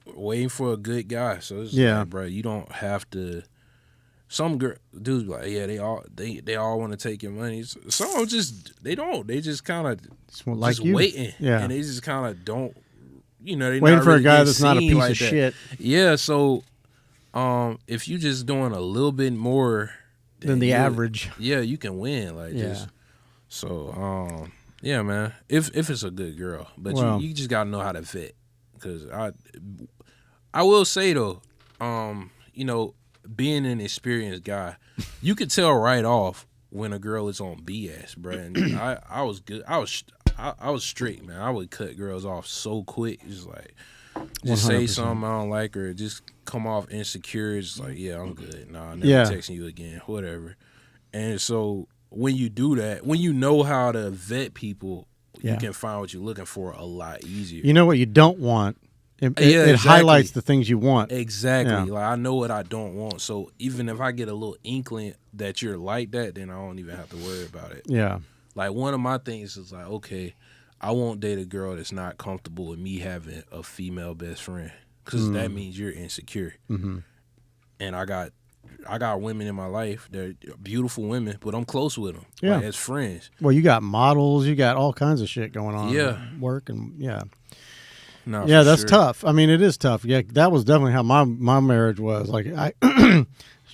Speaker 2: waiting for a good guy. So it's like, bro, you don't have to. Some dudes be like, yeah, they all want to take your money. Some just they don't. They just kind of just waiting.
Speaker 1: Yeah.
Speaker 2: And they just kind of don't. You know, they
Speaker 1: waiting for
Speaker 2: really
Speaker 1: a guy that's not a piece
Speaker 2: like
Speaker 1: of
Speaker 2: that.
Speaker 1: shit.
Speaker 2: Yeah, so if you just doing a little bit more
Speaker 1: than the average,
Speaker 2: you can win. Yeah, man. If it's a good girl, but you just gotta know how to vet. Because I will say though, you know, being an experienced guy, you could tell right off when a girl is on BS, bro. And I was good. I was strict, man. I would cut girls off so quick. Just like, just 100%. Say something I don't like her. Just come off insecure. It's like, yeah, I'm good. Nah, I'm never texting you again. Whatever. And so when you do that, when you know how to vet people, you can find what you're looking for a lot easier.
Speaker 1: You know what you don't want. It highlights the things you want.
Speaker 2: Exactly. Yeah. Like I know what I don't want. So even if I get a little inkling that you're like that, then I don't even have to worry about it.
Speaker 1: Yeah.
Speaker 2: Like one of my things is like, okay, I won't date a girl that's not comfortable with me having a female best friend because that means you're insecure. Mm-hmm. And I got women in my life. They're beautiful women, but I'm close with them like, as friends.
Speaker 1: Well, you got models. You got all kinds of shit going on.
Speaker 2: Yeah.
Speaker 1: Work and
Speaker 2: No,
Speaker 1: yeah, that's tough. I mean, it is tough. Yeah, that was definitely how my marriage was. Like I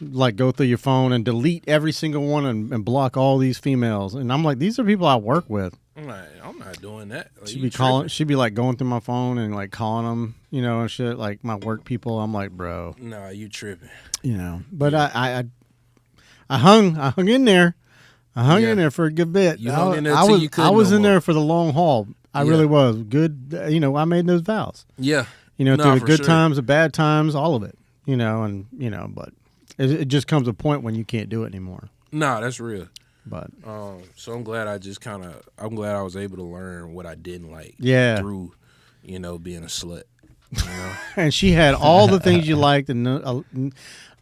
Speaker 1: like go through your phone and delete every single one and block all these females. And I'm like, these are people I work with.
Speaker 2: I'm not doing that. Like,
Speaker 1: she'd be like going through my phone and like calling them, you know, and shit. Like my work people. I'm like, bro.
Speaker 2: Nah, you tripping.
Speaker 1: You know, but I hung in there. I hung in there for a good bit.
Speaker 2: You hung in there
Speaker 1: till
Speaker 2: you couldn't
Speaker 1: I was
Speaker 2: no
Speaker 1: in
Speaker 2: more.
Speaker 1: there for the long haul. I really was good. You know, I made those vows.
Speaker 2: Yeah.
Speaker 1: You know, through the good times, the bad times, all of it. You know, and you know, but It just comes a point when you can't do it anymore.
Speaker 2: Nah, that's real.
Speaker 1: But
Speaker 2: So I'm glad I'm glad I was able to learn what I didn't like.
Speaker 1: Yeah.
Speaker 2: Through, being a slut. You know?
Speaker 1: and she had all the things you liked, and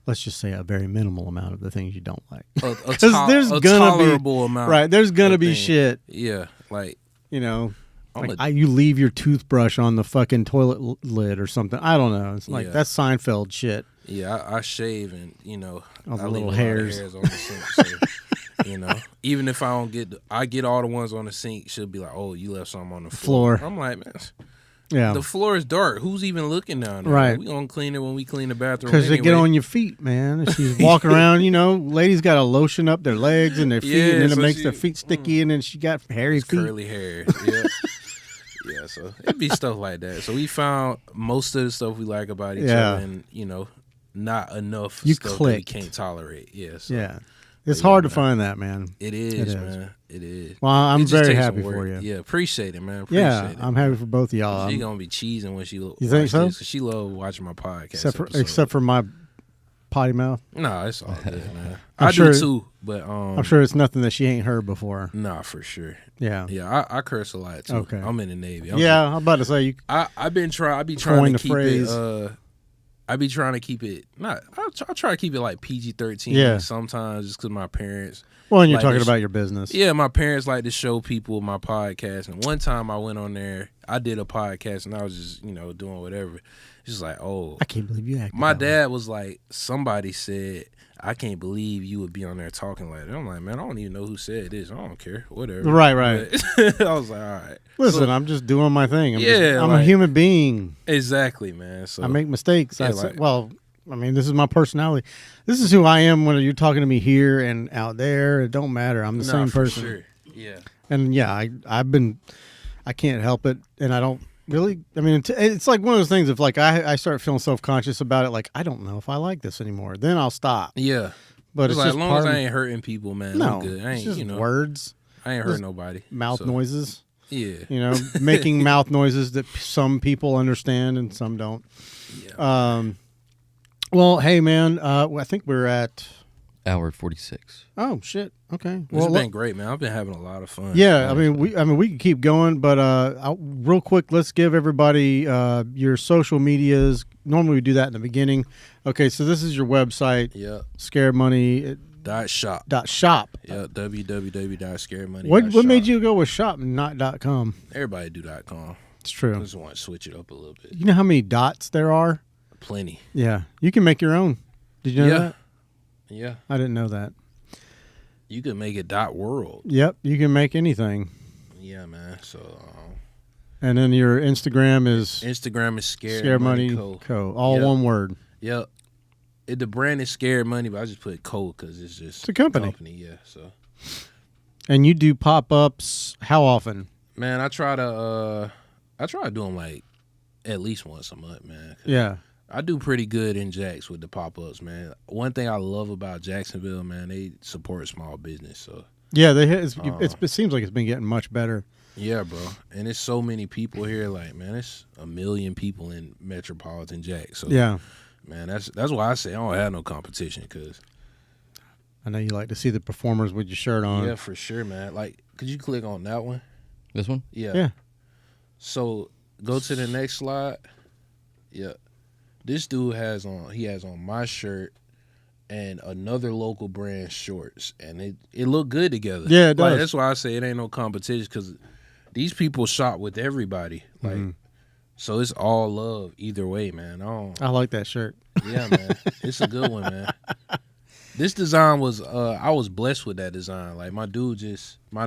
Speaker 1: let's just say a very minimal amount of the things you don't like.
Speaker 2: Because
Speaker 1: there's
Speaker 2: a
Speaker 1: gonna
Speaker 2: tolerable amount.
Speaker 1: Right, there's gonna
Speaker 2: of
Speaker 1: be
Speaker 2: things.
Speaker 1: shit.
Speaker 2: Yeah, like
Speaker 1: You leave your toothbrush on the fucking toilet lid or something. I don't know. It's like
Speaker 2: Yeah.
Speaker 1: that's Seinfeld shit.
Speaker 2: Yeah, I shave and
Speaker 1: All the
Speaker 2: I leave
Speaker 1: little
Speaker 2: a
Speaker 1: hairs.
Speaker 2: lot of hairs on the sink. So, even if I don't I get all the ones on the sink. She'll be like, "Oh, you left some on the floor." I'm like, man,
Speaker 1: Yeah,
Speaker 2: the floor is dark. Who's even looking down there?
Speaker 1: Right.
Speaker 2: We gonna clean it when we clean the bathroom.
Speaker 1: because they get
Speaker 2: anyway.
Speaker 1: on your feet, man. And she's walking around. Ladies got to lotion up their legs and their feet,
Speaker 2: Yeah,
Speaker 1: and then it
Speaker 2: so
Speaker 1: makes their feet sticky, and then she got hairy feet.
Speaker 2: curly hair. Yeah. Yeah, so it'd be stuff like that. So we found most of the stuff we like about each
Speaker 1: Yeah.
Speaker 2: other, and not enough
Speaker 1: You
Speaker 2: stuff
Speaker 1: clicked.
Speaker 2: that we can't tolerate. Yeah, so
Speaker 1: Yeah, it's
Speaker 2: yeah,
Speaker 1: hard to
Speaker 2: man.
Speaker 1: find that, man.
Speaker 2: it is,
Speaker 1: It is.
Speaker 2: man. It is.
Speaker 1: Well, I'm
Speaker 2: It just
Speaker 1: very
Speaker 2: takes
Speaker 1: happy
Speaker 2: some
Speaker 1: for
Speaker 2: work.
Speaker 1: you.
Speaker 2: Yeah, appreciate it, man. Appreciate
Speaker 1: Yeah,
Speaker 2: it.
Speaker 1: I'm happy for both of y'all.
Speaker 2: She gonna be cheesing when she
Speaker 1: You think so?
Speaker 2: This, 'cause she love watching my podcast.
Speaker 1: Except for my potty mouth.
Speaker 2: nah, it's all good, man.
Speaker 1: I'm
Speaker 2: I
Speaker 1: sure-
Speaker 2: do too, but
Speaker 1: I'm sure it's nothing that she ain't heard before.
Speaker 2: Nah, for sure.
Speaker 1: Yeah.
Speaker 2: Yeah, I curse a lot too.
Speaker 1: Okay.
Speaker 2: I'm in the Navy.
Speaker 1: Yeah, I'm about to say you.
Speaker 2: I be trying
Speaker 1: Coin
Speaker 2: to
Speaker 1: the
Speaker 2: keep
Speaker 1: phrase.
Speaker 2: it. I be trying to keep it. I try to keep it like PG-13.
Speaker 1: Yeah.
Speaker 2: Sometimes just because my parents.
Speaker 1: Well, and you're
Speaker 2: Like
Speaker 1: talking
Speaker 2: this-
Speaker 1: about your business.
Speaker 2: Yeah, my parents like to show people my podcast. And one time I went on there, I did a podcast, and I was just doing whatever. It's just like, oh,
Speaker 1: I can't believe you acted.
Speaker 2: my
Speaker 1: that way.
Speaker 2: dad was like, somebody said, I can't believe you would be on there talking like that. I'm like, man, I don't even know who said this. I don't care. Whatever.
Speaker 1: Right.
Speaker 2: But I was like, all right.
Speaker 1: Listen,
Speaker 2: So-
Speaker 1: I'm just doing my thing.
Speaker 2: Yeah,
Speaker 1: I'm a
Speaker 2: like-
Speaker 1: human being.
Speaker 2: Exactly, man. So
Speaker 1: I make mistakes.
Speaker 2: Yeah,
Speaker 1: This is my personality. This is who I am when you're talking to me here and out there. It don't matter. I'm the same
Speaker 2: for
Speaker 1: person.
Speaker 2: Sure. Yeah.
Speaker 1: And yeah, I can't help it, and I don't really. I mean, it's like one of those things. If like I start feeling self-conscious about it, like I don't know if I like this anymore, then I'll stop.
Speaker 2: Yeah.
Speaker 1: But it's
Speaker 2: like,
Speaker 1: just
Speaker 2: as long
Speaker 1: part
Speaker 2: as
Speaker 1: of
Speaker 2: I
Speaker 1: me.
Speaker 2: ain't hurting people, man,
Speaker 1: No,
Speaker 2: I'm good. I
Speaker 1: it's
Speaker 2: ain't,
Speaker 1: just words,
Speaker 2: I ain't
Speaker 1: just
Speaker 2: hurting nobody.
Speaker 1: mouth
Speaker 2: So,
Speaker 1: noises.
Speaker 2: Yeah.
Speaker 1: Making mouth noises that some people understand and some don't.
Speaker 2: Yeah.
Speaker 1: Well, hey man, I think we're at.
Speaker 3: Hour 46.
Speaker 1: Oh shit. Okay.
Speaker 2: It's
Speaker 1: Well,
Speaker 2: been great, man. I've been having a lot of fun.
Speaker 1: yeah. I mean, we can keep going, but real quick, let's give everybody your social medias. Normally, we do that in the beginning. Okay, so this is your website,
Speaker 2: Yeah.
Speaker 1: scaremoney.shop.
Speaker 2: .shop. Yeah. www.scaremoney.shop.
Speaker 1: What made you go with shop and not .com?
Speaker 2: Everybody do .com.
Speaker 1: It's
Speaker 2: I
Speaker 1: true.
Speaker 2: just want to switch it up a little bit.
Speaker 1: You know how many dots there are?
Speaker 2: Plenty.
Speaker 1: Yeah, you can make your own. Did you know
Speaker 2: Yeah.
Speaker 1: that?
Speaker 2: Yeah.
Speaker 1: I didn't know that.
Speaker 2: You can make it .world.
Speaker 1: Yep, you can make anything.
Speaker 2: Yeah, man. So
Speaker 1: And then your Instagram is
Speaker 2: Instagram is
Speaker 1: Scare Money Co. All
Speaker 2: Yep.
Speaker 1: one word.
Speaker 2: Yep. The brand is Scared Money, but I just put Co because it's just
Speaker 1: It's a company.
Speaker 2: Yeah. So
Speaker 1: And you do pop-ups how often?
Speaker 2: man, I try to do them like at least once a month, man.
Speaker 1: Yeah.
Speaker 2: I do pretty good in Jax with the pop-ups, man. One thing I love about Jacksonville, man, they support small business. So
Speaker 1: Yeah, it seems like it's been getting much better.
Speaker 2: yeah, bro. And it's so many people here. Like, man, it's 1 million people in metropolitan Jax. So
Speaker 1: Yeah.
Speaker 2: man, that's why I say I don't have no competition. Cause
Speaker 1: I know you like to see the performers with your shirt on.
Speaker 2: yeah, for sure, man. Like, could you click on that one?
Speaker 3: This one?
Speaker 1: Yeah.
Speaker 2: So go to the next slide. Yeah. This dude has on my shirt and another local brand shorts, and it look good together.
Speaker 1: Yeah, it
Speaker 2: Like,
Speaker 1: does.
Speaker 2: that's why I say it ain't no competition, because these people shop with everybody. Like, so it's all love either way, man.
Speaker 1: I like that shirt.
Speaker 2: Yeah, man. It's a good one, man. This design was I was blessed with that design. Like, my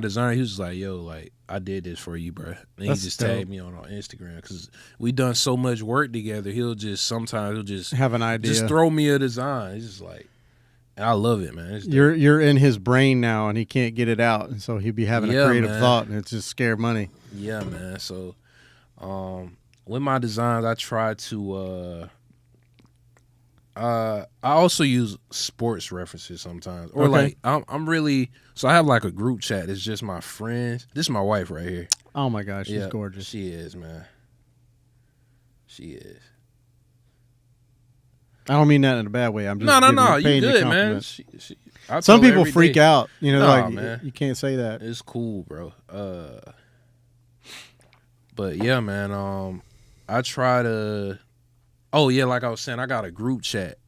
Speaker 2: designer, he was just like, yo, like, I did this for you, bro. And
Speaker 1: That's
Speaker 2: he just
Speaker 1: dope.
Speaker 2: tagged me on Instagram because we done so much work together. Sometimes he'll just
Speaker 1: Have an idea.
Speaker 2: just throw me a design. It's just like, and I love it, man. It's dope.
Speaker 1: You're in his brain now, and he can't get it out, and so he'll be having a
Speaker 2: Yeah,
Speaker 1: creative
Speaker 2: man.
Speaker 1: thought, and it's just Scared Money.
Speaker 2: Yeah, man. So, with my designs, I try to. I also use sports references sometimes, or
Speaker 1: Okay.
Speaker 2: like I'm really. So I have like a group chat. It's just my friends. This is my wife right here.
Speaker 1: Oh my gosh, she's
Speaker 2: Yeah,
Speaker 1: gorgeous.
Speaker 2: She is, man. She is.
Speaker 1: I don't mean that in a bad way. I'm just
Speaker 2: No.
Speaker 1: paying
Speaker 2: You
Speaker 1: the
Speaker 2: good, man.
Speaker 1: compliment.
Speaker 2: I
Speaker 1: Some
Speaker 2: tell her
Speaker 1: people
Speaker 2: every
Speaker 1: freak
Speaker 2: day.
Speaker 1: out. You know,
Speaker 2: Nah,
Speaker 1: like
Speaker 2: man.
Speaker 1: you can't say that.
Speaker 2: It's cool, bro. But yeah, man. I try to. Oh yeah, like I was saying, I got a group chat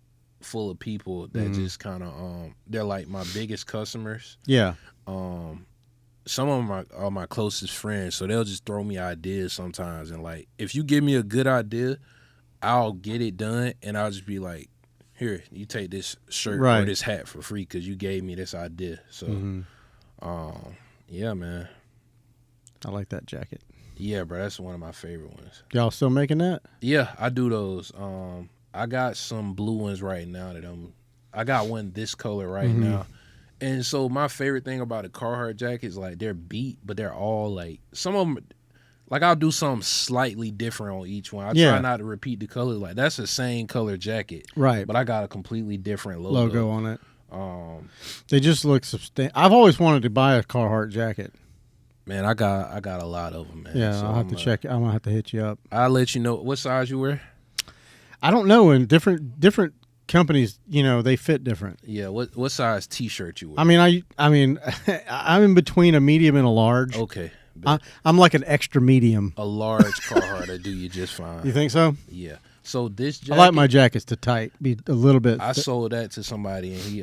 Speaker 2: full of people that just kind of they're like my biggest customers.
Speaker 1: Yeah.
Speaker 2: Some of them are my closest friends, so they'll just throw me ideas sometimes. And like, if you give me a good idea, I'll get it done, and I'll just be like, "Here, you take this shirt
Speaker 1: Right.
Speaker 2: or this hat for free because you gave me this idea." So, yeah, man,
Speaker 1: I like that jacket.
Speaker 2: yeah, bro, that's one of my favorite ones.
Speaker 1: Y'all still making that?
Speaker 2: Yeah, I do those. I got some blue ones right now I got one this color right now. And so my favorite thing about a Carhartt jacket is like they're beat, but they're all like some of them. Like I'll do something slightly different on each one. I
Speaker 1: Yeah.
Speaker 2: try not to repeat the colors. Like that's the same color jacket,
Speaker 1: Right.
Speaker 2: but I got a completely different
Speaker 1: Logo on it.
Speaker 2: Um,
Speaker 1: They just look substantial. I've always wanted to buy a Carhartt jacket.
Speaker 2: man, I got a lot of them, man.
Speaker 1: Yeah,
Speaker 2: So
Speaker 1: I'll have to check. I'm gonna have to hit you up.
Speaker 2: I'll let you know what size you wear.
Speaker 1: I don't know. In different companies, you know, they fit different.
Speaker 2: Yeah, what size T-shirt you wear?
Speaker 1: I mean, I'm in between a medium and a large.
Speaker 2: Okay,
Speaker 1: I'm like an extra medium.
Speaker 2: a large Carhartt will do you just fine.
Speaker 1: You think so?
Speaker 2: Yeah. So this jacket,
Speaker 1: I like my jackets to tight, be a little bit.
Speaker 2: I sold that to somebody and he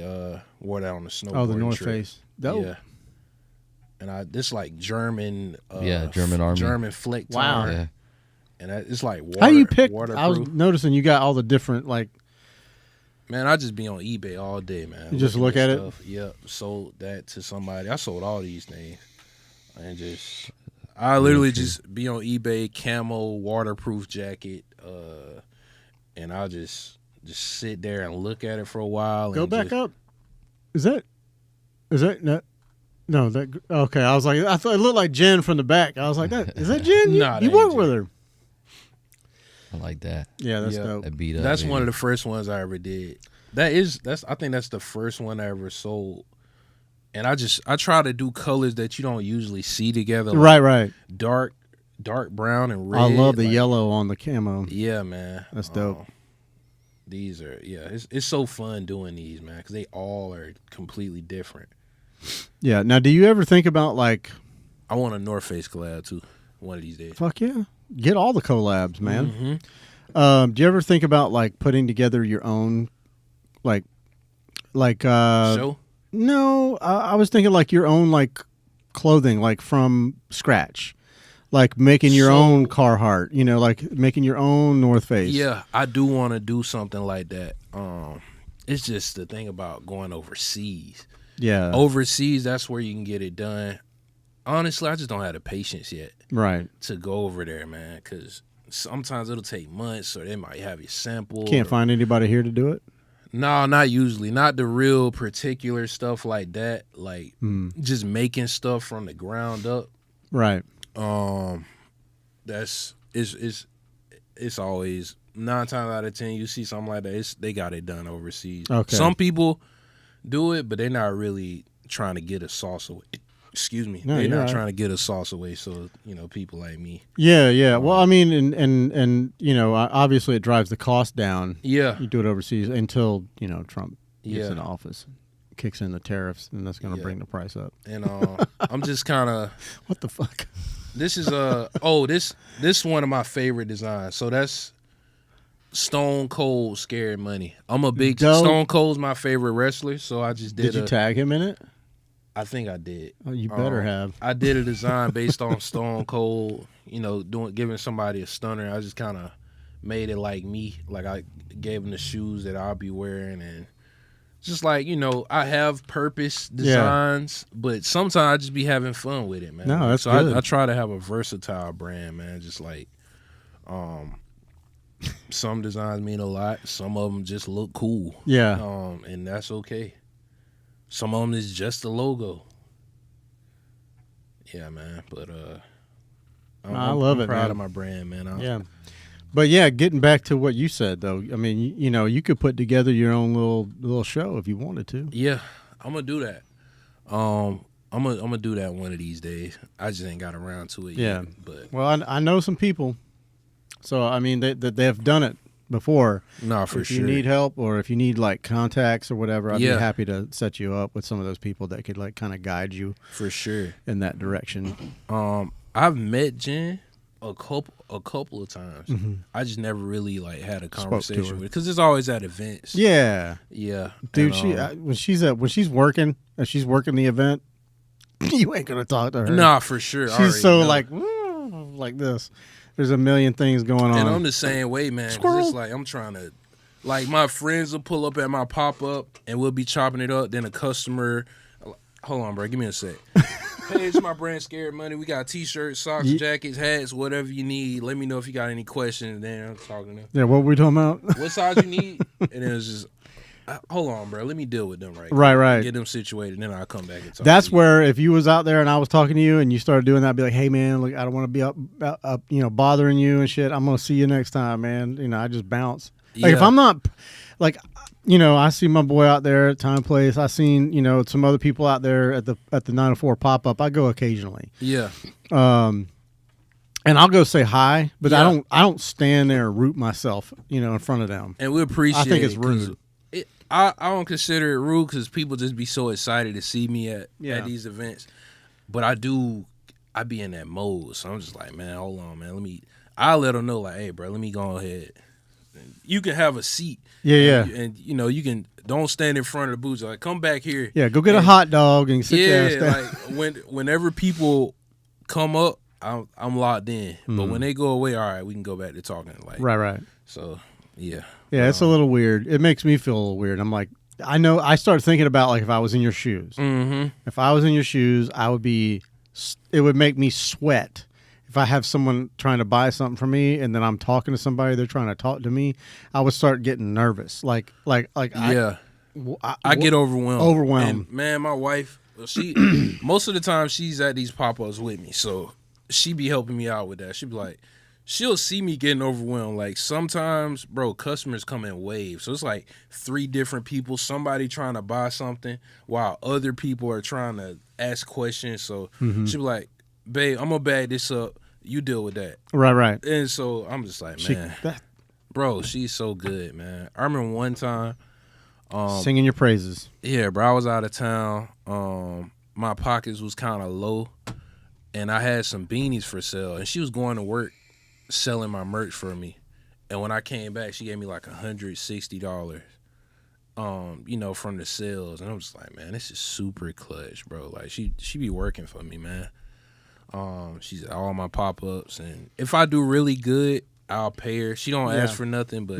Speaker 2: wore that on the snowboard.
Speaker 1: The North
Speaker 2: trip.
Speaker 1: Face. Dope.
Speaker 2: Yeah. And this like German.
Speaker 3: German Army.
Speaker 2: German flick.
Speaker 1: Wow.
Speaker 2: toner.
Speaker 3: Yeah.
Speaker 2: And it's like water.
Speaker 1: How you pick? I
Speaker 2: Waterproof.
Speaker 1: was noticing you got all the different like.
Speaker 2: Man, I just be on eBay all day, man.
Speaker 1: You just
Speaker 2: looking
Speaker 1: look at it?
Speaker 2: stuff. Yep. Sold that to somebody. I sold all these things, and I literally just be on eBay, camo, waterproof jacket, and I'll just sit there and look at it for a while.
Speaker 1: Go
Speaker 2: and
Speaker 1: back
Speaker 2: just,
Speaker 1: up. Is that no that okay? I was like, I thought it looked like Jen from the back. I was like, is that Jen? You,
Speaker 2: Nah,
Speaker 1: you
Speaker 2: that
Speaker 1: work
Speaker 2: ain't
Speaker 1: with
Speaker 2: Jen.
Speaker 1: her.
Speaker 3: I like that.
Speaker 1: Yeah, that's
Speaker 2: Yeah.
Speaker 1: dope.
Speaker 3: That beat up.
Speaker 2: That's
Speaker 3: baby.
Speaker 2: one of the first ones I ever did. I think that's the first one I ever sold. And I try to do colors that you don't usually see together. Like
Speaker 1: Right.
Speaker 2: dark brown and red.
Speaker 1: I love the
Speaker 2: like-
Speaker 1: yellow on the camo.
Speaker 2: Yeah, man.
Speaker 1: That's dope.
Speaker 2: These are it's so fun doing these, man, because they all are completely different.
Speaker 1: Yeah. Now, do you ever think about like,
Speaker 2: I want a North Face collab too, one of these days.
Speaker 1: fuck yeah, get all the collabs, man.
Speaker 2: Mhm.
Speaker 1: Do you ever think about like putting together your own, like,
Speaker 2: Show?
Speaker 1: No, I was thinking like your own like clothing, like from scratch, like making your
Speaker 2: So-
Speaker 1: own Carhartt. You know, like making your own North Face.
Speaker 2: Yeah, I do want to do something like that. It's just the thing about going overseas.
Speaker 1: Yeah.
Speaker 2: Overseas, that's where you can get it done. Honestly, I just don't have the patience yet
Speaker 1: Right.
Speaker 2: to go over there, man, because sometimes it'll take months, or they might have you sample.
Speaker 1: Can't find anybody here to do it.
Speaker 2: No, not usually. Not the real particular stuff like that. Like just making stuff from the ground up.
Speaker 1: Right.
Speaker 2: That's it's always 9 times out of 10 you see something like that. They got it done overseas.
Speaker 1: Okay.
Speaker 2: Some people do it, but they're not really trying to get a sauce away. Excuse me.
Speaker 1: No,
Speaker 2: They're
Speaker 1: you're
Speaker 2: not
Speaker 1: right.
Speaker 2: trying to get a sauce away. So people like me.
Speaker 1: Yeah. Well, I mean, and you know, obviously it drives the cost down.
Speaker 2: Yeah.
Speaker 1: You do it overseas until Trump gets
Speaker 2: Yeah.
Speaker 1: in office, kicks in the tariffs, and that's going to
Speaker 2: Yeah.
Speaker 1: bring the price up.
Speaker 2: And I'm just kind of.
Speaker 1: What the fuck?
Speaker 2: This is this one of my favorite designs. So that's Stone Cold Scary Money. I'm a big
Speaker 1: Dope.
Speaker 2: Stone Cold's my favorite wrestler, so I just
Speaker 1: Did you tag him in it?
Speaker 2: I think I did.
Speaker 1: Oh, you better have.
Speaker 2: I did a design based on Stone Cold, giving somebody a stunner. I just kind of made it like me. Like I gave him the shoes that I'll be wearing, and just like, I have purpose designs, but sometimes I just be having fun with it, man.
Speaker 1: No, that's
Speaker 2: so
Speaker 1: good.
Speaker 2: I try to have a versatile brand, man. Just like, some designs mean a lot. Some of them just look cool.
Speaker 1: Yeah.
Speaker 2: And that's okay. Some of them is just the logo. Yeah, man. But
Speaker 1: I love
Speaker 2: I'm
Speaker 1: it,
Speaker 2: proud
Speaker 1: man.
Speaker 2: of my brand, man.
Speaker 1: Yeah. But yeah, getting back to what you said though, I mean, you could put together your own little show if you wanted to.
Speaker 2: Yeah, I'm gonna do that. I'm gonna do that one of these days. I just ain't got around to it
Speaker 1: Yeah.
Speaker 2: yet. But
Speaker 1: Well, I know some people, so I mean they have done it before.
Speaker 2: Nah, for
Speaker 1: if
Speaker 2: sure.
Speaker 1: you need help or if you need like contacts or whatever, I'd be
Speaker 2: Yeah.
Speaker 1: happy to set you up with some of those people that could like kind of guide you
Speaker 2: For sure.
Speaker 1: in that direction.
Speaker 2: I've met Jen a couple of times. I just never really like had a
Speaker 1: Spoke to
Speaker 2: conversation
Speaker 1: her.
Speaker 2: with her because it's always at events.
Speaker 1: Yeah,
Speaker 2: Yeah,
Speaker 1: dude.
Speaker 2: And,
Speaker 1: When she's working the event, you ain't gonna talk to her.
Speaker 2: nah, for sure. I already
Speaker 1: she's so
Speaker 2: know.
Speaker 1: like this. There's a million things going on.
Speaker 2: And I'm the same way, man. 'Cause
Speaker 1: Squirrel.
Speaker 2: it's like I'm trying to, like, my friends will pull up at my pop up and we'll be chopping it up. Then a customer, hold on, bro, give me a sec. Hey, it's my brand Scared Money. We got t-shirts, socks, jackets, hats, whatever you need. Let me know if you got any questions. Then I'm talking to them.
Speaker 1: Yeah, what were we talking about?
Speaker 2: What size you need? And then it's just, hold on, bro. Let me deal with them right quick.
Speaker 1: Right.
Speaker 2: Get them situated, then I'll come back and talk.
Speaker 1: That's
Speaker 2: to you.
Speaker 1: where if you was out there and I was talking to you and you started doing that, I'd be like, hey man, look, I don't want to be up, bothering you and shit. I'm gonna see you next time, man. I just bounce. Like if
Speaker 2: Yeah.
Speaker 1: I'm not, like, I see my boy out there at Time Place. I seen some other people out there at the 904 pop up. I go occasionally,
Speaker 2: Yeah.
Speaker 1: and I'll go say hi, but
Speaker 2: Yeah.
Speaker 1: I don't stand there and root myself, in front of them.
Speaker 2: And we appreciate
Speaker 1: I think it's
Speaker 2: it 'cause
Speaker 1: rude.
Speaker 2: I don't consider it rude because people just be so excited to see me at these events. But I be in that mode. So I'm just like, man, hold on, man. I'll let them know, like, hey, bro, let me go ahead. You can have a seat.
Speaker 1: Yeah.
Speaker 2: And you can, don't stand in front of the booth. Like, come back here.
Speaker 1: Yeah, go get a hot dog and sit your ass
Speaker 2: Yeah,
Speaker 1: down.
Speaker 2: like whenever people come up, I'm locked in. But when they go away, all right, we can go back to talking. Like,
Speaker 1: Right.
Speaker 2: So, yeah.
Speaker 1: Yeah, it's a little weird. It makes me feel a little weird. I'm like, I start thinking about like if I was in your shoes.
Speaker 2: Mm-hmm.
Speaker 1: If I was in your shoes, it would make me sweat. If I have someone trying to buy something from me and then I'm talking to somebody, they're trying to talk to me, I would start getting nervous. Like
Speaker 2: Yeah. I get overwhelmed.
Speaker 1: Overwhelmed.
Speaker 2: And man, my wife, she most of the time she's at these pop-ups with me, so she be helping me out with that. She be like, she'll see me getting overwhelmed. Like sometimes, bro, customers come in waves, so it's like 3 different people, somebody trying to buy something while other people are trying to ask questions. So she be like, babe, I'm gonna bag this up. You deal with that.
Speaker 1: Right.
Speaker 2: And so I'm just like, man, bro, she's so good, man. I remember one time.
Speaker 1: Singing your praises.
Speaker 2: Yeah, bro, I was out of town. My pockets was kind of low, and I had some beanies for sale. And she was going to work selling my merch for me. And when I came back, she gave me like $160, from the sales. And I was like, man, this is super clutch, bro. Like she be working for me, man. She's at all my pop-ups, and if I do really good, I'll pay her. She don't ask for nothing, but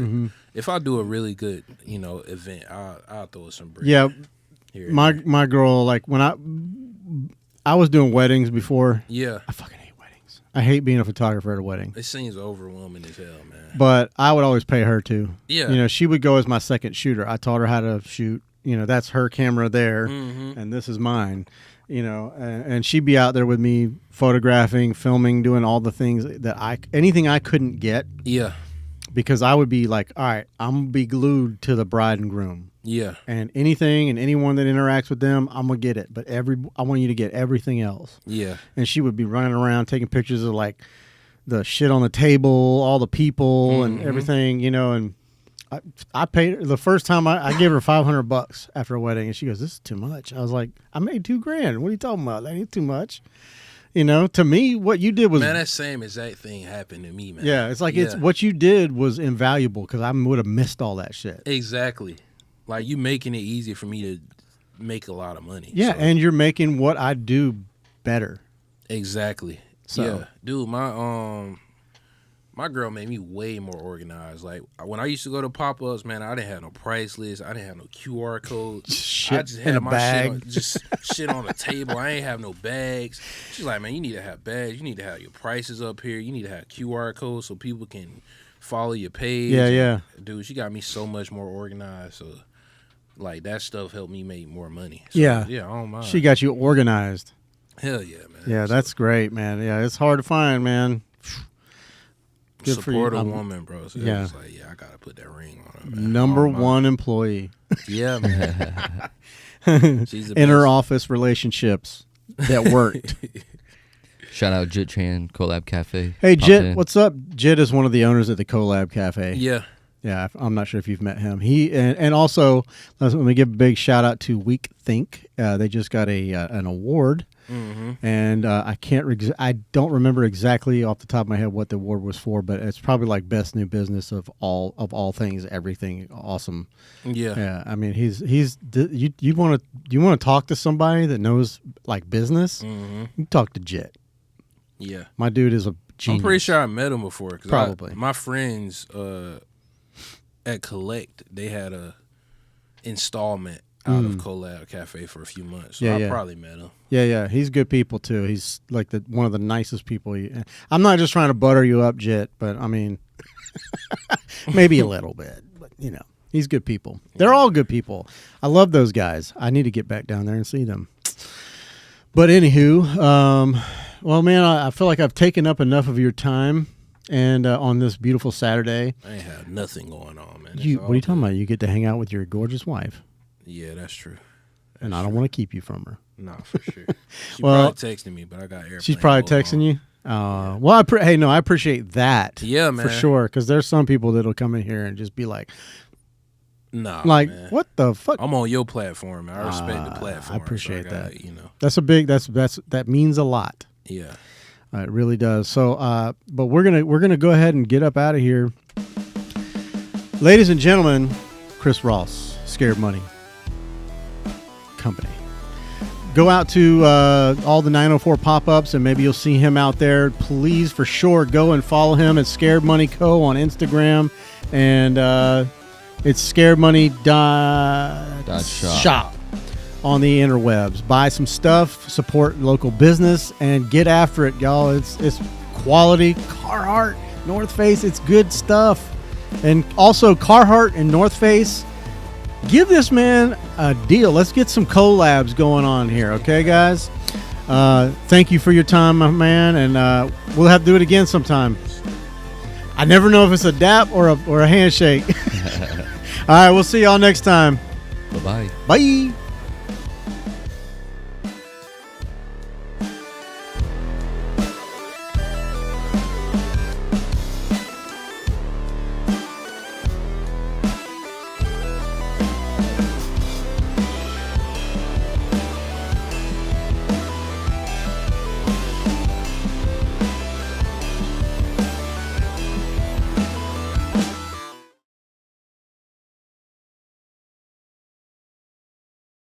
Speaker 2: if I do a really good, event, I'll throw her some bread.
Speaker 1: Yeah,
Speaker 2: Here.
Speaker 1: my girl, like when I was doing weddings before.
Speaker 2: Yeah.
Speaker 1: I fucking hate weddings. I hate being a photographer at a wedding.
Speaker 2: It seems overwhelming as hell, man.
Speaker 1: But I would always pay her too.
Speaker 2: Yeah.
Speaker 1: She would go as my second shooter. I taught her how to shoot. That's her camera there, and this is mine. And she'd be out there with me photographing, filming, doing all the things that anything I couldn't get.
Speaker 2: Yeah.
Speaker 1: Because I would be like, all right, I'm going to be glued to the bride and groom.
Speaker 2: Yeah.
Speaker 1: And anything and anyone that interacts with them, I'm going to get it. But I want you to get everything else.
Speaker 2: Yeah.
Speaker 1: And she would be running around taking pictures of like the shit on the table, all the people and everything, and I paid her the first time I gave her $500 after a wedding, and she goes, "This is too much." I was like, "I made $2,000. What are you talking about? That ain't too much." To me, what you did was,
Speaker 2: man, that same exact thing happened to me, man.
Speaker 1: yeah, it's like it's what you did was invaluable because I would have missed all that shit.
Speaker 2: Exactly. Like you making it easy for me to make a lot of money.
Speaker 1: Yeah,
Speaker 2: so.
Speaker 1: and you're making what I do better.
Speaker 2: Exactly.
Speaker 1: So.
Speaker 2: Yeah, dude, my girl made me way more organized. Like when I used to go to pop-ups, man, I didn't have no price list. I didn't have no QR code.
Speaker 1: Shit
Speaker 2: I just
Speaker 1: in
Speaker 2: had
Speaker 1: a
Speaker 2: my
Speaker 1: bag.
Speaker 2: shit on the table. I ain't have no bags. She's like, man, you need to have bags. You need to have your prices up here. You need to have QR codes so people can follow your page.
Speaker 1: Yeah.
Speaker 2: Dude, she got me so much more organized. So, like, that stuff helped me make more money. So,
Speaker 1: Yeah.
Speaker 2: I don't mind.
Speaker 1: She got you organized.
Speaker 2: Hell yeah, man.
Speaker 1: Yeah, that's great, man. Yeah, it's hard to find, man. Good for you.
Speaker 2: Support a woman, bro. So
Speaker 1: yeah.
Speaker 2: it's like, I gotta put that ring on her.
Speaker 1: Number one employee.
Speaker 2: Yeah, man. She's the
Speaker 1: Inner
Speaker 2: best.
Speaker 1: office relationships that worked.
Speaker 3: Shout out Jit Chan, Collab Cafe.
Speaker 1: Hey,
Speaker 3: Popped
Speaker 1: Jit,
Speaker 3: in.
Speaker 1: what's up? Jit is one of the owners of the Collab Cafe.
Speaker 2: Yeah.
Speaker 1: Yeah, I'm not sure if you've met him. He and also let me give a big shout out to Week Think. They just got an award, and I don't remember exactly off the top of my head what the award was for, but it's probably like best new business of all things, everything awesome. Yeah. I mean, you want to talk to somebody that knows like business? You talk to Jet.
Speaker 2: Yeah,
Speaker 1: my dude is a genius.
Speaker 2: I'm pretty sure I met him before.
Speaker 1: Probably
Speaker 2: my friends. At Collect, they had a installment out of Collab Cafe for a few months. So I probably met him.
Speaker 1: Yeah. He's good people too. He's like one of the nicest people. I'm not just trying to butter you up, Jet, but I mean, maybe a little bit. But he's good people. They're all good people. I love those guys. I need to get back down there and see them. But anywho, well, man, I feel like I've taken up enough of your time. And on this beautiful Saturday,
Speaker 2: I ain't have nothing going on, man.
Speaker 1: What are you talking about? You get to hang out with your gorgeous wife.
Speaker 2: Yeah, that's true.
Speaker 1: And I don't want to keep you from her.
Speaker 2: No, for sure. She probably texting me, but I got airplane.
Speaker 1: She's probably texting you. Well, I appreciate that.
Speaker 2: Yeah, man,
Speaker 1: for sure. Because there's some people that'll come in here and just be like,
Speaker 2: "Nah,
Speaker 1: like
Speaker 2: man.
Speaker 1: What the fuck?"
Speaker 2: I'm on your platform. Man. I respect the platform.
Speaker 1: I appreciate that.
Speaker 2: That's
Speaker 1: that means a lot.
Speaker 2: Yeah.
Speaker 1: It really does. So, but we're gonna go ahead and get up out of here, ladies and gentlemen. Chris Ross, Scared Money Company. Go out to all the 904 pop-ups, and maybe you'll see him out there. Please, for sure, go and follow him at Scared Money Co. on Instagram, and it's scaredmoney.shop. On the interwebs. Buy some stuff, support local business, and get after it, y'all. It's quality. Carhartt, North Face, it's good stuff. And also Carhartt and North Face, give this man a deal. Let's get some collabs going on here, okay, guys? Thank you for your time, my man, and we'll have to do it again sometime. I never know if it's a dap or a handshake. All right, we'll see y'all next time.
Speaker 3: Bye-bye.
Speaker 1: Bye.